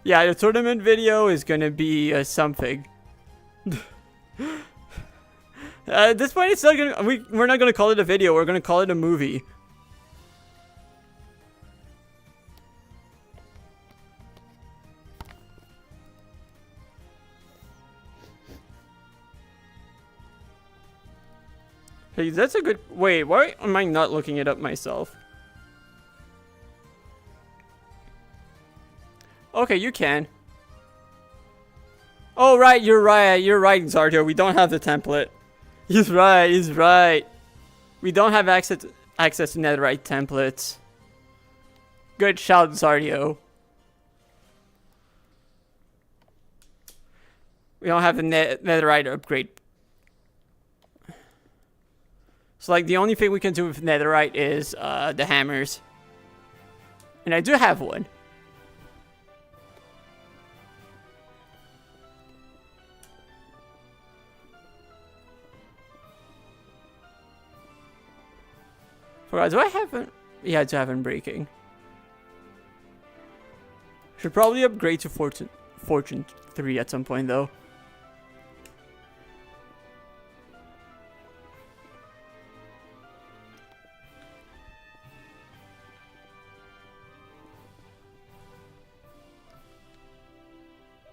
Speaker 1: Yeah, the tournament video is gonna be something. At this point, it's not gonna. We're not gonna call it a video. We're gonna call it a movie. Hey, that's a good... Wait, why am I not looking it up myself? Okay, you can. Oh, right, you're right, Zardio. We don't have the template. He's right. We don't have access to netherite templates. Good shout, Zardio. We don't have the netherite upgrade. So, like, the only thing we can do with netherite is the hammers. And I do have one. Forgot, do I have an... Yeah, I do have Unbreaking. Should probably upgrade to Fortune 3 at some point, though.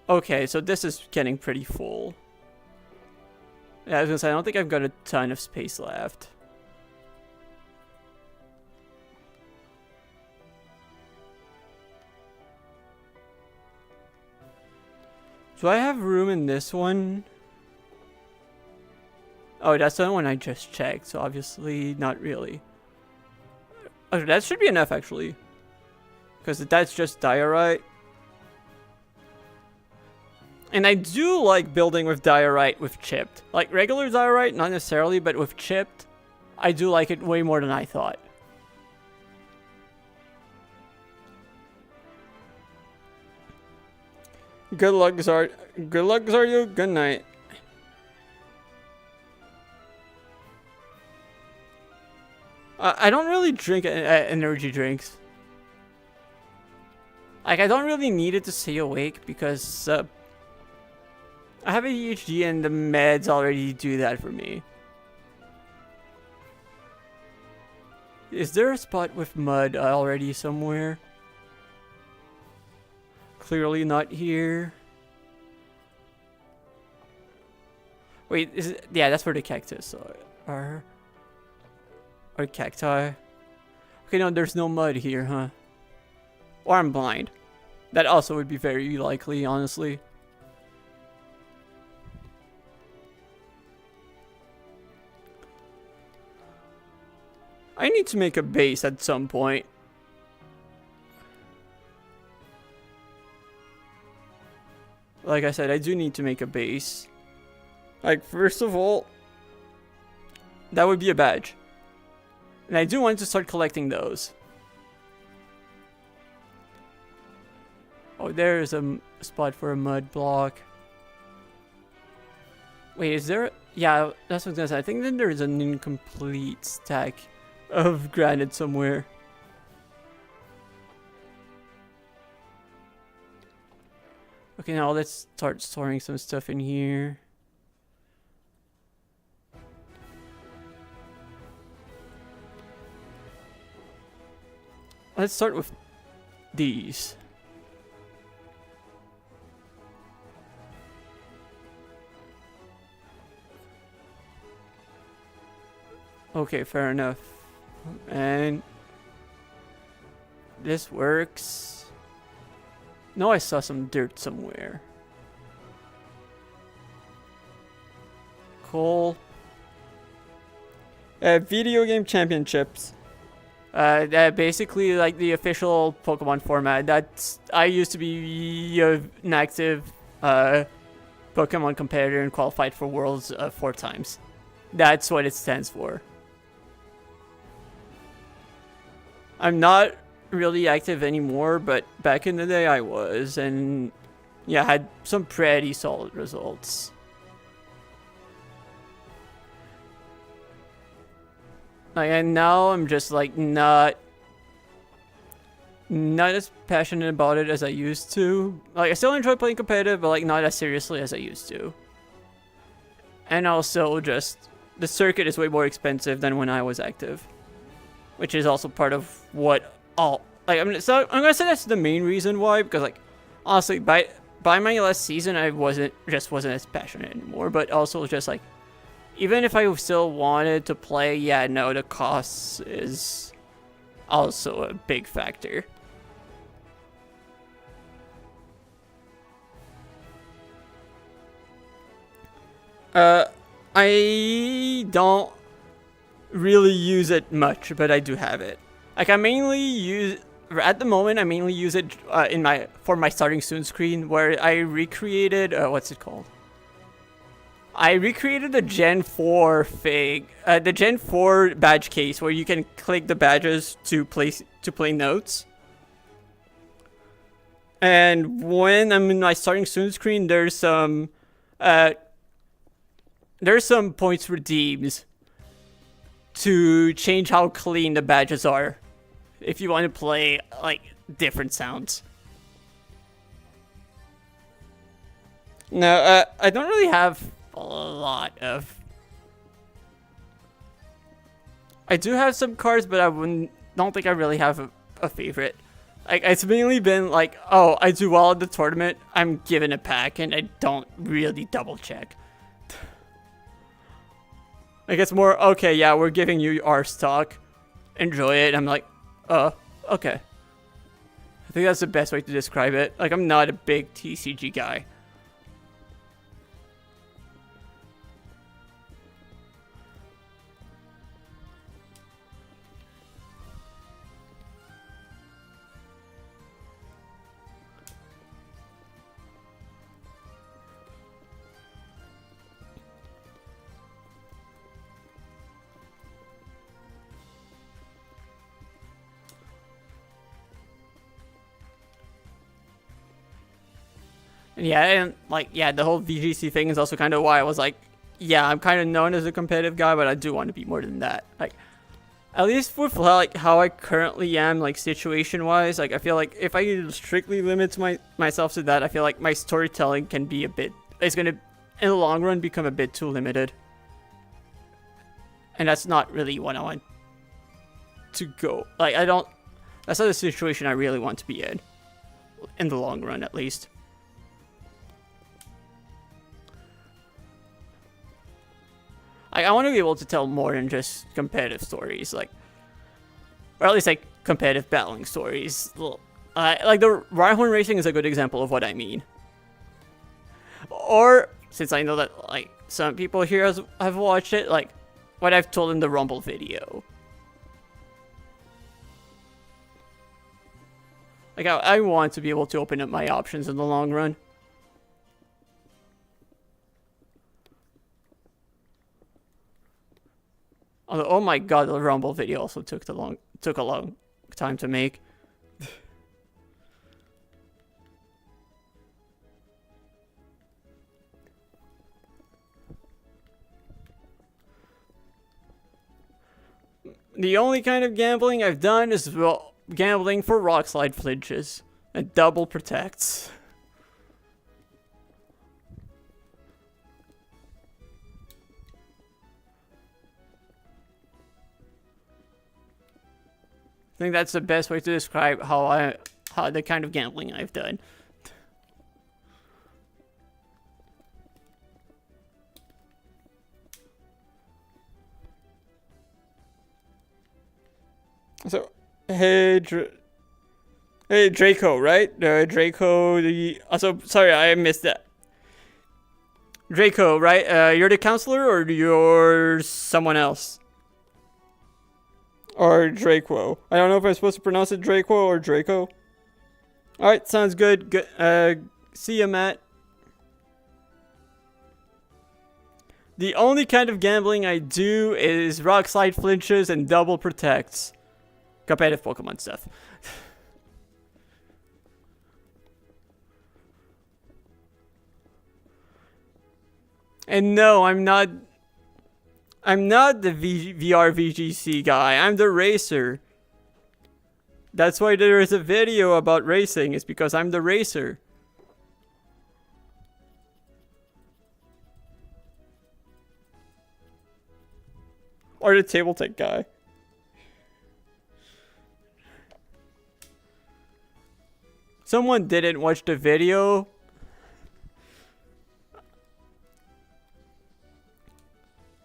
Speaker 1: Okay, so this is getting pretty full. Yeah, I was gonna say, I don't think I've got a ton of space left. Do I have room in this one? Oh, that's the one I just checked, so obviously not really. Okay, that should be enough, actually. Because that's just diorite. And I do like building with diorite with chipped. Like regular diorite, not necessarily, but with chipped, I do like it way more than I thought. Good luck, Zard. Good luck, Zardio. Good night. I don't really drink energy drinks. Like, I don't really need it to stay awake because I have ADHD and the meds already do that for me. Is there a spot with mud already somewhere? Clearly not here. Wait, is it? Yeah, that's where the cactus are. Or cacti. Okay, no, there's no mud here, huh? Or I'm blind. That also would be very likely, honestly. I need to make a base at some point. Like I said, I do need to make a base. Like, first of all, that would be a badge. And I do want to start collecting those. Oh, there's a spot for a mud block. Wait, is there... Yeah, that's what I was gonna say. I think that there is an incomplete stack of granite somewhere. Okay, now let's start storing some stuff in here. Let's start with these. Okay, fair enough. And this works. No, I saw some dirt somewhere. Cool. Video game championships. Basically like the official Pokemon format. I used to be an active Pokemon competitor and qualified for Worlds 4 times. That's what it stands for. I'm not really active anymore, but back in the day I was, and yeah, I had some pretty solid results. Like, and now I'm just like not as passionate about it as I used to. Like, I still enjoy playing competitive, but like not as seriously as I used to. And also just the circuit is way more expensive than when I was active, which is also part of what all like. I mean, so I'm gonna say that's the main reason why, because like honestly, by my last season, I wasn't as passionate anymore. But also just like, even if I still wanted to play, yeah, no, the cost is also a big factor. I don't really use it much, but I do have it. Like, I mainly use at the moment. I mainly use it for my starting soon screen, where I recreated what's it called? I recreated the Gen 4 the Gen 4 badge case, where you can click the badges to play notes. And when I'm in my starting soon screen, there's some points redeemed to change how clean the badges are. If you want to play like different sounds. No, I don't really have a lot of. I do have some cards, but don't think I really have a favorite. Like, it's mainly been like, oh, I do well at the tournament, I'm given a pack, and I don't really double check. Like, it's more, okay, yeah, we're giving you our stock, enjoy it. I'm like, okay. I think that's the best way to describe it. Like, I'm not a big TCG guy. Yeah, and like, yeah, the whole VGC thing is also kind of why I was like, yeah, I'm kind of known as a competitive guy, but I do want to be more than that. Like, at least with like how I currently am, like situation-wise, like I feel like if I strictly limit myself to that, I feel like my storytelling can be it's gonna, in the long run, become a bit too limited. And that's not really what I want to go. Like, that's not the situation I really want to be in the long run, at least. I want to be able to tell more than just competitive stories, like, or at least like competitive battling stories. Like the Rhyhorn racing is a good example of what I mean. Or since I know that like some people here have watched it, like what I've told in the Rumble video. Like I want to be able to open up my options in the long run. Oh my god, the Rumble video also took a long time to make. The only kind of gambling I've done is, well, gambling for rock slide flinches and double protects. I think that's the best way to describe how the kind of gambling I've done. So, hey Draco, right? Draco, also, sorry, I missed that. Draco, right? You're the counselor, or you're someone else? Or Draco. I don't know if I'm supposed to pronounce it Draco or Draco. Alright, sounds good. See ya, Matt. The only kind of gambling I do is rock slide flinches and double protects. Competitive Pokemon stuff. And no, I'm not the VR VGC guy. I'm the racer. That's why there is a video about racing. It's because I'm the racer. Or the table tech guy. Someone didn't watch the video.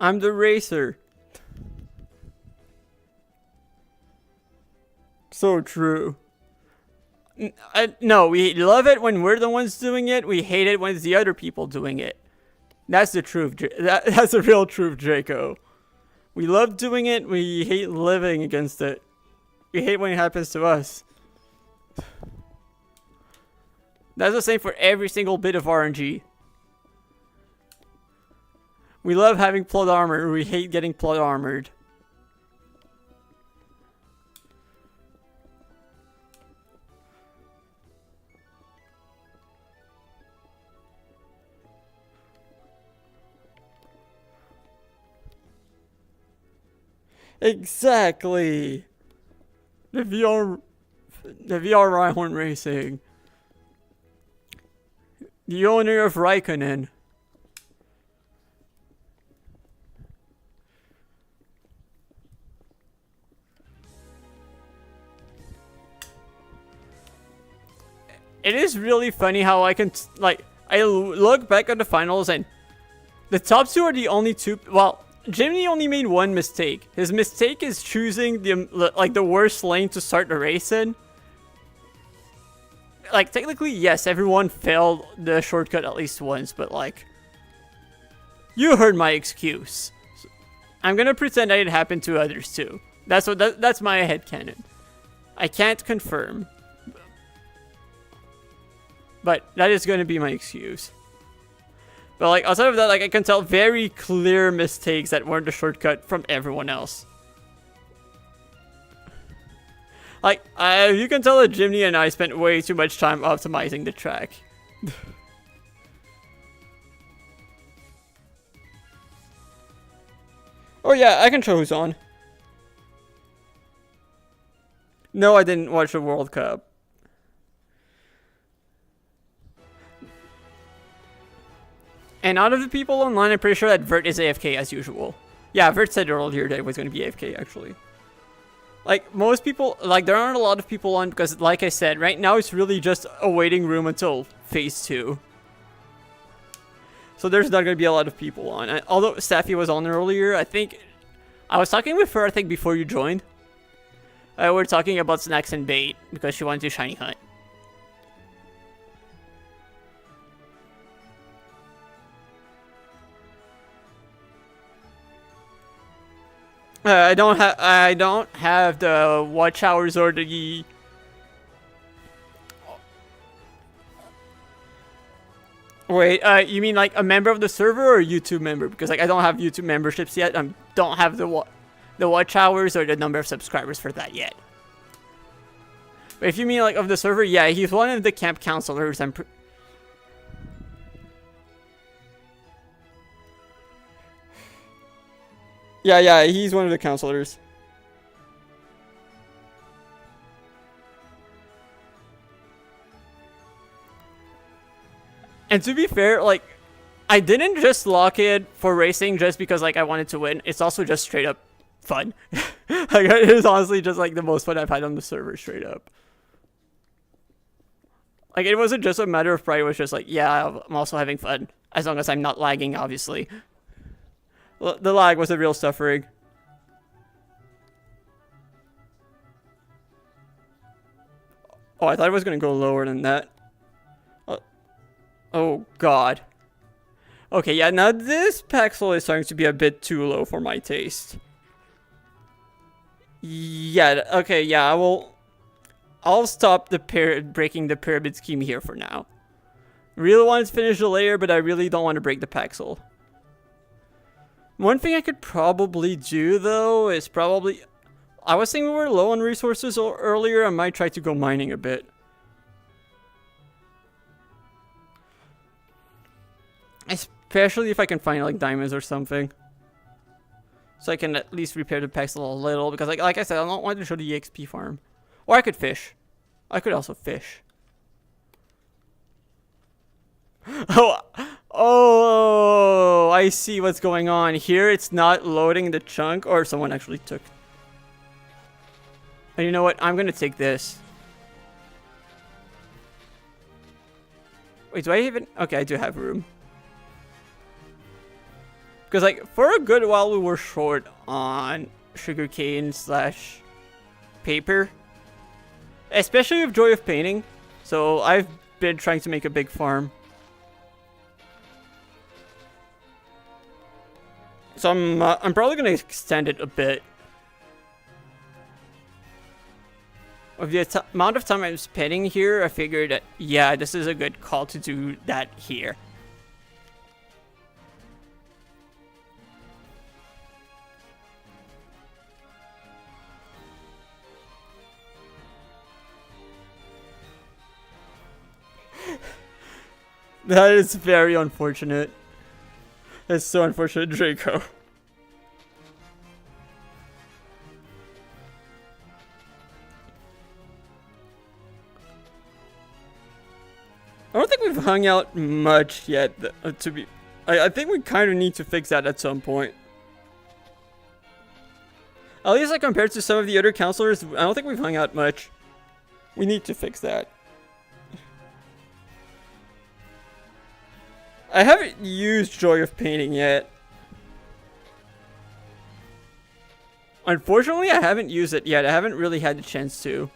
Speaker 1: I'm the racer. So true. No, we love it when we're the ones doing it. We hate it when it's the other people doing it. That's the truth. That's the real truth, Draco. We love doing it. We hate living against it. We hate when it happens to us. That's the same for every single bit of RNG. We love having plot armor. We hate getting plot armored. Exactly. The VR Rhyhorn Racing. The owner of Raikkonen. It is really funny how I can, like, I look back at the finals and the top two are the only two, well, Jimmy only made one mistake. His mistake is choosing the worst lane to start the race in. Like, technically, yes, everyone failed the shortcut at least once, but like, you heard my excuse. So, I'm gonna pretend that it happened to others too. That's my headcanon. I can't confirm. But that is going to be my excuse. But like outside of that, like I can tell very clear mistakes that weren't a shortcut from everyone else. Like you can tell that Jimmy and I spent way too much time optimizing the track. Oh yeah, I can show who's on. No, I didn't watch the World Cup. And out of the people online, I'm pretty sure that Vert is AFK as usual. Yeah, Vert said earlier that it was going to be AFK, actually. Like, most people, like, there aren't a lot of people on because, like I said, right now it's really just a waiting room until Phase 2. So there's not going to be a lot of people on. Although Staffy was on earlier, I think... I was talking with her, I think, before you joined. We're talking about snacks and bait because she wanted to shiny hunt. I don't have the watch hours or the Wait, you mean like a member of the server or a YouTube member? Because like I don't have YouTube memberships yet. I don't have the watch hours or the number of subscribers for that yet. But if you mean like of the server, yeah, he's one of the camp counselors. Yeah, he's one of the counselors. And to be fair, like, I didn't just lock it for racing just because, like, I wanted to win. It's also just straight up fun. Like, it is honestly just, like, the most fun I've had on the server, straight up. Like, it wasn't just a matter of pride. It was just like, yeah, I'm also having fun. As long as I'm not lagging, obviously. The lag was a real suffering. Oh, I thought it was going to go lower than that. Oh, God. Okay, yeah, now this Paxel is starting to be a bit too low for my taste. Yeah, okay, yeah, I'll stop breaking the pyramid scheme here for now. Really wanted to finish the layer, but I really don't want to break the Paxel. One thing I could probably do, though, is probably... I was thinking we were low on resources earlier. I might try to go mining a bit. Especially if I can find, like, diamonds or something. So I can at least repair the Paxel a little. Because, like I said, I don't want to show the EXP farm. Or I could fish. I could also fish. Oh, I see what's going on. Here it's not loading the chunk, or someone actually took. And you know what? I'm gonna take this. Wait, do I even? Okay, I do have room. Because like for a good while we were short on sugarcane / paper, especially with Joy of Painting. So I've been trying to make a big farm. So I'm probably gonna extend it a bit. With the amount of time I'm spending here, I figured that yeah, this is a good call to do that here. That is very unfortunate. That's so unfortunate, Draco. don't think we've hung out much yet. To be, I think we kind of need to fix that at some point. At least like compared to some of the other counselors, I don't think we've hung out much. We need to fix that. I haven't used Joy of Painting yet. Unfortunately, I haven't used it yet. I haven't really had the chance to.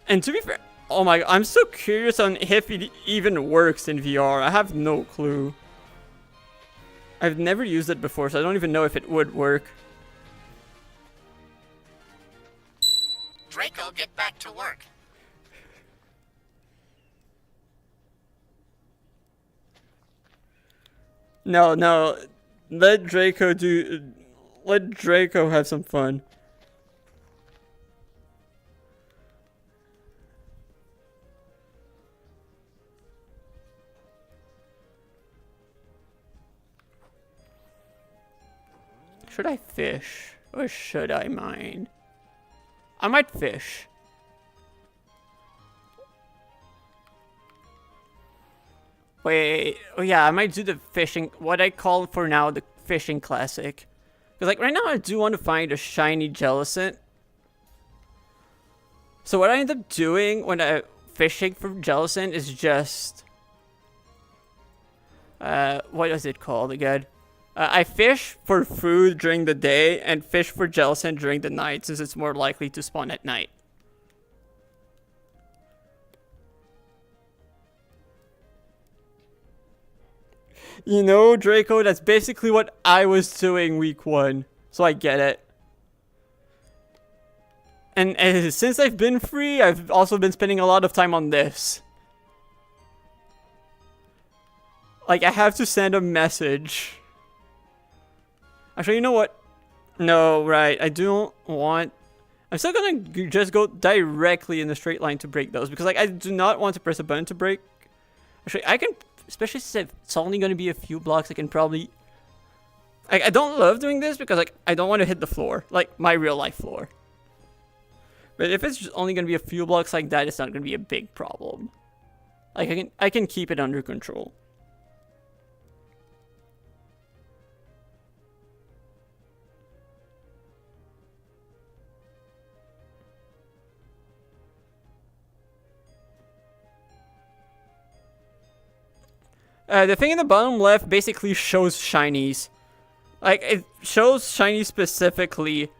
Speaker 1: And to be fair, oh my god, I'm so curious on if it even works in VR. I have no clue. I've never used it before, so I don't even know if it would work.
Speaker 3: Draco, get back to work.
Speaker 1: No, no. Let Draco have some fun. Should I fish or should I mine? I might fish. Wait, oh yeah, I might do the fishing, what I call for now the fishing classic. Because like right now I do want to find a shiny Jellicent. So what I end up doing when I fishing for Jellicent is just... what is it called again? I fish for food during the day and fish for Jellicent during the night since it's more likely to spawn at night. You know, Draco, that's basically what I was doing week 1. So I get it. And since I've been free, I've also been spending a lot of time on this. Like, I have to send a message. Actually, you know what? No, right. I don't want... I'm still gonna just go directly in the straight line to break those. Because, like, I do not want to press a button to break. Actually, I can... Especially since it's only gonna be a few blocks, I can probably... I don't love doing this because, like, I don't want to hit the floor. Like, my real life floor. But if it's just only gonna be a few blocks like that, it's not gonna be a big problem. Like, I can keep it under control. The thing in the bottom left basically shows shinies. Like, it shows shinies specifically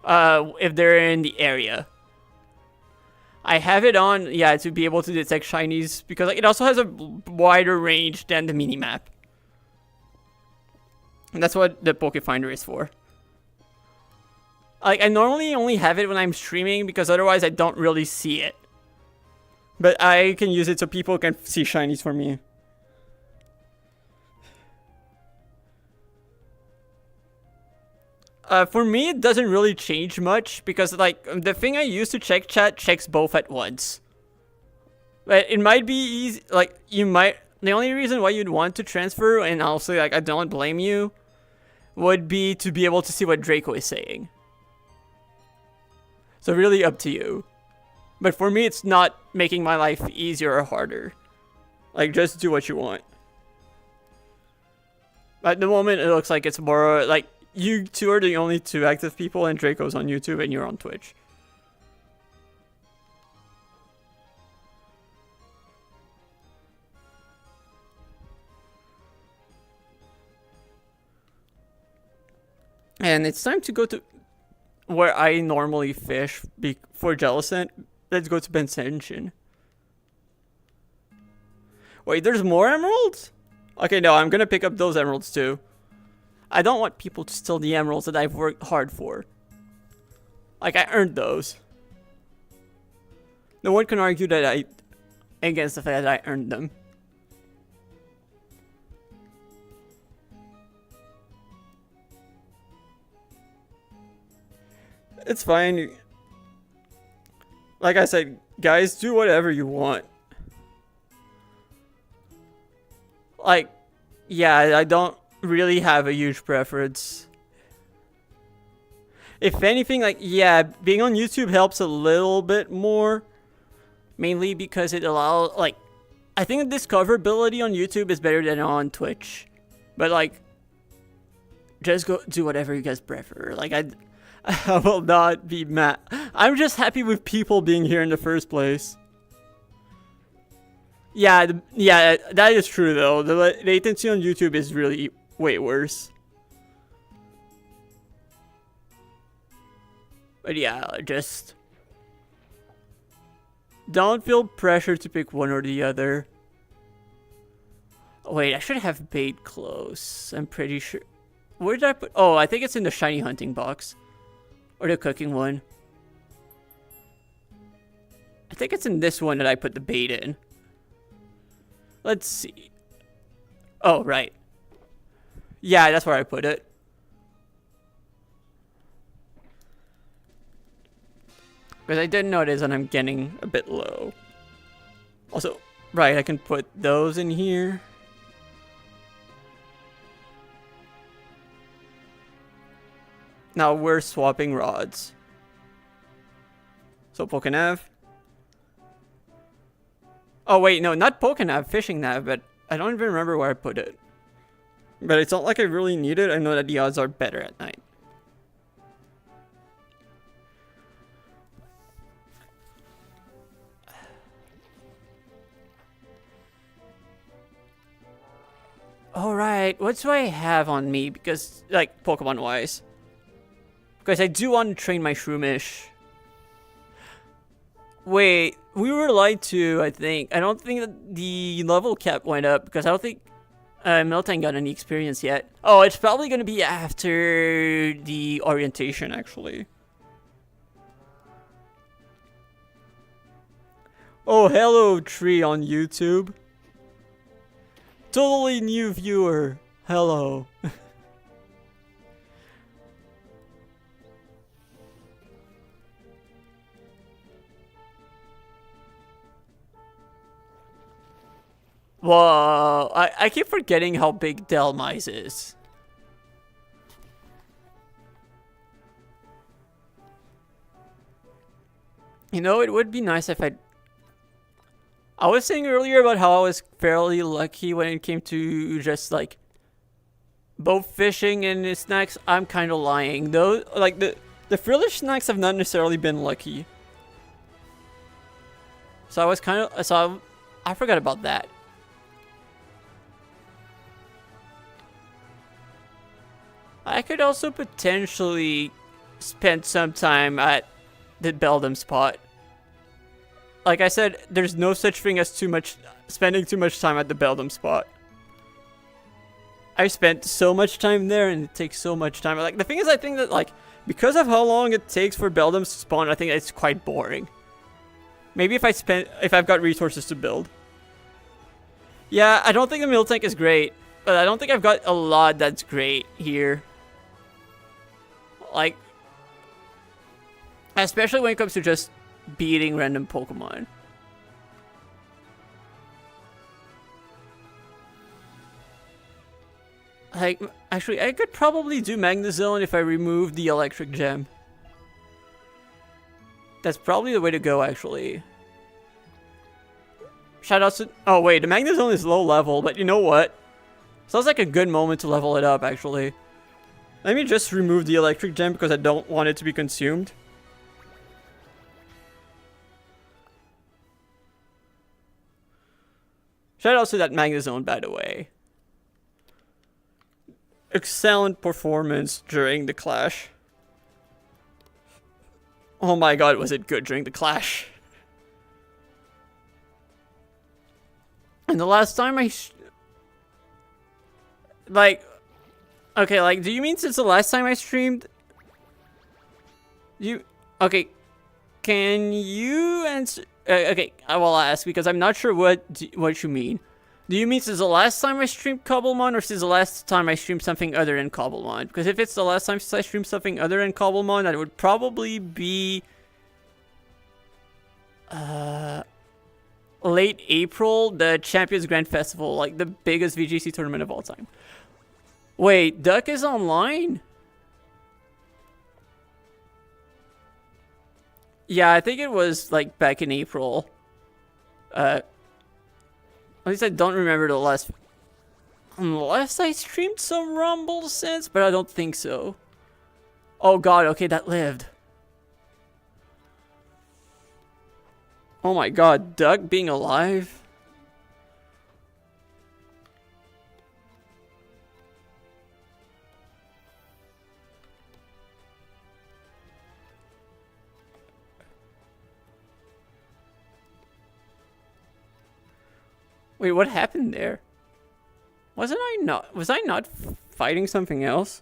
Speaker 1: if they're in the area. I have it on, yeah, to be able to detect shinies because like, it also has a wider range than the minimap. And that's what the Pokefinder is for. Like, I normally only have it when I'm streaming because otherwise I don't really see it. But I can use it so people can see shinies for me. For me, it doesn't really change much because, like, the thing I use to check chat checks both at once. But it might be easy, like, you might... The only reason why you'd want to transfer, and also, like, I don't blame you, would be to be able to see what Draco is saying. So really up to you. But for me, it's not making my life easier or harder. Like, just do what you want. At the moment, it looks like it's more, like... You two are the only 2 active people, and Draco's on YouTube, and you're on Twitch. And it's time to go to where I normally fish for Jellicent. Let's go to Bensenshin. Wait, there's more emeralds? Okay, no, I'm gonna pick up those emeralds too. I don't want people to steal the emeralds that I've worked hard for. Like, I earned those. No one can argue that against the fact that I earned them. It's fine. Like I said, guys, do whatever you want. Like, yeah, I don't really have a huge preference. If anything, like, yeah, being on YouTube helps a little bit more mainly because it allows, like, I think the discoverability on YouTube is better than on Twitch. But, like, just go do whatever you guys prefer. Like, I will not be mad. I'm just happy with people being here in the first place. Yeah, yeah, that is true though. The latency on YouTube is really way worse. But yeah, just don't feel pressure to pick one or the other. Oh, wait, I should have bait close. I'm pretty sure. Where did I put? Oh, I think it's in the shiny hunting box. Or the cooking one. I think it's in this one that I put the bait in. Let's see. Oh, right. Yeah, that's where I put it. Because I did notice that I'm getting a bit low. Also, right, I can put those in here. Now we're swapping rods. So Pokenav. Oh wait, no, not Pokenav, fishing nav, but I don't even remember where I put it. But it's not like I really need it. I know that the odds are better at night. Alright, what do I have on me? Because, like, Pokemon wise. Because I do want to train my Shroomish. Wait, we were lied to, I think. I don't think that the level cap went up because I don't think Miltank got any experience yet. Oh, it's probably going to be after the orientation, actually. Oh, hello, Tree on YouTube. Totally new viewer. Hello. Whoa, I keep forgetting how big Delmise is. You know, it would be nice if I was saying earlier about how I was fairly lucky when it came to just, like, both fishing and snacks. I'm kind of lying. Though, like, the frillish snacks have not necessarily been lucky. So I was kind of... So I forgot about that. I could also potentially spend some time at the Beldum spot. Like I said, there's no such thing as spending too much time at the Beldum spot. I spent so much time there and it takes so much time. Like, the thing is, I think that, like, because of how long it takes for Beldums to spawn, I think it's quite boring. Maybe if I've got resources to build. Yeah, I don't think the Miltank is great, but I don't think I've got a lot that's great here. Like, especially when it comes to just beating random Pokemon. Like, actually, I could probably do Magnezone if I remove the Electric Gem. That's probably the way to go, actually. Shoutouts to... Oh, wait, the Magnezone is low level, but you know what? Sounds like a good moment to level it up, actually. Let me just remove the Electric Gem because I don't want it to be consumed. Shoutouts to that Magnezone, by the way. Excellent performance during the clash. Oh my god, was it good during the clash. And the last time like... Okay, like, do you mean since the last time I streamed? Okay, can you answer... okay, I will ask because I'm not sure what you mean. Do you mean since the last time I streamed Cobblemon or since the last time I streamed something other than Cobblemon? Because if it's the last time since I streamed something other than Cobblemon, that would probably be... late April, the Champions Grand Festival, like the biggest VGC tournament of all time. Wait, Duck is online? Yeah, I think it was like back in April. At least I don't remember the last. Unless I streamed some Rumble since, but I don't think so. Oh god, okay, that lived. Oh my god, Doug being alive? Wait, what happened there? Was I not fighting something else?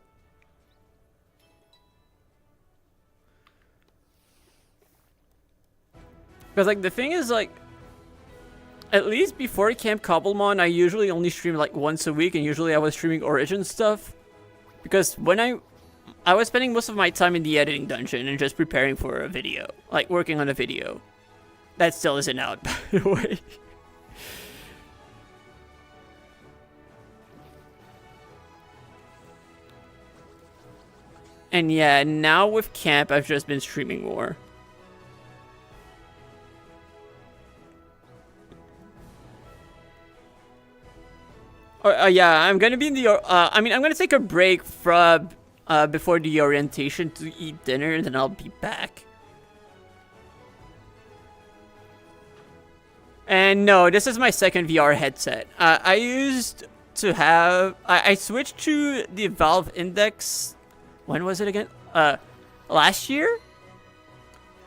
Speaker 1: Because, like, the thing is, like, at least before Camp Cobblemon, I usually only stream, like, once a week, and usually I was streaming Origin stuff. Because when I was spending most of my time in the editing dungeon and just preparing for a video. Like, working on a video. That still isn't out, by the way. And yeah, now with camp, I've just been streaming more. Yeah, I'm gonna be in the. I'm gonna take a break from before the orientation to eat dinner, and then I'll be back. And no, this is my second VR headset. I used to have. I switched to the Valve Index. When was it again? Last year?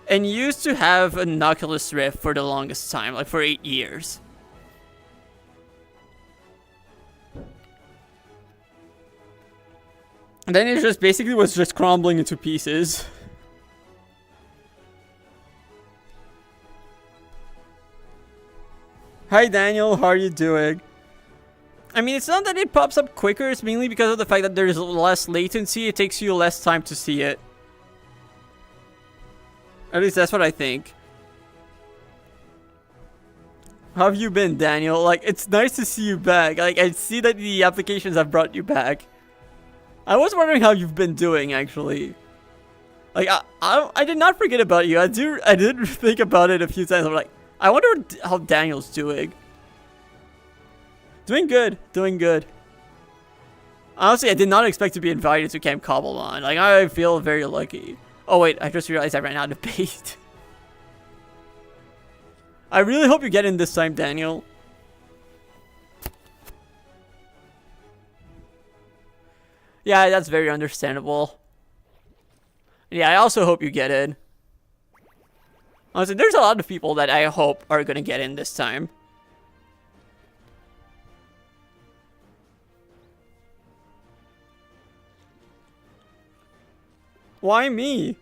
Speaker 1: And used to have an Oculus Rift for the longest time, like for 8 years. And then it just basically was just crumbling into pieces. Hi Daniel, how are you doing? I mean, it's not that it pops up quicker, it's mainly because of the fact that there's less latency, it takes you less time to see it. At least that's what I think. How have you been, Daniel? Like, it's nice to see you back. Like, I see that the applications have brought you back. I was wondering how you've been doing, actually. Like, I did not forget about you. I did think about it a few times. I'm like, I wonder how Daniel's doing. Doing good. Doing good. Honestly, I did not expect to be invited to Camp Cobblemon. Like, I feel very lucky. Oh, wait. I just realized I ran out of bait. I really hope you get in this time, Daniel. Yeah, that's very understandable. Yeah, I also hope you get in. Honestly, there's a lot of people that I hope are gonna get in this time. Why me?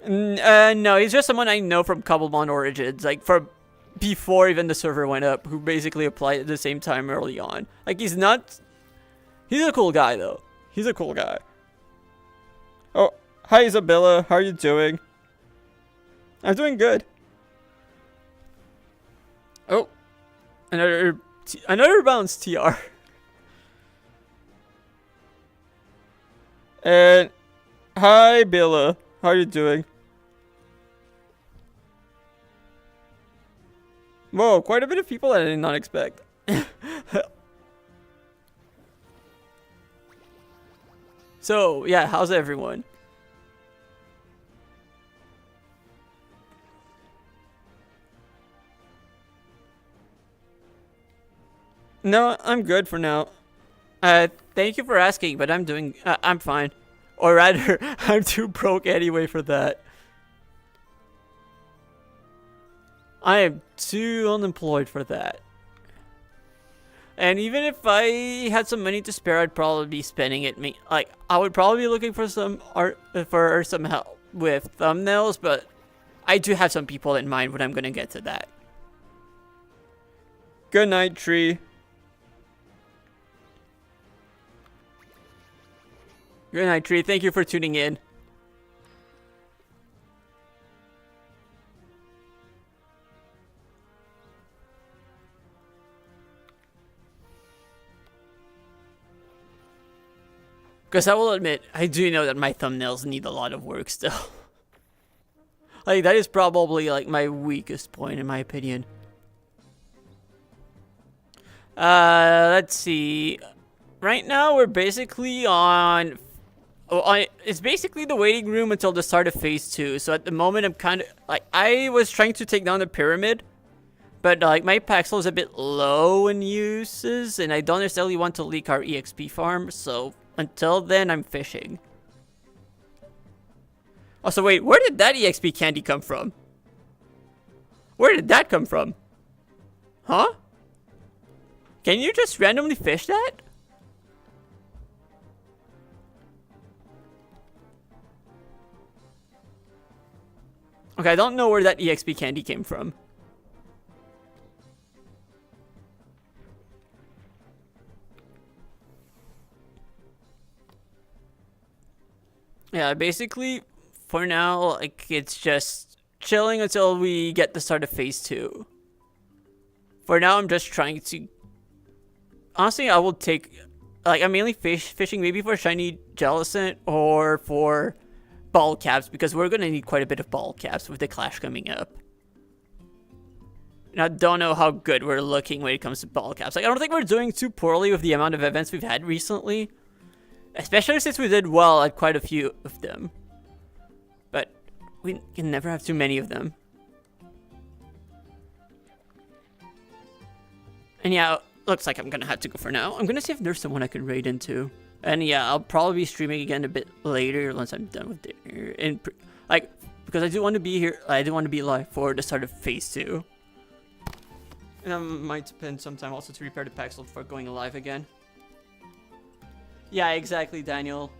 Speaker 1: No, he's just someone I know from Cobblemon Origins, like from before even the server went up, who basically applied at the same time early on. Like, he's a cool guy, though. He's a cool guy. Oh, hi Isabella, how are you doing? I'm doing good. Oh, another bounce TR. And hi Billa, how are you doing? Whoa, quite a bit of people that I did not expect. So, yeah, how's everyone? No, I'm good for now. Thank you for asking, but I'm fine. Or rather, I'm too broke anyway for that. I am too unemployed for that. And even if I had some money to spare, I'd probably be spending it. Like, I would probably be looking for some some help with thumbnails, but I do have some people in mind when I'm gonna get to that. Good night, Tree. Good night, Tree. Thank you for tuning in. Because I will admit, I do know that my thumbnails need a lot of work still. Like, that is probably, like, my weakest point, in my opinion. Let's see. Right now, we're basically on... it's basically the waiting room until the start of phase 2. So at the moment, I'm kind of... Like, I was trying to take down the pyramid. But, like, my Paxel is a bit low in uses. And I don't necessarily want to leak our EXP farm. So, until then, I'm fishing. Also, wait, where did that EXP candy come from? Where did that come from? Huh? Can you just randomly fish that? Okay, I don't know where that EXP candy came from. Yeah, basically, for now, like, it's just chilling until we get the start of phase 2. For now, I'm just trying to... Honestly, I will take... Like, I'm mainly fishing maybe for shiny Jellicent or for ball caps, because we're going to need quite a bit of ball caps with the clash coming up. And I don't know how good we're looking when it comes to ball caps. Like, I don't think we're doing too poorly with the amount of events we've had recently. Especially since we did well at quite a few of them. But we can never have too many of them. And yeah, looks like I'm gonna have to go for now. I'm gonna see if there's someone I can raid into. And yeah, I'll probably be streaming again a bit later once I'm done with dinner. And like, because I do want to be here, I do want to be live for the start of phase 2. And I might spend some time also to repair the Paxel before going live again. Yeah, exactly, Daniel.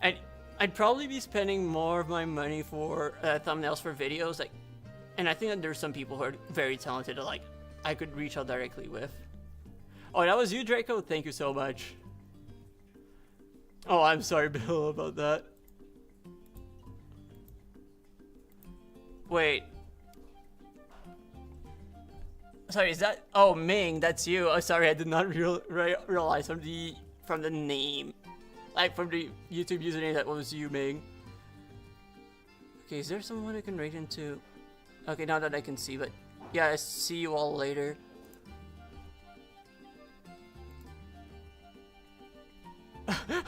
Speaker 1: I'd probably be spending more of my money for thumbnails for videos, like, and I think that there's some people who are very talented, like, I could reach out directly with. Oh, that was you, Draco? Thank you so much. Oh, I'm sorry, Bill, about that. Wait. Sorry, is that... Oh, Ming, that's you. Oh, sorry, I did not realize from the name. Like, from the YouTube username that was you, Ming. Okay, is there someone I can raid into? Okay, now that I can see, but... Yeah, I see you all later.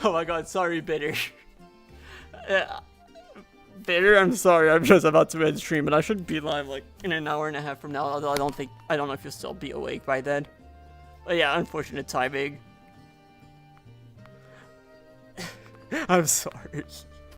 Speaker 1: Oh my god, sorry, Bitter. Bitter, I'm sorry, I'm just about to end stream, and I should be live like in an hour and a half from now, although I don't know if you'll still be awake by then. But yeah, unfortunate timing. I'm sorry.